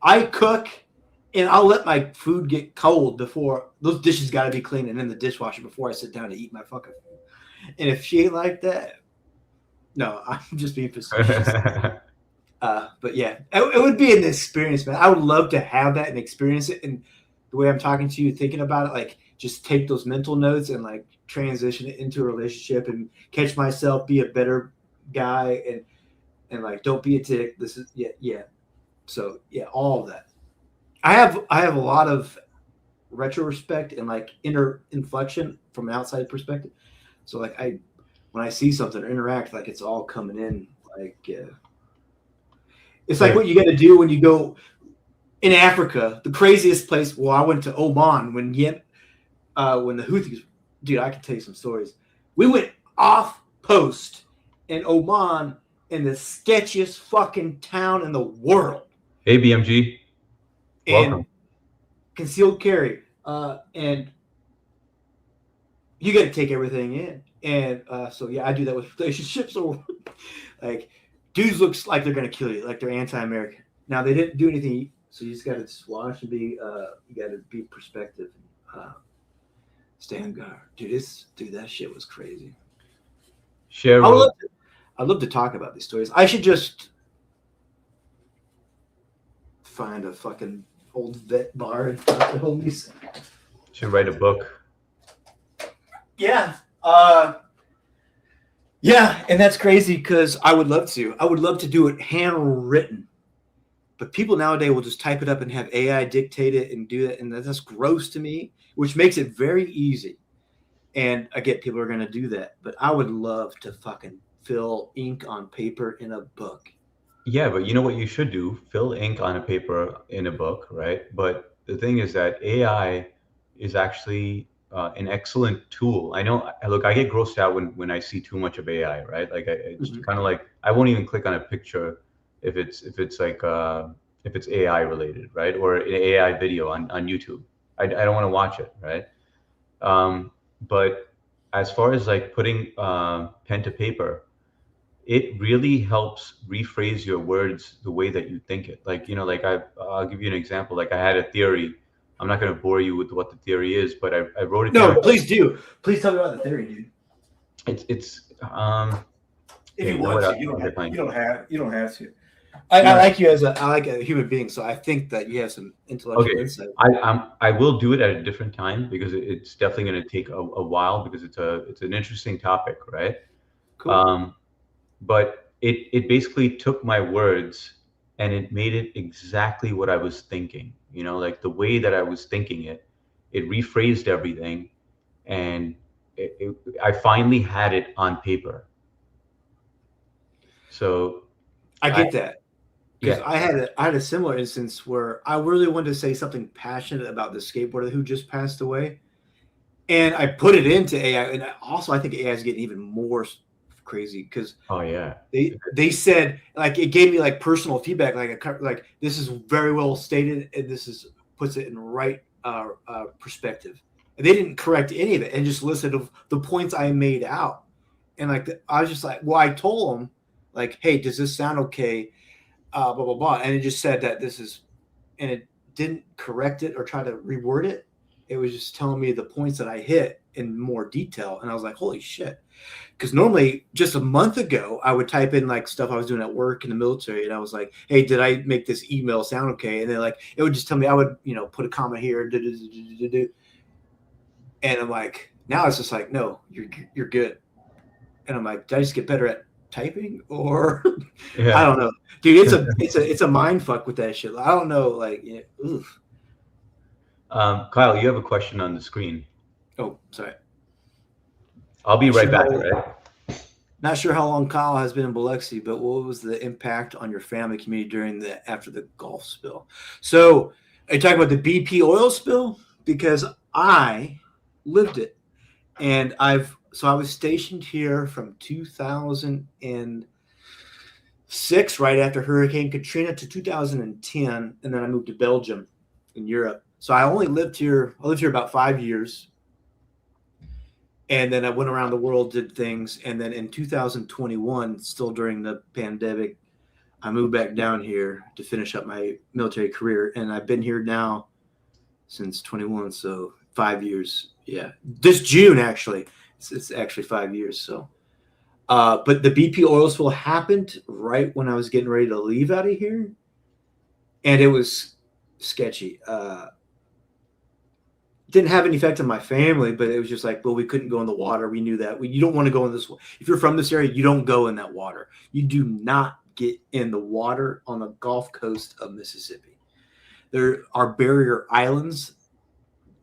I cook, and I'll let my food get cold before those dishes got to be clean and in the dishwasher before I sit down to eat my fucking food. And if she ain't like that, no, I'm just being facetious. But yeah, it would be an experience, man. I would love to have that and experience it. And the way I'm talking to you, thinking about it, like just take those mental notes and like transition it into a relationship and catch myself, be a better guy, and like don't be a dick. This is yeah. So yeah, all of that. I have a lot of retrospect and like inner inflection from an outside perspective. So like when I see something or interact, like it's all coming in. Like it's like what you got to do when you go in Africa. The craziest place. Well, I went to Oman when the Houthis. Dude, I can tell you some stories. We went off post in Oman, in the sketchiest fucking town in the world. Hey, BMG. And welcome. Concealed carry. And you got to take everything in. And so, yeah, I do that with relationships. Or like, dudes looks like they're going to kill you, like they're anti-American. Now, they didn't do anything, so you just got to swash and be, you got to be perspective. Stay on guard. Dude, that shit was crazy. I'd love to talk about these stories. I should just find a fucking old vet bar and talk to homies. Should write a book. Yeah. Yeah, and that's crazy because I would love to. I would love to do it handwritten. But people nowadays will just type it up and have AI dictate it and do it. And that's gross to me, which makes it very easy. And I get people are going to do that. But I would love to fucking fill ink on paper in a book. Yeah, but you know what you should do? Fill ink on a paper in a book, right? But the thing is that AI is actually an excellent tool. I know, look, I get grossed out when I see too much of AI, right? Like it's kind of like I won't even click on a picture if it's like if it's AI related, right? Or an AI video on YouTube. I don't want to watch it, right? But as far as like putting pen to paper, it really helps rephrase your words the way that you think it. Like, you know, like I'll give you an example. Like I had a theory. I'm not going to bore you with what the theory is, but I wrote it down. No, please do. Please tell me about the theory, dude. It's If yeah, you you know want what, to, you don't have to. Yeah. I like you I like a human being, so I think that you have some intellectual insight. I will do it at a different time because it's definitely going to take a while because it's an interesting topic, right? Cool. But it basically took my words and it made it exactly what I was thinking. You know, like the way that I was thinking it rephrased everything, and I finally had it on paper. So I get that. Because yeah. I had a similar instance where I really wanted to say something passionate about the skateboarder who just passed away, and I put it into AI. And also, I think AI is getting even more crazy because Oh yeah. they said like it gave me like personal feedback, like this is very well stated, and this is puts it in right perspective. And they didn't correct any of it and just listed of the points I made out. And like I was just like, well, I told them like, hey, does this sound okay? Blah blah blah, and it just said that this is, and it didn't correct it or try to reword it. It was just telling me the points that I hit in more detail, and I was like, holy shit. Because normally, just a month ago, I would type in like stuff I was doing at work in the military, and I was like, "Hey, did I make this email sound okay?" And then like it would just tell me I would, put a comma here, and I'm like, now it's just like, no, you're good. And I'm like, did I just get better at typing or Yeah. I don't know, dude? It's a mind fuck with that shit. I don't know, like, oof. Kyle, you have a question on the screen. Oh, sorry. I'll be right back. Right. Not sure how long Kyle has been in Biloxi, but what was the impact on your family community after the Gulf spill? So, are you talking about the BP oil spill? Because I lived it, and I was stationed here from 2006, right after Hurricane Katrina, to 2010, and then I moved to Belgium in Europe. So I lived here about 5 years. And then I went around the world, did things. And then in 2021, still during the pandemic, I moved back down here to finish up my military career. And I've been here now since 21. So 5 years. Yeah. This June, actually. It's actually 5 years. So, but the BP oil spill happened right when I was getting ready to leave out of here. And it was sketchy. Didn't have any effect on my family, but it was just like, well, we couldn't go in the water. We knew that. You don't want to go in this. If you're from this area, you don't go in that water. You do not get in the water on the Gulf Coast of Mississippi. There are barrier islands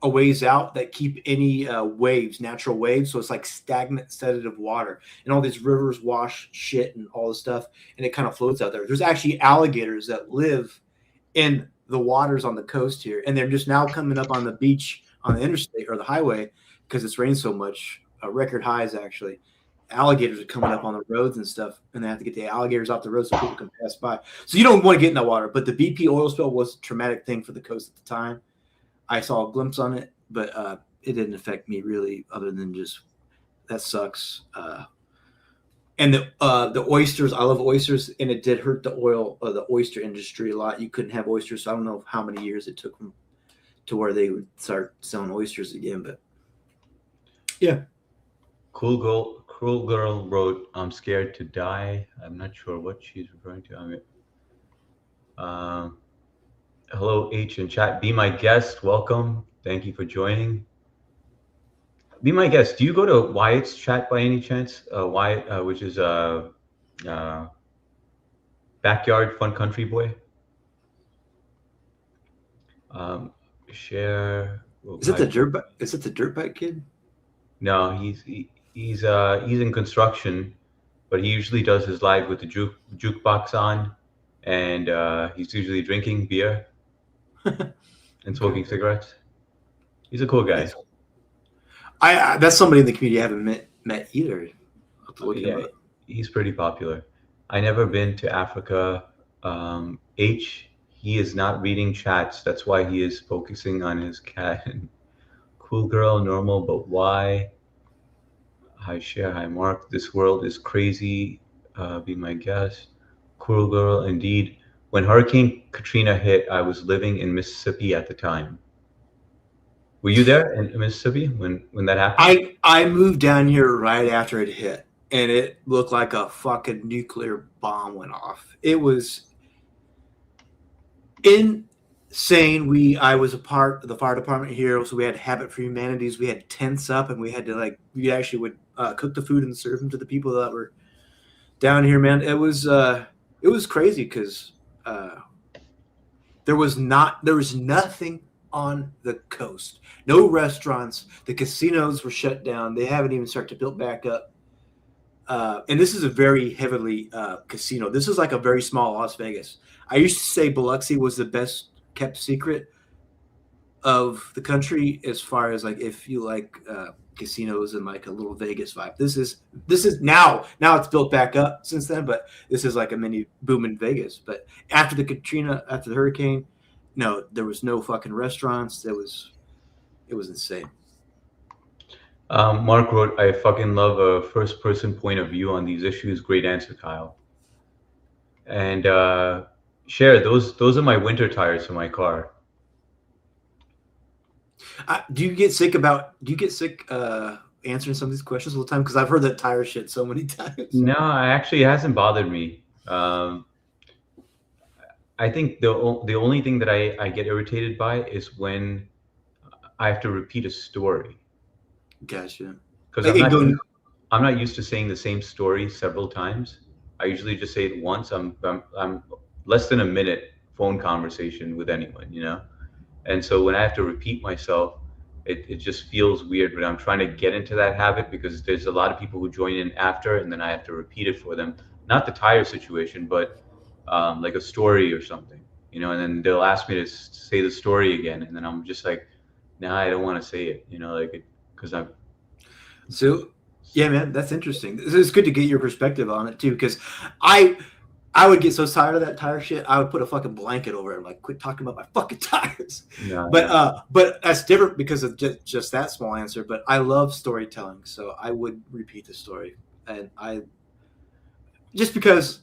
a ways out that keep any waves, natural waves. So it's like stagnant, sedative water. And all these rivers wash shit and all this stuff, and it kind of floats out there. There's actually alligators that live in the waters on the coast here, and they're just now coming up on the beach on the interstate or the highway because it's rained so much. Record highs, actually. Alligators are coming up on the roads and stuff, and they have to get the alligators off the road so people can pass by. So you don't want to get in that water. But the BP oil spill was a traumatic thing for the coast at the time. I saw a glimpse on it, but it didn't affect me really, other than just that sucks. And the oysters, I love oysters, and it did hurt the oyster industry a lot. You couldn't have oysters. So I don't know how many years it took them to where they would start selling oysters again, but yeah. Cool girl wrote, "I'm scared to die." I'm not sure what she's referring to. Hello, H in chat. Be my guest. Welcome. Thank you for joining. Be my guest. Do you go to Wyatt's chat by any chance? Wyatt, which is Backyard Fun Country Boy. Share. Is it the dirt bike kid? No, he's in construction, but he usually does his live with the jukebox on, and he's usually drinking beer and smoking cigarettes. He's a cool guy. That's somebody in the community I haven't met either. I'll have to look him Yeah, up. he's pretty popular. I never been to Africa. He is not reading chats. That's why he is focusing on his cat. Cool girl, normal, but why? Hi, Cher. Hi, Mark. This world is crazy. Be my guest. Cool girl, indeed. When Hurricane Katrina hit, I was living in Mississippi at the time. Were you there in Mississippi when that happened? I moved down here right after it hit, and it looked like a fucking nuclear bomb went off. It was insane. I was a part of the fire department here, so we had Habit for Humanities. We had tents up, and we had to we actually would cook the food and serve them to the people that were down here. Man, it was crazy because there was nothing on the coast. No restaurants. The casinos were shut down. They haven't even started to build back up. And this is a very heavily casino. This is like a very small Las Vegas. I used to say Biloxi was the best kept secret of the country as far as if you like casinos and like a little Vegas vibe. This is now it's built back up since then, but this is like a mini boom in Vegas. But after the hurricane, no, there was no fucking restaurants. It was insane. Mark wrote, I fucking love a first person point of view on these issues. Great answer, Kyle. And Cher, those are my winter tires for my car. Do you get sick answering some of these questions all the time? Because I've heard that tire shit so many times. No, it hasn't bothered me. I think the only thing that I get irritated by is when I have to repeat a story. Gotcha. Because I'm not used to saying the same story several times. I usually just say it once. I'm less than a minute phone conversation with anyone, And so when I have to repeat myself, it just feels weird. But I'm trying to get into that habit because there's a lot of people who join in after, and then I have to repeat it for them. Not the tire situation, but like a story or something, and then they'll ask me to say the story again, and then I'm just like, nah, I don't want to say it, because I'm. So, yeah, man, that's interesting. It's good to get your perspective on it too, because I would get so tired of that tire shit. I would put a fucking blanket over it, like, quit talking about my fucking tires. Yeah, but that's different because of just that small answer. But I love storytelling, so I would repeat the story, and just because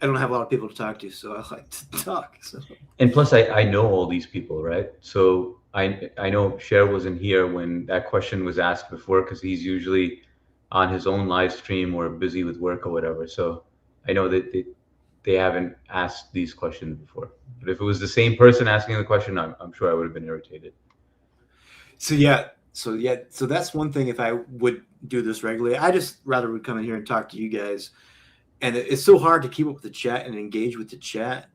I don't have a lot of people to talk to, so I like to talk. So. And plus, I know all these people, right? So I know Cher wasn't here when that question was asked before because he's usually on his own live stream or busy with work or whatever. So I know that they haven't asked these questions before. But if it was the same person asking the question, I'm sure I would have been irritated. So that's one thing. If I would do this regularly, I just rather would come in here and talk to you guys. And it's so hard to keep up with the chat and engage with the chat.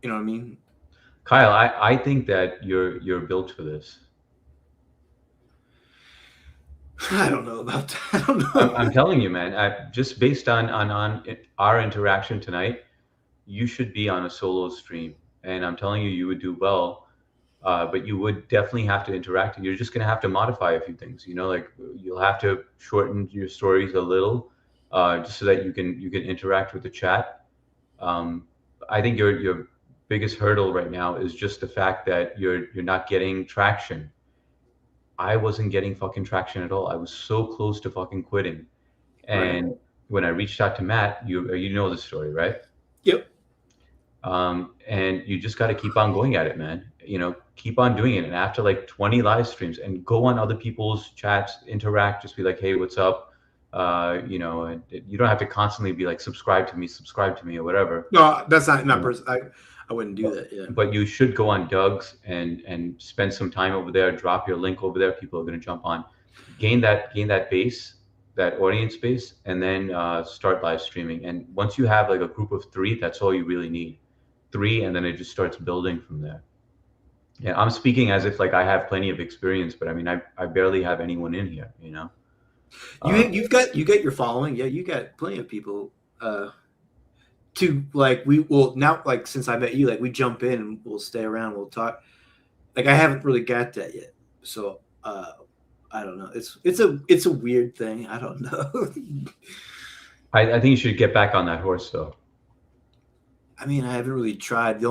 You know what I mean? Kyle, I think that you're built for this. I don't know about that. I don't know. I'm telling you, man. Just based on our interaction tonight, you should be on a solo stream, and I'm telling you would do well. But you would definitely have to interact, and you're just going to have to modify a few things. Like you'll have to shorten your stories a little, just so that you can interact with the chat. I think your biggest hurdle right now is just the fact that you're not getting traction. I wasn't getting fucking traction at all. I was so close to fucking quitting, and when I reached out to Matt, you know the story, right? Yep. And you just got to keep on going at it, man. Keep on doing it. And after like 20 live streams, and go on other people's chats, interact, just be like, hey, what's up? And you don't have to constantly be like, subscribe to me or whatever. No, that's not person. I wouldn't do that. Yeah. But you should go on Doug's and spend some time over there, drop your link over there. People are going to jump on, gain that base, that audience base, and then start live streaming. And once you have like a group of 3, that's all you really need. 3, and then it just starts building from there. Yeah, I'm speaking as if like I have plenty of experience, but I mean I barely have anyone in here, You've got your following, yeah. You got plenty of people. To like now, like since I met you, like we jump in and we'll stay around, we'll talk. like I haven't really got that yet. So I don't know. It's a weird thing. I don't know. I think you should get back on that horse though. I mean, I haven't really tried.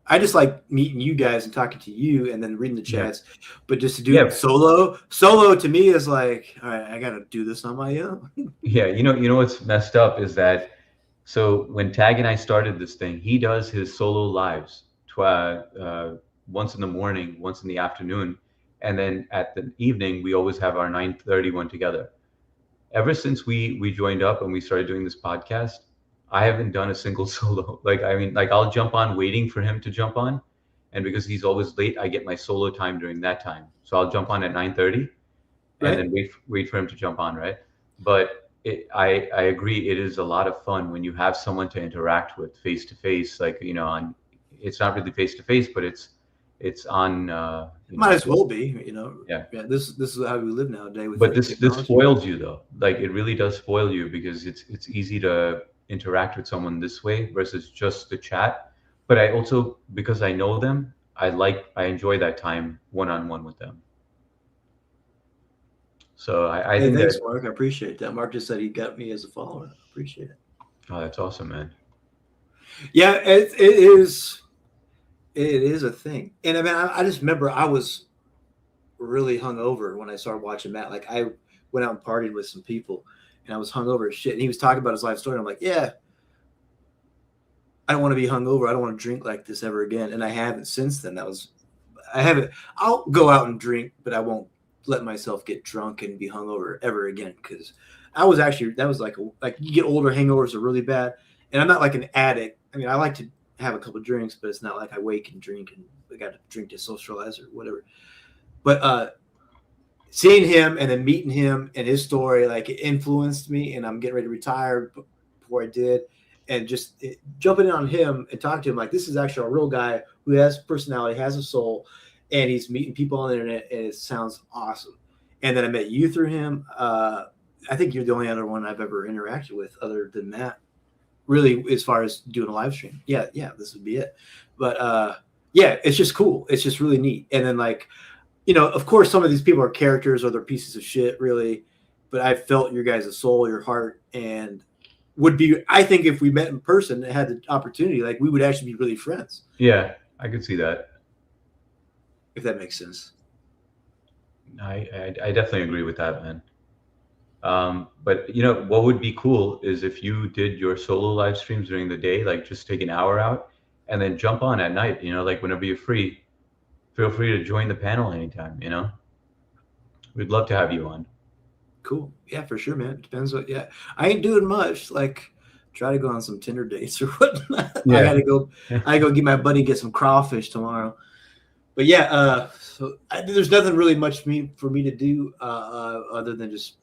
I just like meeting you guys and talking to you and then reading the chats. Yeah. But just to do it solo to me is like, all right, I got to do this on my own. Yeah, you know what's messed up is that so when Tag and I started this thing, he does his solo lives once in the morning, once in the afternoon, and then at the evening we always have our 9:30 one together. Ever since we joined up and we started doing this podcast, I haven't done a single solo. Like, I mean, like I'll jump on waiting for him to jump on. And because he's always late, I get my solo time during that time. So I'll jump on at 9:30 and then wait for him to jump on, right? But I agree, it is a lot of fun when you have someone to interact with face to face. Like, it's not really face to face, but it's on. Might as well be, Yeah. This is how we live nowadays. But this spoils you though. Like it really does spoil you because it's easy to interact with someone this way versus just the chat. But I also, because I know them, I enjoy that time one-on-one with them. So I think thanks, Mark. I appreciate that. Mark just said he got me as a follower. I appreciate it. Oh, that's awesome, man. Yeah, it is a thing. And I mean, I just remember I was really hungover when I started watching Matt. Like I went out and partied with some people and I was hungover as shit. And he was talking about his life story. And I'm like, yeah, I don't want to be hungover. I don't want to drink like this ever again. And I haven't since then. I'll go out and drink, but I won't let myself get drunk and be hungover ever again. Cause that was like you get older, hangovers are really bad. And I'm not like an addict. I mean, I like to have a couple of drinks, but it's not like I wake and drink and I got to drink to socialize or whatever. But seeing him and then meeting him and his story, like it influenced me, and I'm getting ready to retire before I did. And just jumping in on him and talking to him, like this is actually a real guy who has personality, has a soul, and he's meeting people on the internet, and it sounds awesome. And then I met you through him. I think you're the only other one I've ever interacted with other than Matt, really, as far as doing a live stream. Yeah, this would be it. But yeah, it's just cool. It's just really neat. And then like, of course, some of these people are characters or they're pieces of shit, really. But I felt your guys' soul, your heart, and would be, I think if we met in person and had the opportunity, like we would actually be really friends. Yeah, I could see that. If that makes sense. I definitely agree with that, man. But what would be cool is if you did your solo live streams during the day, like just take an hour out and then jump on at night, like whenever you're free, feel free to join the panel anytime, We'd love to have you on. Cool. Yeah, for sure, man. It depends I ain't doing much. Like try to go on some Tinder dates or whatnot. Yeah. I gotta go get my buddy get some crawfish tomorrow. But yeah, so there's nothing really much for me to do other than just,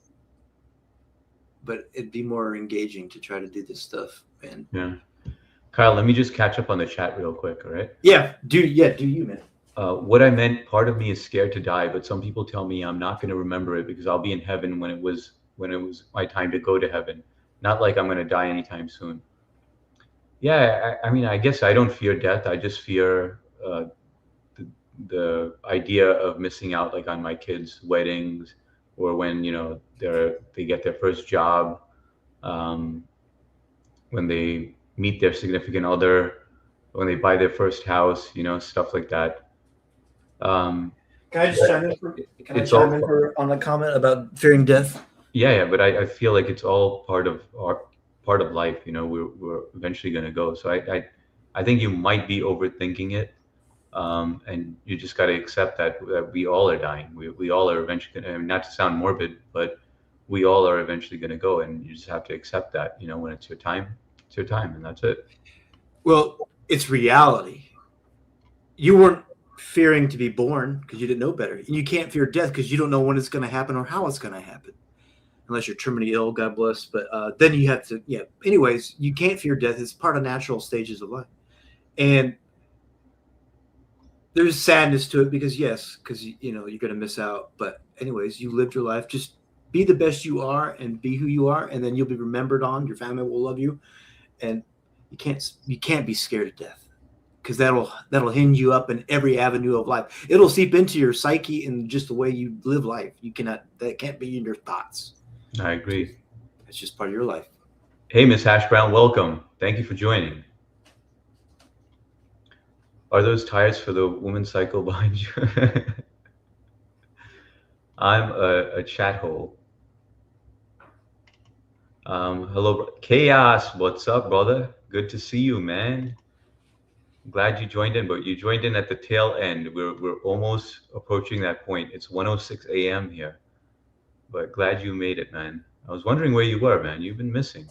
but it'd be more engaging to try to do this stuff. And yeah, Kyle, let me just catch up on the chat real quick. All right. Yeah. Do you, man? What I meant, part of me is scared to die, but some people tell me I'm not going to remember it because I'll be in heaven when it was my time to go to heaven. Not like I'm going to die anytime soon. Yeah, I mean, I guess I don't fear death. I just fear the idea of missing out, like on my kids' weddings, or when they get their first job, when they meet their significant other, when they buy their first house, stuff like that. Can I just chime in on the comment about fearing death? Yeah, but I feel like it's all part of life. We're eventually going to go. So I think you might be overthinking it, and you just got to accept that we all are dying. We all are eventually going to. Not to sound morbid, but we all are eventually going to go, and you just have to accept that. When it's your time, and that's it. Well, it's reality. You weren't fearing to be born because you didn't know better. And you can't fear death because you don't know when it's going to happen or how it's going to happen. Unless you're terminally ill, God bless. But then you have to, anyways, you can't fear death. It's part of natural stages of life. And there's sadness to it because you're going to miss out. But anyways, you lived your life. Just be the best you are and be who you are. And then you'll be remembered on. Your family will love you. And you can't be scared of death. because that'll hinge you up in every avenue of life. It'll seep into your psyche and just the way you live life. That can't be in your thoughts. I agree. It's just part of your life. Hey, Miss Hash Brown, welcome. Thank you for joining. Are those tires for the woman's cycle behind you? I'm a chat hole. Hello, Chaos. What's up, brother? Good to see you, man. Glad you joined in, but you joined in at the tail end. We're almost approaching that point. It's 1:06 a.m. here, but glad you made it, man. I was wondering where you were, man. You've been missing.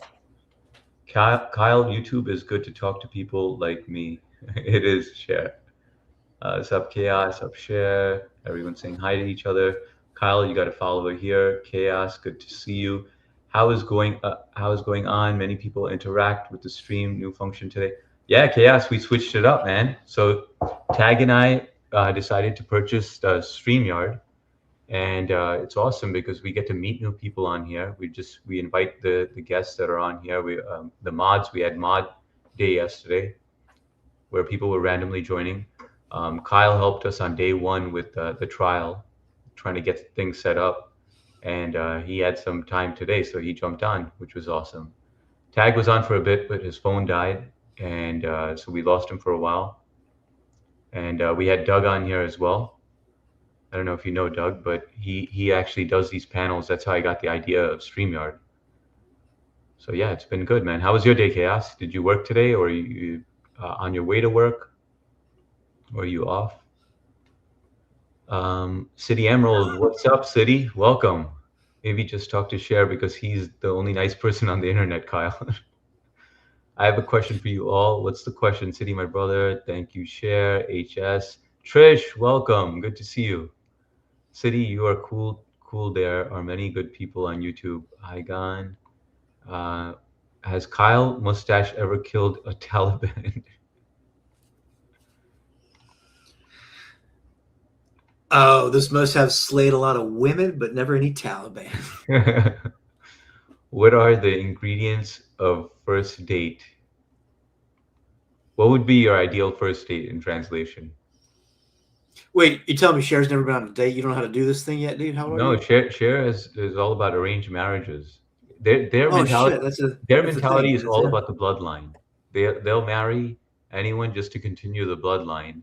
Kyle, YouTube is good to talk to people like me. It is, Share. What's up, Chaos? Up, Share. Everyone's saying hi to each other. Kyle, you got a follower here. Chaos, good to see you. How is going on? Many people interact with the stream. New function today. Yeah, Chaos, we switched it up, man. So Tag and I decided to purchase StreamYard, and it's awesome because we get to meet new people on here. We invite the guests that are on here. The mods, we had mod day yesterday where people were randomly joining. Kyle helped us on day one with the trial, trying to get things set up, and he had some time today, so he jumped on, which was awesome. Tag was on for a bit, but his phone died, and so we lost him for a while. And we had Doug on here as well. I don't know if you know Doug, but he actually does these panels. That's how I got the idea of StreamYard. So yeah, it's been good, man. How was your day, Chaos? Did you work today, or are you on your way to work? Or are you off? City Emerald, what's up, City? Welcome. Maybe just talk to Cher because he's the only nice person on the internet, Kyle. I have a question for you all. What's the question? City, my brother. Thank you, Cher, HS. Trish, welcome. Good to see you. City, you are cool. There are many good people on YouTube. Hi, Gan. Has Kyle Mustache ever killed a Taliban? Oh, this must have slayed a lot of women, but never any Taliban. What are the ingredients of first date? What would be your ideal first date in translation? Wait, you tell me Cher's never been on a date? You don't know how to do this thing yet, dude? How are you? Cher is all about arranged marriages. Their mentality is all about the bloodline. They'll marry anyone just to continue the bloodline,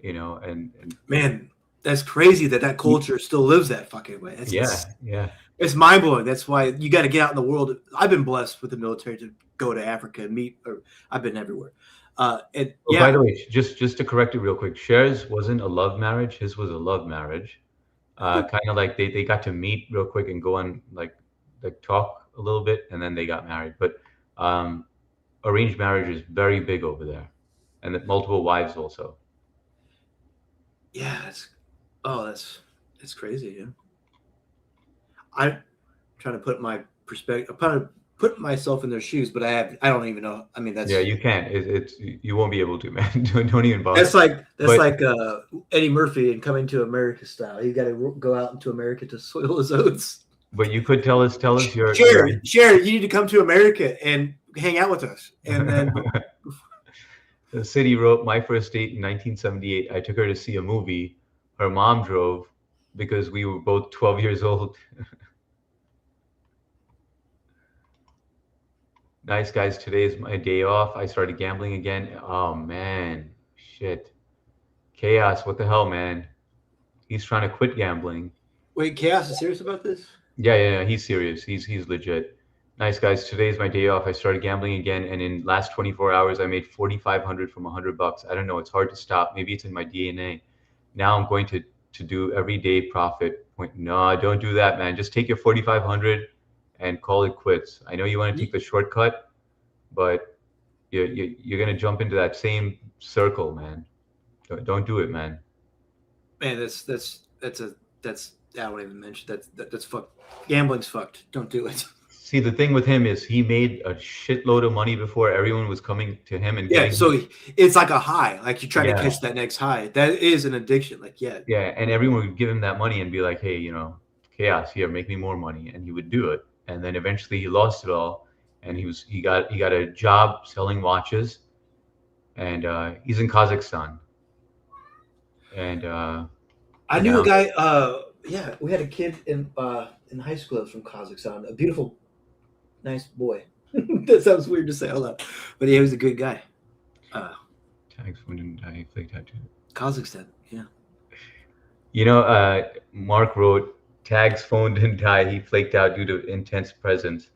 you know. And man, that's crazy that culture still lives that fucking way. Yeah. It's mind blowing. That's why you got to get out in the world. I've been blessed with the military to go to Africa and meet. I've been everywhere. By the way, just to correct it real quick, Cher's wasn't a love marriage. His was a love marriage. Kind of like they got to meet real quick and go on like talk a little bit, and then they got married. But arranged marriage is very big over there, and multiple wives also. Yeah, that's crazy. Yeah. I'm trying to put my perspective. I'm trying to put myself in their shoes, but I don't even know. I mean, that's you can't. You won't be able to, man. Don't even bother. That's like Eddie Murphy in Coming to America style. You got to go out into America to soil his oats. But you could tell us your Cher, you need to come to America and hang out with us. And then the City wrote, my first date in 1978. I took her to see a movie. Her mom drove because we were both 12 years old. Nice, guys. Today is my day off. I started gambling again. Oh, man. Shit. Chaos. What the hell, man? He's trying to quit gambling. Wait, Chaos is serious about this? Yeah. He's serious. He's legit. Nice, guys. Today is my day off. I started gambling again, and in last 24 hours, I made $4,500 from $100. I don't know. It's hard to stop. Maybe it's in my DNA. Now I'm going to do everyday profit. No, don't do that, man. Just take your $4,500 and call it quits. I know you want to take the shortcut, but you're gonna jump into that same circle, man. Don't do it, man. Man, that's I don't even mention that's fucked. Gambling's fucked. Don't do it. See, the thing with him is he made a shitload of money before everyone was coming to him and it's like a high. Like you try to catch that next high. That is an addiction. Like and everyone would give him that money and be like, hey, Chaos, here, make me more money, and he would do it. And then eventually he lost it all, and he got a job selling watches, and he's in Kazakhstan. And I knew a guy. Yeah, we had a kid in high school that was from Kazakhstan. A beautiful, nice boy. That sounds weird to say out loud, but he was a good guy. tags phone didn't die. Flake tattoo. Kazakhstan, yeah. You know, Mark wrote, Tag's phone didn't die. He flaked out due to intense presence.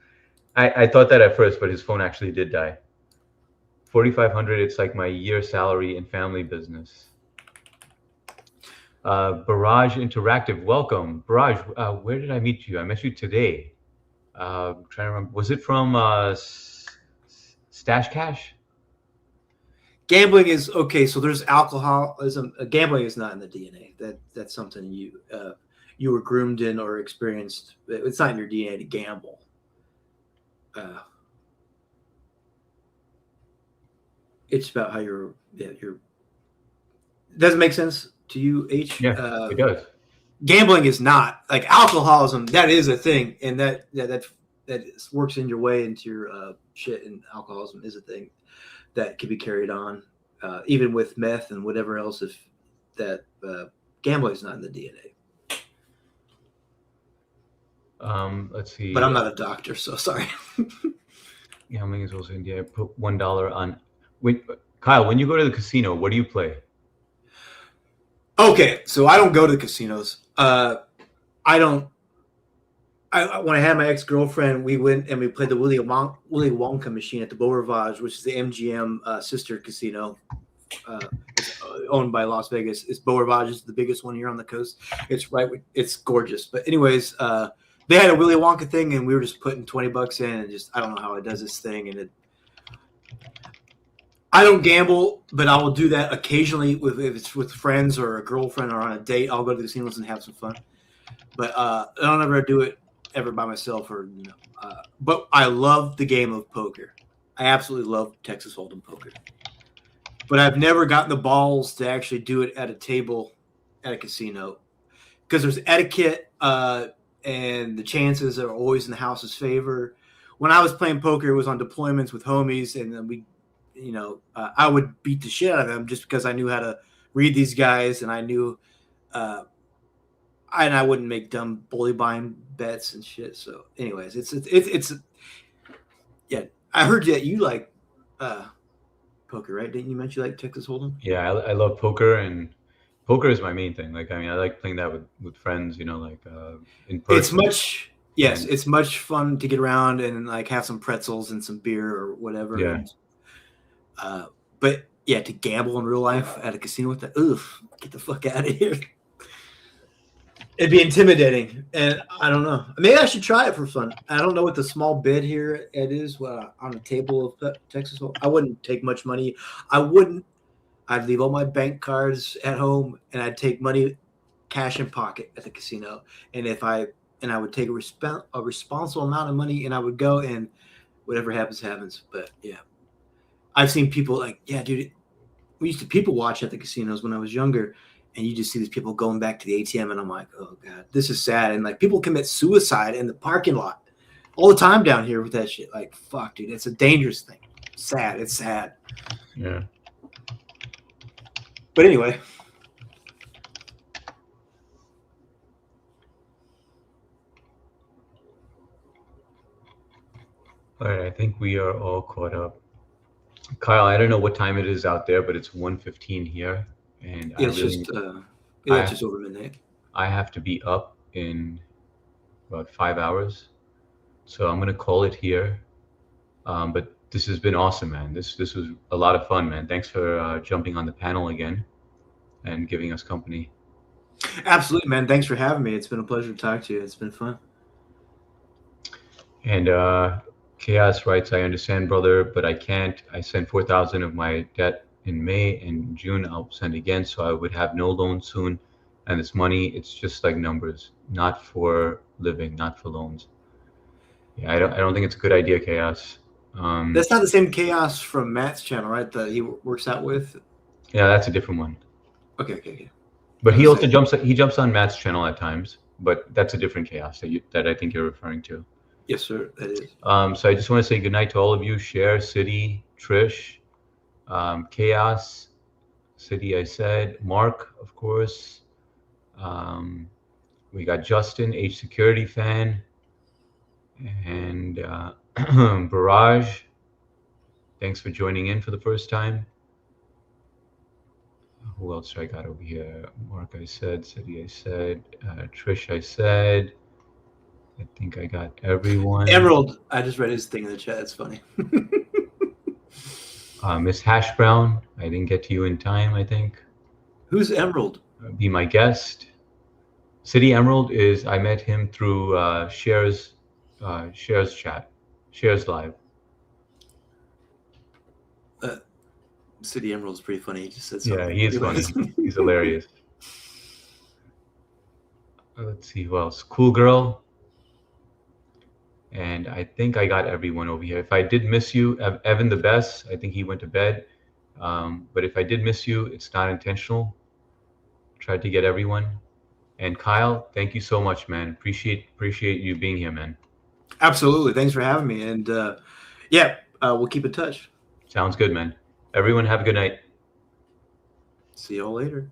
I thought that at first, but his phone actually did die. 4,500. It's like my year salary in family business. Barrage Interactive, welcome. Barrage, where did I meet you? I met you today. I'm trying to remember. Was it from Stash Cash? Gambling is okay. So there's alcoholism. Gambling is not in the DNA. That's something you were groomed in or experienced. It's not in your DNA to gamble. It's about how you're. Doesn't make sense to you, H? Yeah, it does. Gambling is not like alcoholism. That is a thing, and that works in your way into your shit. And alcoholism is a thing that can be carried on, even with meth and whatever else. If that gambling is not in the DNA. Let's see. But I'm not a doctor, so sorry. Gambling is also India. I put $1 on. Kyle, when you go to the casino, what do you play? Okay, so I don't go to the casinos. When I had my ex-girlfriend, we went and we played the Willy Wonka machine at the Beau Rivage, which is the MGM sister casino owned by Las Vegas. It's Beau Rivage is the biggest one here on the coast. It's gorgeous. But anyways, they had a Willy Wonka thing, and we were just putting $20 in, and just I don't know how it does this thing, and I don't gamble, but I will do that occasionally if it's with friends or a girlfriend or on a date. I'll go to the casinos and have some fun. But I don't ever do it ever by myself but I love the game of poker. I absolutely love Texas Hold'em poker. But I've never gotten the balls to actually do it at a table at a casino because there's etiquette and the chances are always in the house's favor. When I was playing poker, it was on deployments with homies, and then I would beat the shit out of them just because I knew how to read these guys, and I knew, and I wouldn't make dumb bully buying bets and shit. So, anyways, it's yeah. I heard that you like poker, right? Didn't you mention you like Texas Hold'em? Yeah, I love poker, and poker is my main thing. Like, I mean, I like playing that with friends. You know, like in person. It's much fun to get around and like have some pretzels and some beer or whatever. Yeah. But yeah, to gamble in real life at a casino with that, oof, get the fuck out of here. It'd be intimidating, and I don't know. Maybe I should try it for fun. I don't know what the small bid here it is on a table of Texas. I wouldn't take much money. I'd leave all my bank cards at home, and I'd take money, cash in pocket at the casino. And I would take a responsible amount of money, and I would go, and whatever happens, happens. But yeah. I've seen people like, yeah, dude, we used to people watch at the casinos when I was younger, and you just see these people going back to the ATM, and I'm like, oh, God, this is sad. And, like, people commit suicide in the parking lot all the time down here with that shit. Like, fuck, dude, it's a dangerous thing. Sad. It's sad. Yeah. But anyway. All right, I think we are all caught up. Kyle, I don't know what time it is out there, but it's 1:15 here, and it's just over midnight. I have to be up in about 5 hours, so I'm gonna call it here. But this has been awesome, man. This was a lot of fun, man. Thanks for jumping on the panel again and giving us company. Absolutely, man. Thanks for having me. It's been a pleasure to talk to you. It's been fun. And Chaos writes, I understand, brother, but I can't. I sent 4,000 of my debt in May, and June I'll send again, so I would have no loan soon. And this money, it's just like numbers, not for living, not for loans. Yeah, I don't think it's a good idea, Chaos. That's not the same Chaos from Matt's channel, right? That he works out with. Yeah, that's a different one. Okay. But he also jumps on Matt's channel at times, but that's a different Chaos that I think you're referring to. Yes, sir, that is. So I just want to say good night to all of you. Cher, City, Trish, Chaos City, I said. Mark, of course. We got Justin, H Security Fan, and Barrage. Thanks for joining in for the first time. Who else I got over here? Mark, I said. City, I said. Trish, I said. I think I got everyone. Emerald, I just read his thing in the chat. It's funny. Miss Hash Brown, I didn't get to you in time, I think. Who's Emerald? Be my guest. City Emerald is, I met him through Shares chat, Shares Live. City Emerald's pretty funny. He just said Yeah, something. he is funny. He's hilarious. Let's see who else. Cool Girl. And I think I got everyone over here. If I did miss you, Evan the Best, I think he went to bed. But if I did miss you, it's not intentional. Tried to get everyone. And Kyle, thank you so much, man. Appreciate you being here, man. Absolutely. Thanks for having me. And we'll keep in touch. Sounds good, man. Everyone have a good night. See y'all later.